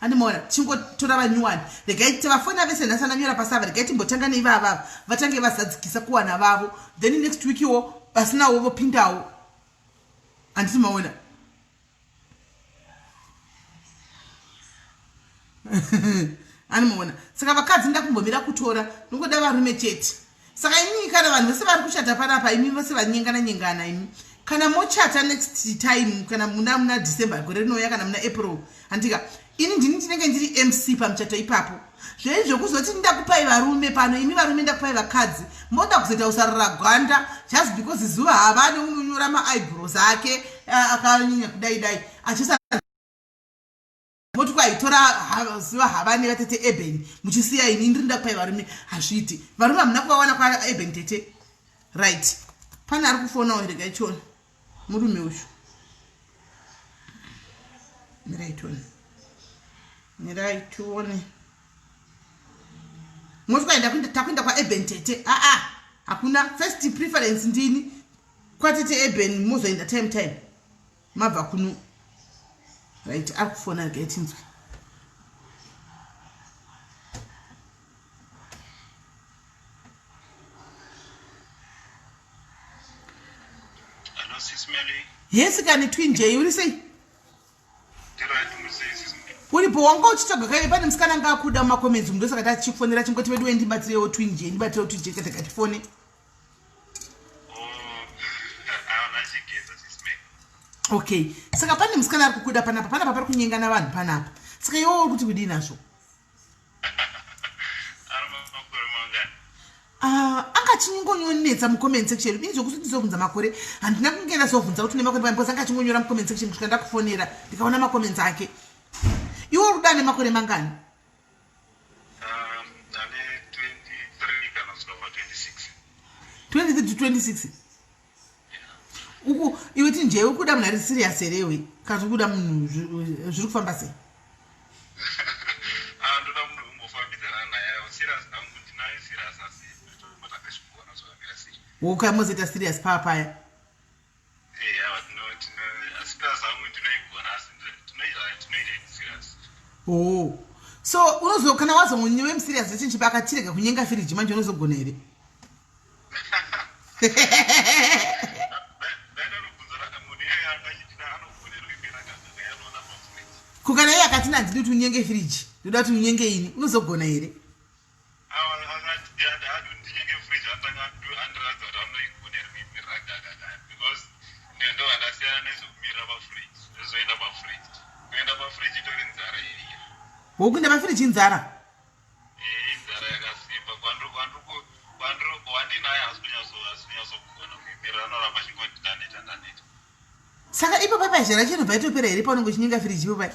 andimoona tingotora vanyuwani regai vafona vese nhasi ananyora pasava regai timbotanga neivava vatange vazadzikisa kuwana vavo then next week iwo vasinawo vopindawo anditi maona. Andimoona saka vakadzi ndakumbomira kutora nongoda varume chete. Saka ini kana vanhu vese vari kushata panapa imi vose vanyengana imi kana mochata next time kana muna December gore rinouya kana muna April andika ini ndini ndinenge ndiri MC pamuchato ipapo zvezvo kuzoti ndakupai varume pano imi varume ndakupai vakadzi moda kuzoita usarira gwanda just because zuva havane unonyora maeyebrows ake akanyanya kudai achisa moti kwaitora zuva havane vatete Eben muchisiya ini ndiri ndakupai varume hazviti varume hamuna kuvawana kwa Eben tete. Right, pana ari kufonawo regai chona murume ushu miraitone moti kwaenda takuenda kwa Eben tete hakuna first preference ndini kwatiti eben muzoenda time mabva kuno right akufona getinzwe Hello, Sis Melly. yes kani twin J uri sei Right, Sis. uripo wanga uchitoga kai pane musikana ngakuda mumakomenzi munhu ndosaka tachifonera chingoti vedu wendibatsirewo twin J ndibatirewo twin J katifone okay saka pane musikana ari kukuda panapa pari kunyenga navanhu panapa saka iwo uri kuti kudii nazvo angachingonetsa mucomment section ini zvokuti ndizobvunza makore handina kunge ndazobvunza kuti nemakore because angachingonyora mucomment section kusvika ndakufonera ndikaona macomments ake iwo uri kuda nemakore mangani 23 to 26 uku iwe tinje uri kuda munhu ari serious herewe kana uri kuda munhu zviri kufamba sei ukamozoita serious papaya oh so unozo kana wazonyewe mserious vechinchi pakatireka kunyenga firiji manje unozogona here kukana iye akati ndandidi kuti unyenge firiji ndoda kuti unyenge ini unozogona here wokuenda pafiriji inzara saka ipo papaizhera chinobva itopera here paunenge uchinyenga firiji ipo pai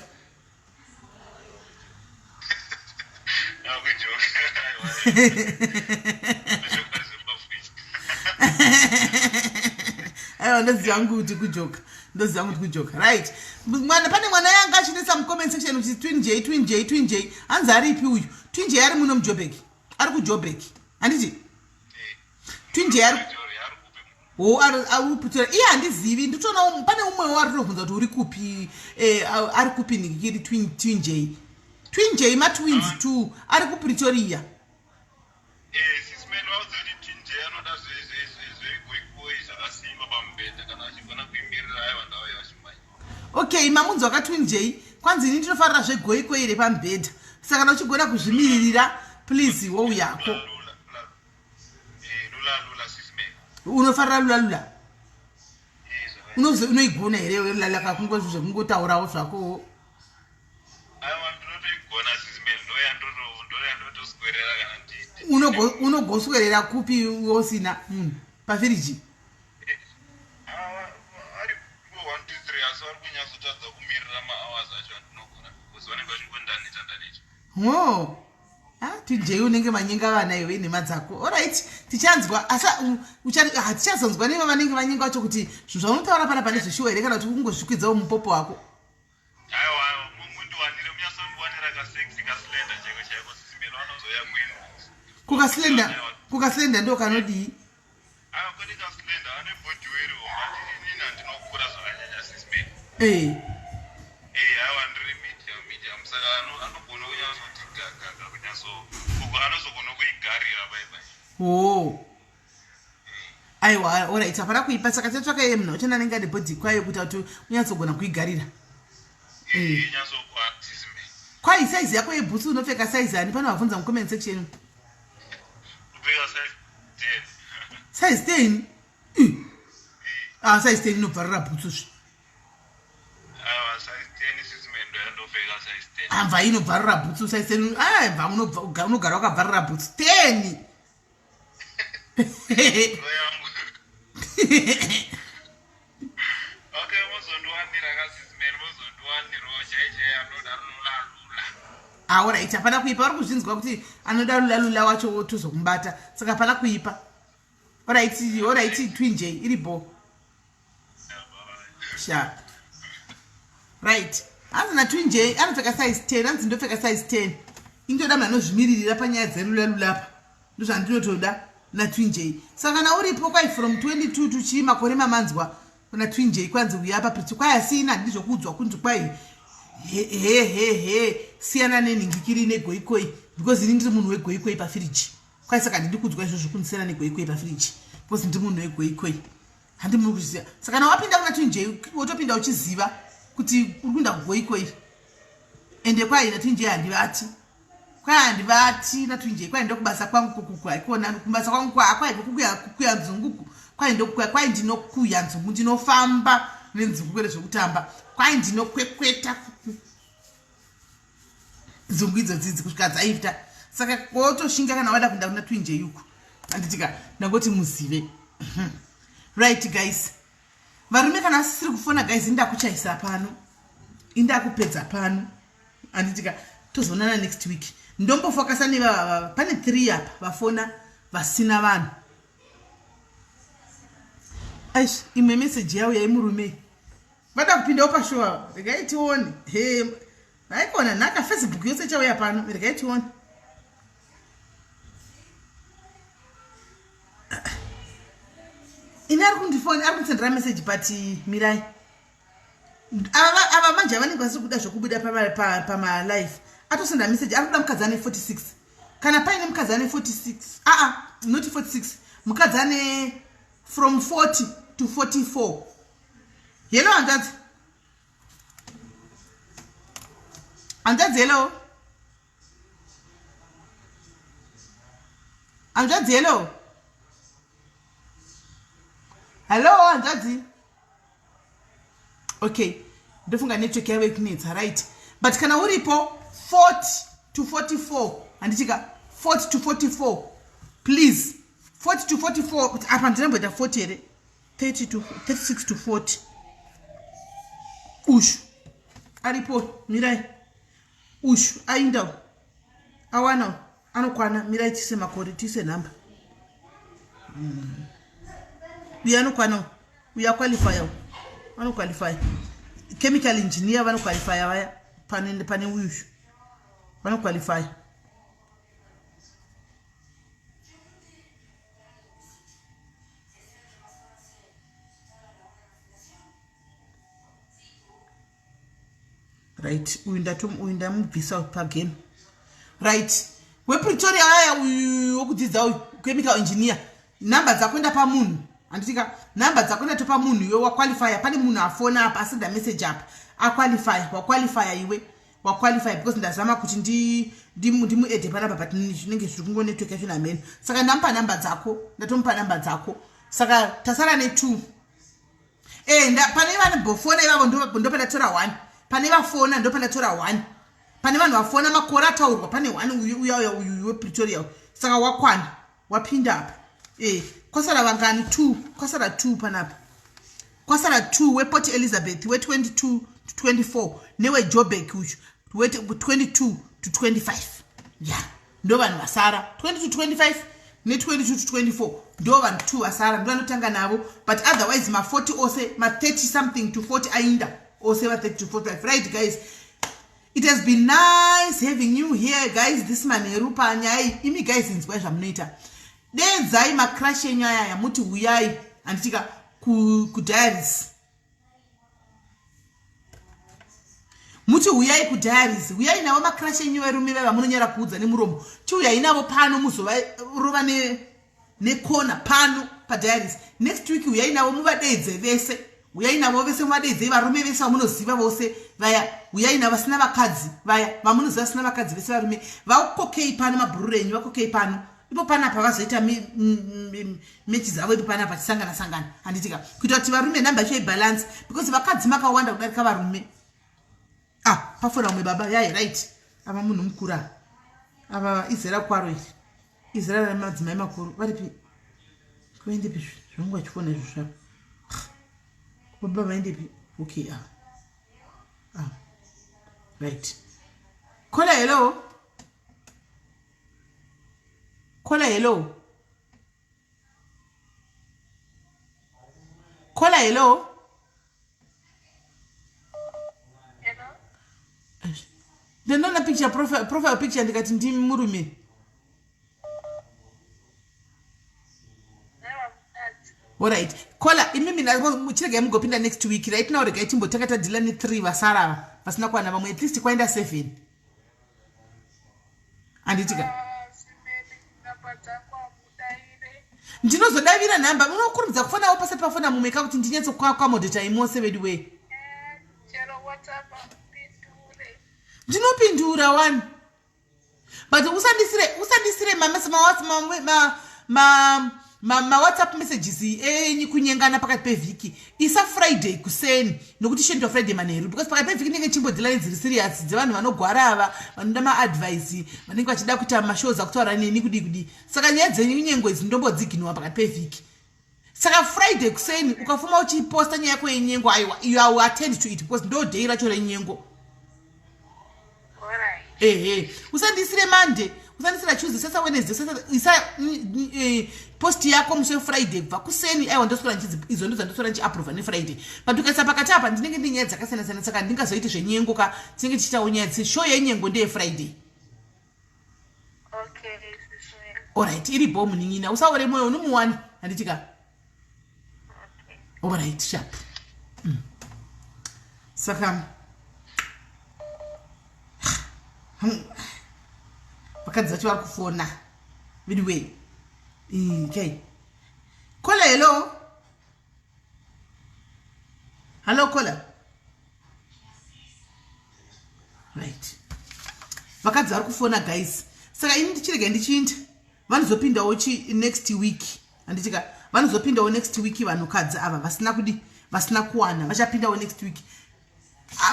aiwa ndoziva ngu kuti kujoka right pane mwana yanga achinetsa mucomment section kuti twin J hanzi ari ipi uyu twin J ari muno muJoburg ari kuJoburg handiti twin J ari upitora iye handizivi nditoona pane umwe wari rinobvunza kuti uri kupi ari kupi nikiri twin J matwins 2 ari kuPretoria okay mamunzi waka twin J kwanzi ini ndinofarira zvegoikoi ire pamubhedha saka kana uchigona kuzvimiririra please wou yako unofarira lula unoigona here lalaka kungotaurawo zvako unogoswerera kupi wosina munhu pafiriji tijei unenge manyenga vana iwe nhema dzako alright tichanzwa asa hatichazonzwa neva vanenge vanyenga vacho kuti zvinhu zvaunotaura pana pane zvishuwa here kana kuti kungozvikwidzawo mupopo wako kukaslenda ndo kanodii oh aiwa alright hapana kuipa saka tatsvaka iye munhu wachana anenge ane bhodhi kwayo kuti kuti unyatsogona kuigarira kwai saizi yako yebhutsi unopfeka saizi ani pano vabvunza mucomment section size 10 size 10 inobvarira bhutsuzve amva inobvarira bhutsu size 10 mva unogara wakabvarira bhutsu 10 alright hapana kuipa vari kuzvinzwa kuti anoda lulalula wacho tozokumbata saka hapana kuipa alright twin J iripo sharp right hanzi natwin J anopfeka size 10 hanzi ndopfeka size 10 indoda munhu anozvimiririra panyaya dzelulalulapa ndozvandinotoda naTwinJ. Saka kana uripo kwai from 22 tuchi makore mamanzwa naTwinJ kwanzi uyapa pretty kwai asina ndizvokudzwa kunzi kwai he siyana neningikiri negoikoi because ini ndiri munhu wegoikoi pafiriji. Kwai saka ndiri kudzwa izvozvo kunisiyana negoikoi pafiriji because ndiri munhu wegoikoi. Handi munhu kuziva. Saka kana wapinda kunaTwinJ wotopinda uchiziva kuti uri kuenda kugoikoi. Ende kwai naTwinJ handivati. Kwai handivati naTwinJ kwai ndokubasa kwangu kukuku ikona kubasa kwangu kwai kukuya nzunguku. Kwai ndinokuya nzungu ndinofamba nenzungu kwere zvokutamba. Kwai ndinokwekweta nzungu idzodzidzi kusvika dzaita. Saka wotoshinga kana wada kuenda kunaTwinJ yuku. Anditika ndangoti muzive. Right guys. Varume kana asisiri kufona guys ndakuchaisa pano. Indakupedza pano. Anditika tozonana next week. Ndombofocus ne pane 3 apa vafona vasina vanhu. Aish imwe message yawo yaimurume. Vada kupinda opashowa regaitione. He vaikona naka Facebook yose chauya pano regaitione. Ina ari kundifona ari kundisendera message but Mirai. Ava manje vanenge vasiri kuda zvokubuda pama live. Atosenda message ari kuda mukadzane 46. Kana paine mukadzane 46. Not 46. Mukadzane from 40 to 44. Hello Andadzi. Andadzi hello. Andadzi hello. Hello Andadzi. Okay. Ndofunga network yawe ikunetsa right. But kana uripo 40 to 44 anditika 40 to 44 please 40 to 44 apa ndiramboita 40 here 30 to 36 to 40 ushu aripo Mirai ushu ainda awana anokwana Mirai tise makore tise namba we anokwana we are qualified ano qualify chemical engineer vano qualify vaya pane ushu vano qualify. Right, uinda mubvisa pagame. Right, wePretoria aya wokudzidza chemical engineer namba dzakwenda pamunhu anditika namba dzakwenda to pamunhu iwe waqualify pane munhu afona apa asenda message apa waqualify iwe waqualify because ndazama kuti ndimu ede panapa but zvinenge zviri kungo network yacho namene saka ndampa namba dzako ndatompa namba dzako saka tasara ne2 pane vanhu bofona ivavo ndopanda tora 1 pane vafona ndopanda tora 1 pane vanhu vafona makore ataurwa pane 1 uya wePretoria saka wakwana wapinda apa kwasara vangani 2 kwasara 2 panapa kwasara 2 wePort Elizabeth we 22 to 24 newe Joburg uchu we 22 to 25 yeah ndo vanhu vasara 20 to 25 ne 22 to 24 ndo vanhu 2 vasara ndo vanotanga navo but otherwise ma 40 ose ma 30 something to 40 ainda ose va 30 to 45 right guys. It has been nice having you here guys this Manheru panyai imi guys inzwa zvamunoita denzai macrash enyaya yamuti uyai anditika ku diaries muti uyai ku diaries uyai navo macrash enyu verume vava munonyara kuudza nemuromo chiuyai navo pano muzova rova ne corner pano pa diaries next week uyai navo muvadeidze vese uyai navo vese muvadeidze varume vese vamunoziva vose vaya uyai navo vasina vakadzi vaya vamunoziva vasina vakadzi vese varume vakokei pano mabhururu enyu vakokei pano ipo panapa vazoita mechi dzavo ipo panapa chisangana handitika kuita kuti varume namba yacho ibalance because vakadzi makawanda kudarika varume pafora umwe baba yaye right ava munhu mukura ava izera kwaro iri izera ramadzimai makuru varipi kuendepi zvangu achifona izvo zvavo baba vaendepi okay right kola hello kola hello kola hello ndinona picture profile picture ndikati ndimi murume Alright. Kola imimi na chirege mugopinda next week. Right now rega itimbo takata dilani 3 vasara. Pasina kwa na vamwe at least kwaenda 7. Anditika. Ndinozodavira namba munokurumidza kufana pasati pafona mumeka kuti ndinyatso kwa modeta imose vediwe. Ndinopindura one. But usandisire ma WhatsApp messages enyi kunyengana pakati pevhiki. Isa Friday kuseni nokuti shendo Friday manheru because pakati pevhiki ndenge chimbo dzilani dziri serious dzevanhu vanogwara ava vanoda maadvice vanenge vachida kuita mashows akutaura neni kudi. Saka nyaya dzenyengo idzi ndombodziginwa pakati pevhiki. Saka Friday kuseni ukafuma uchiposta nyaya yako yenyengo aiwa you will attend to it because ndo day racho renyengo. Usandisire Monday, usandisire Tuesday, sasa Wednesday, sasa isa post yako mse Friday kubva kuseni aiwa ndosora nchizi izo ndo ndosora nchi approve ne Friday. But ukaisa pakati apa ndinenge ndinyaya dzakasiyana siyana saka ndingazoite zvenyengo ka tinenge tichitawo nyaya show yenyengo ndeye Friday. Okay, alright, iri bomb ningina usaore moyo unomuwani anditika. Okay. Alright, sharp. Saka vakadzi vacho vari kufona vidiwe okay. Kola hello kola right. Vakadzi vari kufona guys saka ini ndichirega ndichinda vanozopindawo next week anditika vanozopindawo next week vanhukadzi ava vasina kuwana vachapindawo next week.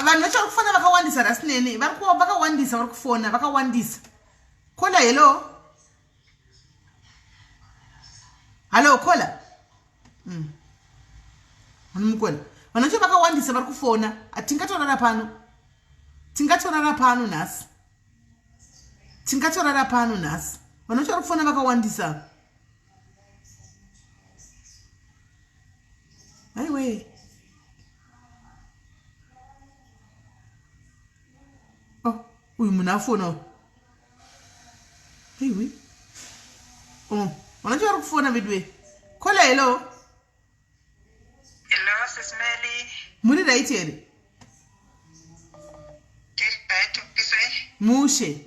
Vanhu vacho vari kufona vakawandisa rasinene vakawandisa vari kufona vakawandisa. Kola hello kola vanumukola vanhu vacho vakawandisa vari kufona tingatorara pano nhasi vanhu vacho vari kufona vakawandisa aiwe. Uyu munhu afona aiwe vanhu vacho vari kufona vidiwe. Kola hello Sis Melly. muri right here mushe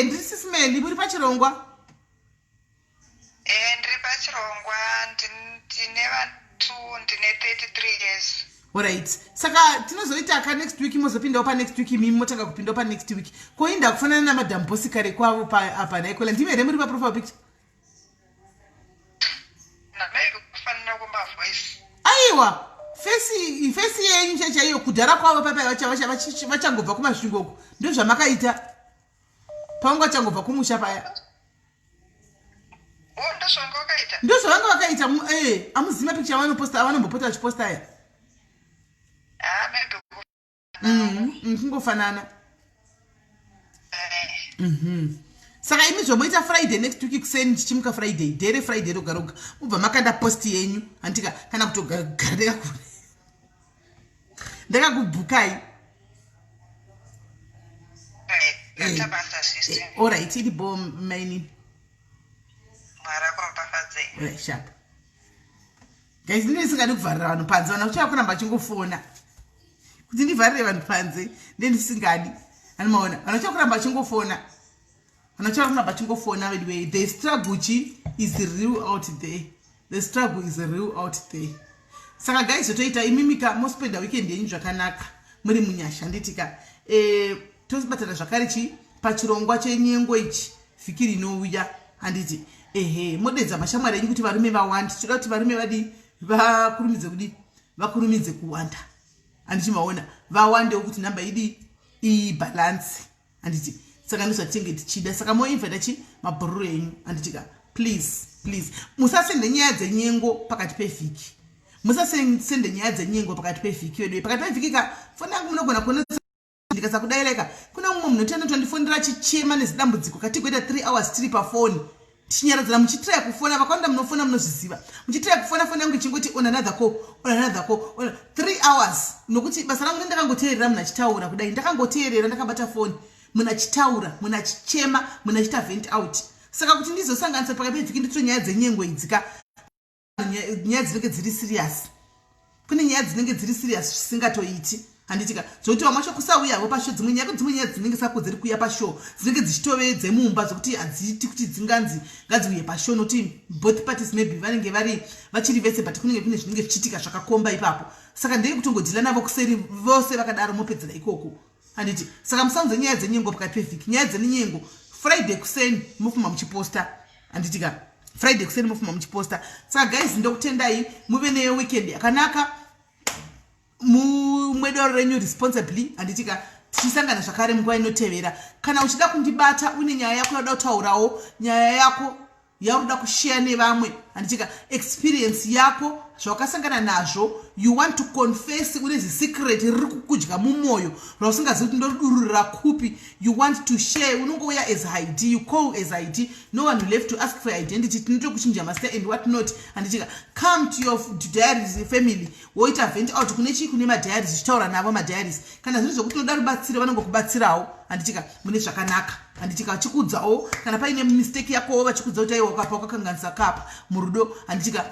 ndiri sisimeli muri pachirongwa ndiri pachirongwa ndine vantu ndine 33 years. alright saka tinozoita ka next week mozopindawo pa next week mimi motanga kupindawo pa next week koinda kufanana na madam bosi kare kwavo pa apa naikola ndimere muri pa profile picture maybe kufanana kumba voice aiwa face yenyu chaiyo kudhara kwavo papa vachangobva kumasvingo ndo zvamakaita pangu vachangobva kumusha paya ndo zvavanga vakaita amuzima picture avanombopota vachiposta aya kungofanana. Saka imi zvomoita Friday next week kuseni chichimuka Friday dere Friday roga roga ubva makanda post yenyu antika kana kutogara ndakakubhukai. Alright, iri bom maini sharp guys. Ndisingadi kuvharira vanhu panze vana kuchava kuramba chingofona kuti ndivharire vanhu panze ndendisingadi anomaona vana kuchava kuramba chingofona anyway. The struggle is real out there. Saka guys toita imimika mospenda weekend yenyu zvakanaka muri munyasha nditika tosibatana zvakare pachirongwa chenyengo ichi vhiki rinouya handiti modedza mashamwari enyu kuti varume vawanda toda kuti varume vakurumidze kuwanda handichimaona vawandewo kuti namba idi ibalance handiti saka ndozvatinge tichida saka moinvita mabhururu enyu handitika please musasende nyaya dzenyengo pakati pevhiki wedwe pakati pevhiki ka foni yangu munogona kuona ndikasa kudaireka kuna mumwe munhu tinotondifonera chichema nezidambudziko katigoita 3 hours tiri pafoni tichinyaradza muchitira kufona vakawanda munofona munozviziva muchitira kufona foni yangu ichingoti on another call 3 hours nokuti basa rangu ndangoteerera munhu achitaura kudai ndakangoteerera ndakabata foni munachitaura, munachichema, munachita vent out. Saka kuti ndizosanganisa pakati pevhiki nditiro nyaya dzenyengo idzika nyaya dzinenge dziri serious. Kune nyaya dzinenge dziri serious zvisingatoiti. Handitika zvokuti vamwe vacho kusauyawo pasho dzimwe nyaya dzinenge sako dziri kuuya pasho dzinenge dzichitove dzemumba dzokuti hadziti kuti dzinganzi ngadziuye pasho nokuti both parties maybe vanenge vachiri vese but kunenge kune zvinenge zvichiitika zvakakomba ipapo. Saka ndiri kutongodhila navo kuseri vose vakadaro mopedzera ikoko. Handiti saka musaunze nyaya dzenyengo pakati pevhiki. Nyaya dzenyengo Friday kuseni mufuma muchiposta. Handitika Friday kuseni mufuma muchiposta. Saka guys ndokutendai muve neweekend yakanaka. Mumwedoro renyu responsibly. Handitika tichisangana zvakare munguva inotevera. Kana uchida kundibata une nyaya yako yoda kutaurawo, nyaya yako yakuda kushare nevamwe, handitika experience yako zvawakasangana nazvo, you want to confess une secret riri kukudya mumwoyo rausingazivi kuti ndorudururira kupi, you want to share, unongouya as ID, you call as ID, no one will have to ask for identity, tinoto kuchinja mazita and what not. Handitika come to your diaries family woita vent out kune madiaries zvichitaura navo madiaries. Kana zviri zvokuti unoda rubatsiro vanongokubatsirawo. Handitika mune zvakanaka. Handitika vachikudzawo kana paine mistake yakowo vachikudza kuti aiwa wakapa wakakanganisa kapa murudo. Handitika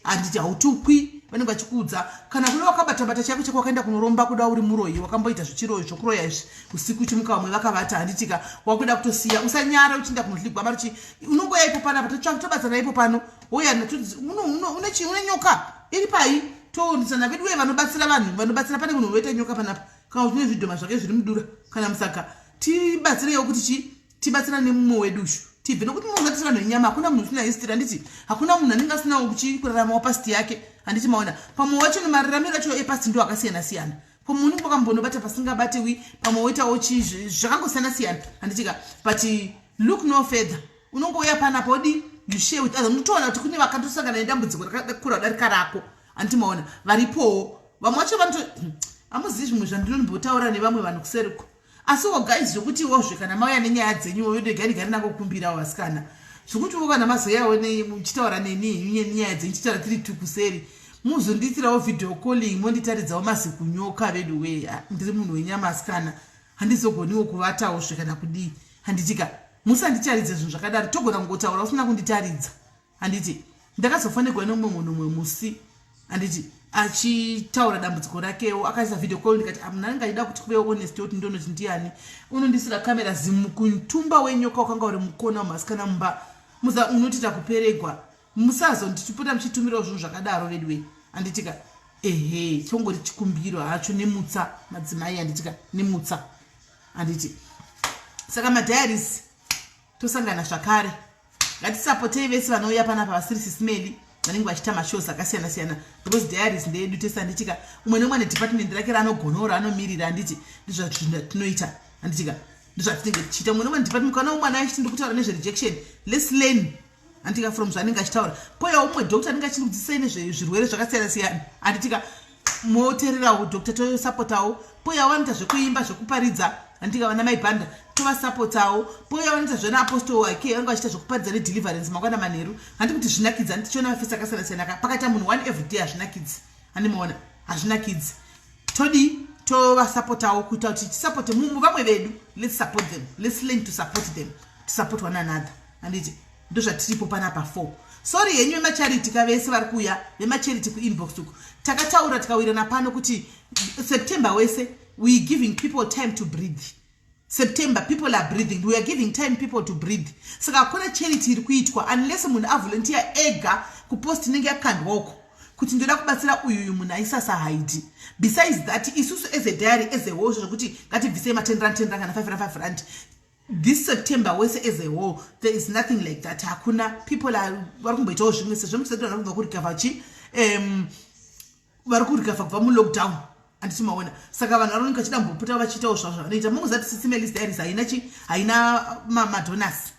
handiti hautukwi vanenge vachikudza. Kana kune wakabata chako chako wakaenda kunoromba kuda uri muroyi wakamboita zvichiro zvokuroya izvi usiku chimuka vamwe vakavata. Handitika wakuda kutosiya usanyara uchienda kunohligwa maruchi unongoya ipo pana tobatsana ipo pano woya une nyoka iri pai toondisana vedu we vanobatsira vanhu vanobatsira pane munhu unoita nyoka panapa. Kana kuti nezvidhoma zvake zviri mudura kana musaka tibatsirewo kuti tibatsirane mumwe wedushu tibve nokuti munhu vanhu venyama hakuna munhu usina history. Handiti hakuna munhu anenge asinawo kuraramawo pasti yake. Handiti maona pamwe wacho nemararamiro acho epasti ndo akasiyana siyana. Pamwe unenge wakambonobata pasingabatiwi pamwe woitawo zvakangosiyana siyana. Handitika but look no further. Unongouya panapa wodi you share with others. Unotoona kuti kune vakatosangana nedambudziko rakakura kudarika rako. Handiti maona varipowo vamwe vacho vanoto amuzivi zvimwe zvandinonombotaura nevamwe vanhu kuseriko. Asiwo guys zvokutiwozve kana mauya nenyaya dzenyu wodegarigari nako kukumbirawo vasikana zvokuti kana mazoyawo muchitaura nenyaya dzenyu chitaura tiri tukuseri muzondiitirawo video calling monditaridzawo mazikunyoka vedu we ndiri munhu wenyama asikana handizogoniwo kuvatawo kana kudii. Handitika musanditaridze zvinhu zvakadaro togona kungotaura usina kunditaridza. Handiti ndakazofanirwa nomumwe munhu mumwe musi handiti achitaura dambudziko rakewo akaisa video call ndikati munhu anenge achida kuti kuve honest kuti ndonoti ndiani unondisira kamera zimukuntumba wenyoka wakanga uri mukona wemasikana mumba unotita kuperegwa musazonditipota muchitumirawo zvinhu zvakadaro redway. Handitika chongori chikumbiro hacho nemutsa madzimai. Handitika nemutsa. Handiti saka madiaries tosangana zvakare ngatisapotei vese vanouya panapa vasiri sisimeli vanenge vachita mashows akasiyana siyana because diaries ndedu tesa. Handitika umwe nemwe nedepartment rake ranogonora anomirira. Handiti ndizvatinoita. Handitika ndizvatinenge tichiita umwe nemwe nedepartment kana umwana achiti ndikutaura nezverejection let's learn. Handitika from zvanenge achitaura poya umwe doctor anenge achikudzidzisai nezvezvirwere zvakasiyana siyana. Handitika moteererawo doctor tosapotawo poya vanoita zvekuimba zvekuparidza. Handitika vana maibhanda tovasapotawo poya vanoita zvena apostol wake vanenge vachita zvokuparidza nedeliverance mangwana manheru. Handiti kuti zvinakidzi handichiona mafesi akasiyana siyana pakaita munhu one everyday hazvinakidzi. Handimaona hazvinakidzi todi tovasapotawo kuita kuti tisapote vamwe vedu. Let's support them. Let's learn to support them, to support one another. Handiti ndozvatiripo panapa 4. Sorry henyu vemacharity kavese vari kuuya vemacharity kuinbox uku takataura tikawirana pano kuti September wese we giving people time to breathe. September people are breathing, we are giving time people to breathe. Saka hakuna charity iri kuitwa unless munhu avolunteer ega kupost inenge yakandwako kuti ndoda kubatsira uyu munhu aisasa haidi. Besides that isusu as a diary as a whole zvokuti ngatibvise ma10 kana 5 this September wese as a whole there is nothing like that. Hakuna people are vari kumboitawo zvimwe sezvo musadira vanobva kurikavha chi vari kurikavha kubva mulockdown. Handiti maona saka vanhu varoneka chida mbopota vachiitawo zvazvo vanoita. Mungoziva kuti Simelis Diaries haina madonors.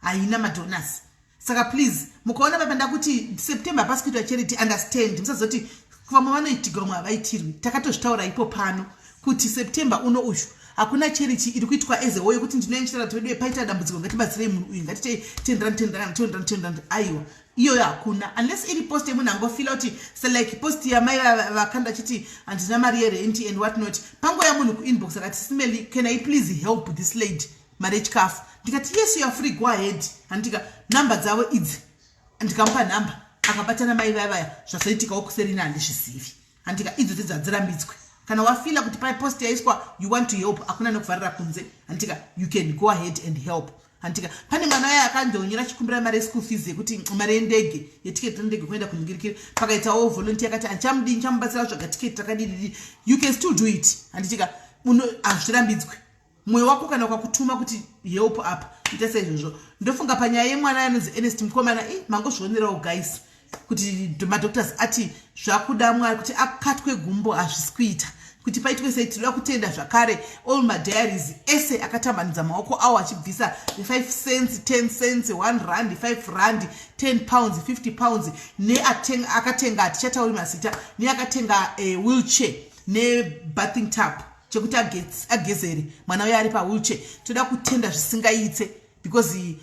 Haina madonors. Saka please mukaona papanda kuti September pasi kuitwa charity understand. Musazoti vamwe vanoitirwa vamwe havaitirwi. Takatozvitaura ipo pano kuti September uno ushu hakuna charity iri kuitwa as a way kuti ndinoenchera twedu paita dambudziko ngatibatsirei munhu uyu ngatite 10 aiwa iyoyo hakuna unless iri post yemunhu angofila kuti select post yamai vakanda chiti handina mari yerenti and what not pangoya munhu kuinbox akati simeli can I please help this lady mari yechikafu ndikati yes you are free go ahead handika namba dzavo idzi ndikamupa namba akabatana mai vaya zvasoitikawo kuserina handizvizivi handika idzo dzadzirambidzwe kana wafila kuti pai post yaiswa you want to help hakuna nekuvharira kunze handika you can go ahead and help handika pane mwana waya akandonyera chikumbira mari school fees yekuti mari yendege yetiketi rendege kuenda kuningirikiri pakaitawo volunteer akati anchamudi nchamubatsira zvaga tiketi takadididi you can still do it handika hazvirambidzwe mwoyo wako kana ukakutuma kuti help apa ita saizvozvo ndofunga panyaya yemwana yanonzi Ernest Mukomana mangozvionerawo guys kuti madoctors ati zvakuda Mwari kuti akatwe gumbo hazvisikuita kuti paitwe sei tinoda kutenda zvakare all madiaries ese akatambanidza maoko awo achibvisa 5 cents 10 cents 1 rand 5 rand 10 pounds 50 pounds akatenga atichatauri masita neakatenga wheelchair nebathing tap chekuti agezere mwana uya ari pawheelchair toda kutenda zvisingaite because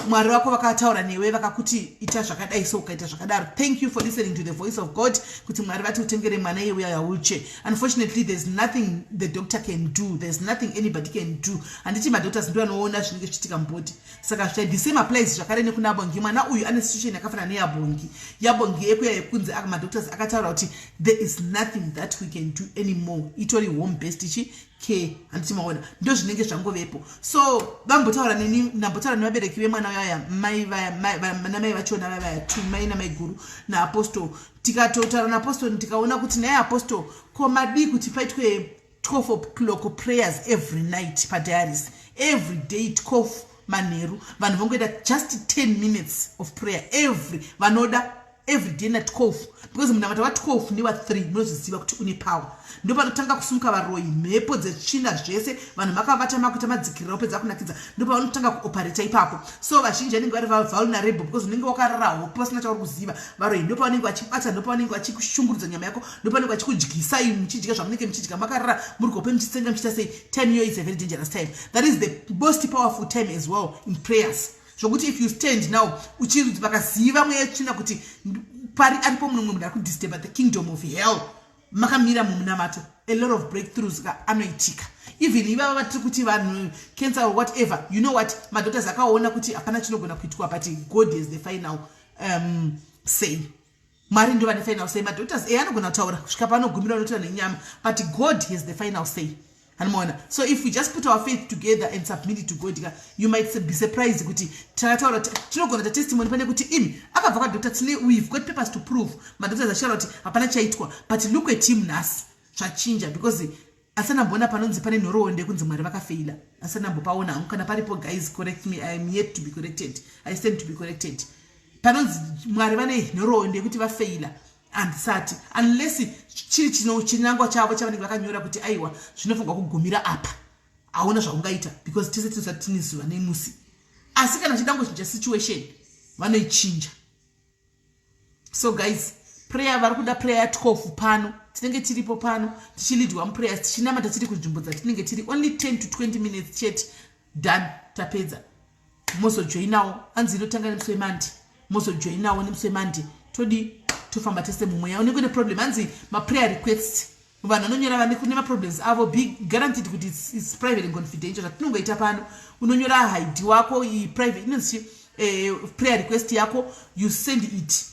Mwari wako vakataura newe vakakuti ita zvakadai so ukaita zvakadaro. Thank you for listening to the voice of God. Kuti Mwari vati utengere mwana iye uya wheelchair. Unfortunately there's nothing the doctor can do. There's nothing anybody can do. Anditi madoctors ndo anoona zvinenge zvichitika mboti. Saka the same applies zvakare nekuna Bongi. Mwana uyu ane situation yakafanana neyaBongi. Yabongi ekuya yekunze madoctors akataura kuti there is nothing that we can do anymore. Itori home based care anditi maona ndo zvinenge zvangovepo. So vambotaura neni nambotaura nevabereki vemwana vaya mai vachona vaya tu mai namai guru naApostle tikatotaura naApostle tikaona kuti naye Apostle komadi kuti paitwe 12 o'clock prayers every night padiaries every day 12 manheru vanhu vangoita just 10 minutes of prayer vanoda every day na 12 because munamata wa 12 ni wa 3 munozviziva kuti une power ndo panotanga kusumuka varoi mhepo dzetsvina zvese vanhu makavata makuita madzikirira pedza kunakidza ndo panotanga kuoperate ipapo. So vazhinji vanenge vari vulnerable because unenge wakarara hope pasina chauri kuziva varoi ndo pavanenge vachibata ndo pavanenge vachikushungurudza nyama yako ndo pavanenge vachikudyisa imi muchidya zvamunenge muchidya makarara muri gope muchitsenga muchita sei. Time iyo is a very dangerous time. That is the most powerful time as well in prayers. Zvokuti if you stand now uchiri vakaziva mweya tsvina kuti pari aripo munhu munhu ari kudisturb the kingdom of hell makamira mumunamato a lot of breakthroughs anoitika even ivava vatiri kuti vanhu cancer or whatever you know what madoctors akaona kuti hapana chinogona kuitwa but God is the final say. Mwari ndo vane final say. Madoctors anogona kutaura kusvika panogumira unotaura nenyama but God has the final say. So if we just put our faith together and submit it to God, you might be surprised kuti takataura tinogona ta testimony pane kuti imi akabva kwadoctor tine we've got papers to prove madoctors ashara kuti hapana chaitwa but look at him nhasi zvachinja because asanambona panonzi pane nhoroondo kunzi Mwari vakafeila asanambopaona hangu kana paripo guys correct me I am yet to be corrected I stand to be corrected panonzi Mwari vane nhoroondo kuti vafeila and sati unless chiri chinangwa chavo chavanenge vakanyora kuti aiwa zvinofunga kugumira apa hauna zvaungaita because tese tinosatiniziva nemusi asi kana chidangochinja situation vanoichinja. So guys prayer vari kuda prayer ya 12 pano tinenge tiripo pano tichilidwa muprayers tichinamata tiri kunzvimbo dzatinenge tiri only 10 to 20 minutes chete done tapedza mozojoinawo anzi inotanga nemusi wemandi mozojoinawo nemusi wemandi todi tofamba tese mumweya unenge une problem anzi maprayer requests vanhu vanonyora vane kune maproblems avo be guaranteed kuti it's private and confidential zvatinongoita pano unonyora ID wako private inonzi prayer request yako you send it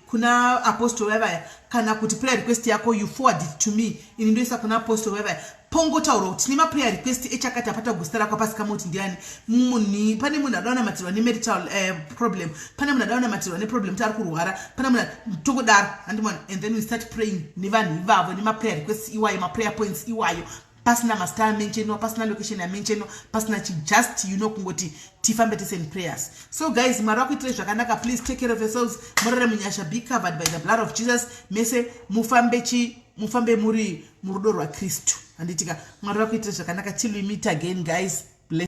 kuna Apostle vaya kana kuti prayer request yako you forward it to me ini ndoisa kuna Apostle vaya pongotaura kuti nima prayer request echakati apata gustara kwa pasika moti ndiani muni pane munhu adaona matirwa ne marital problem pane munhu adaona matirwa ne problem tari kurwara pane munhu tokodara andimona and then we start praying nevanhu ivavo nima prayer requests iwayo ma prayer points iwayo pasina mastar mention pasina location ya mention pasina just kungoti tifambe tese in prayers. So guys Mwari wakuitire zvakanaka please take care of yourselves murare munyasha be covered by the blood of Jesus mese mufambe muri murudo rwaKristu anditika Mwari wakuitire zvakanaka till we meet again guys.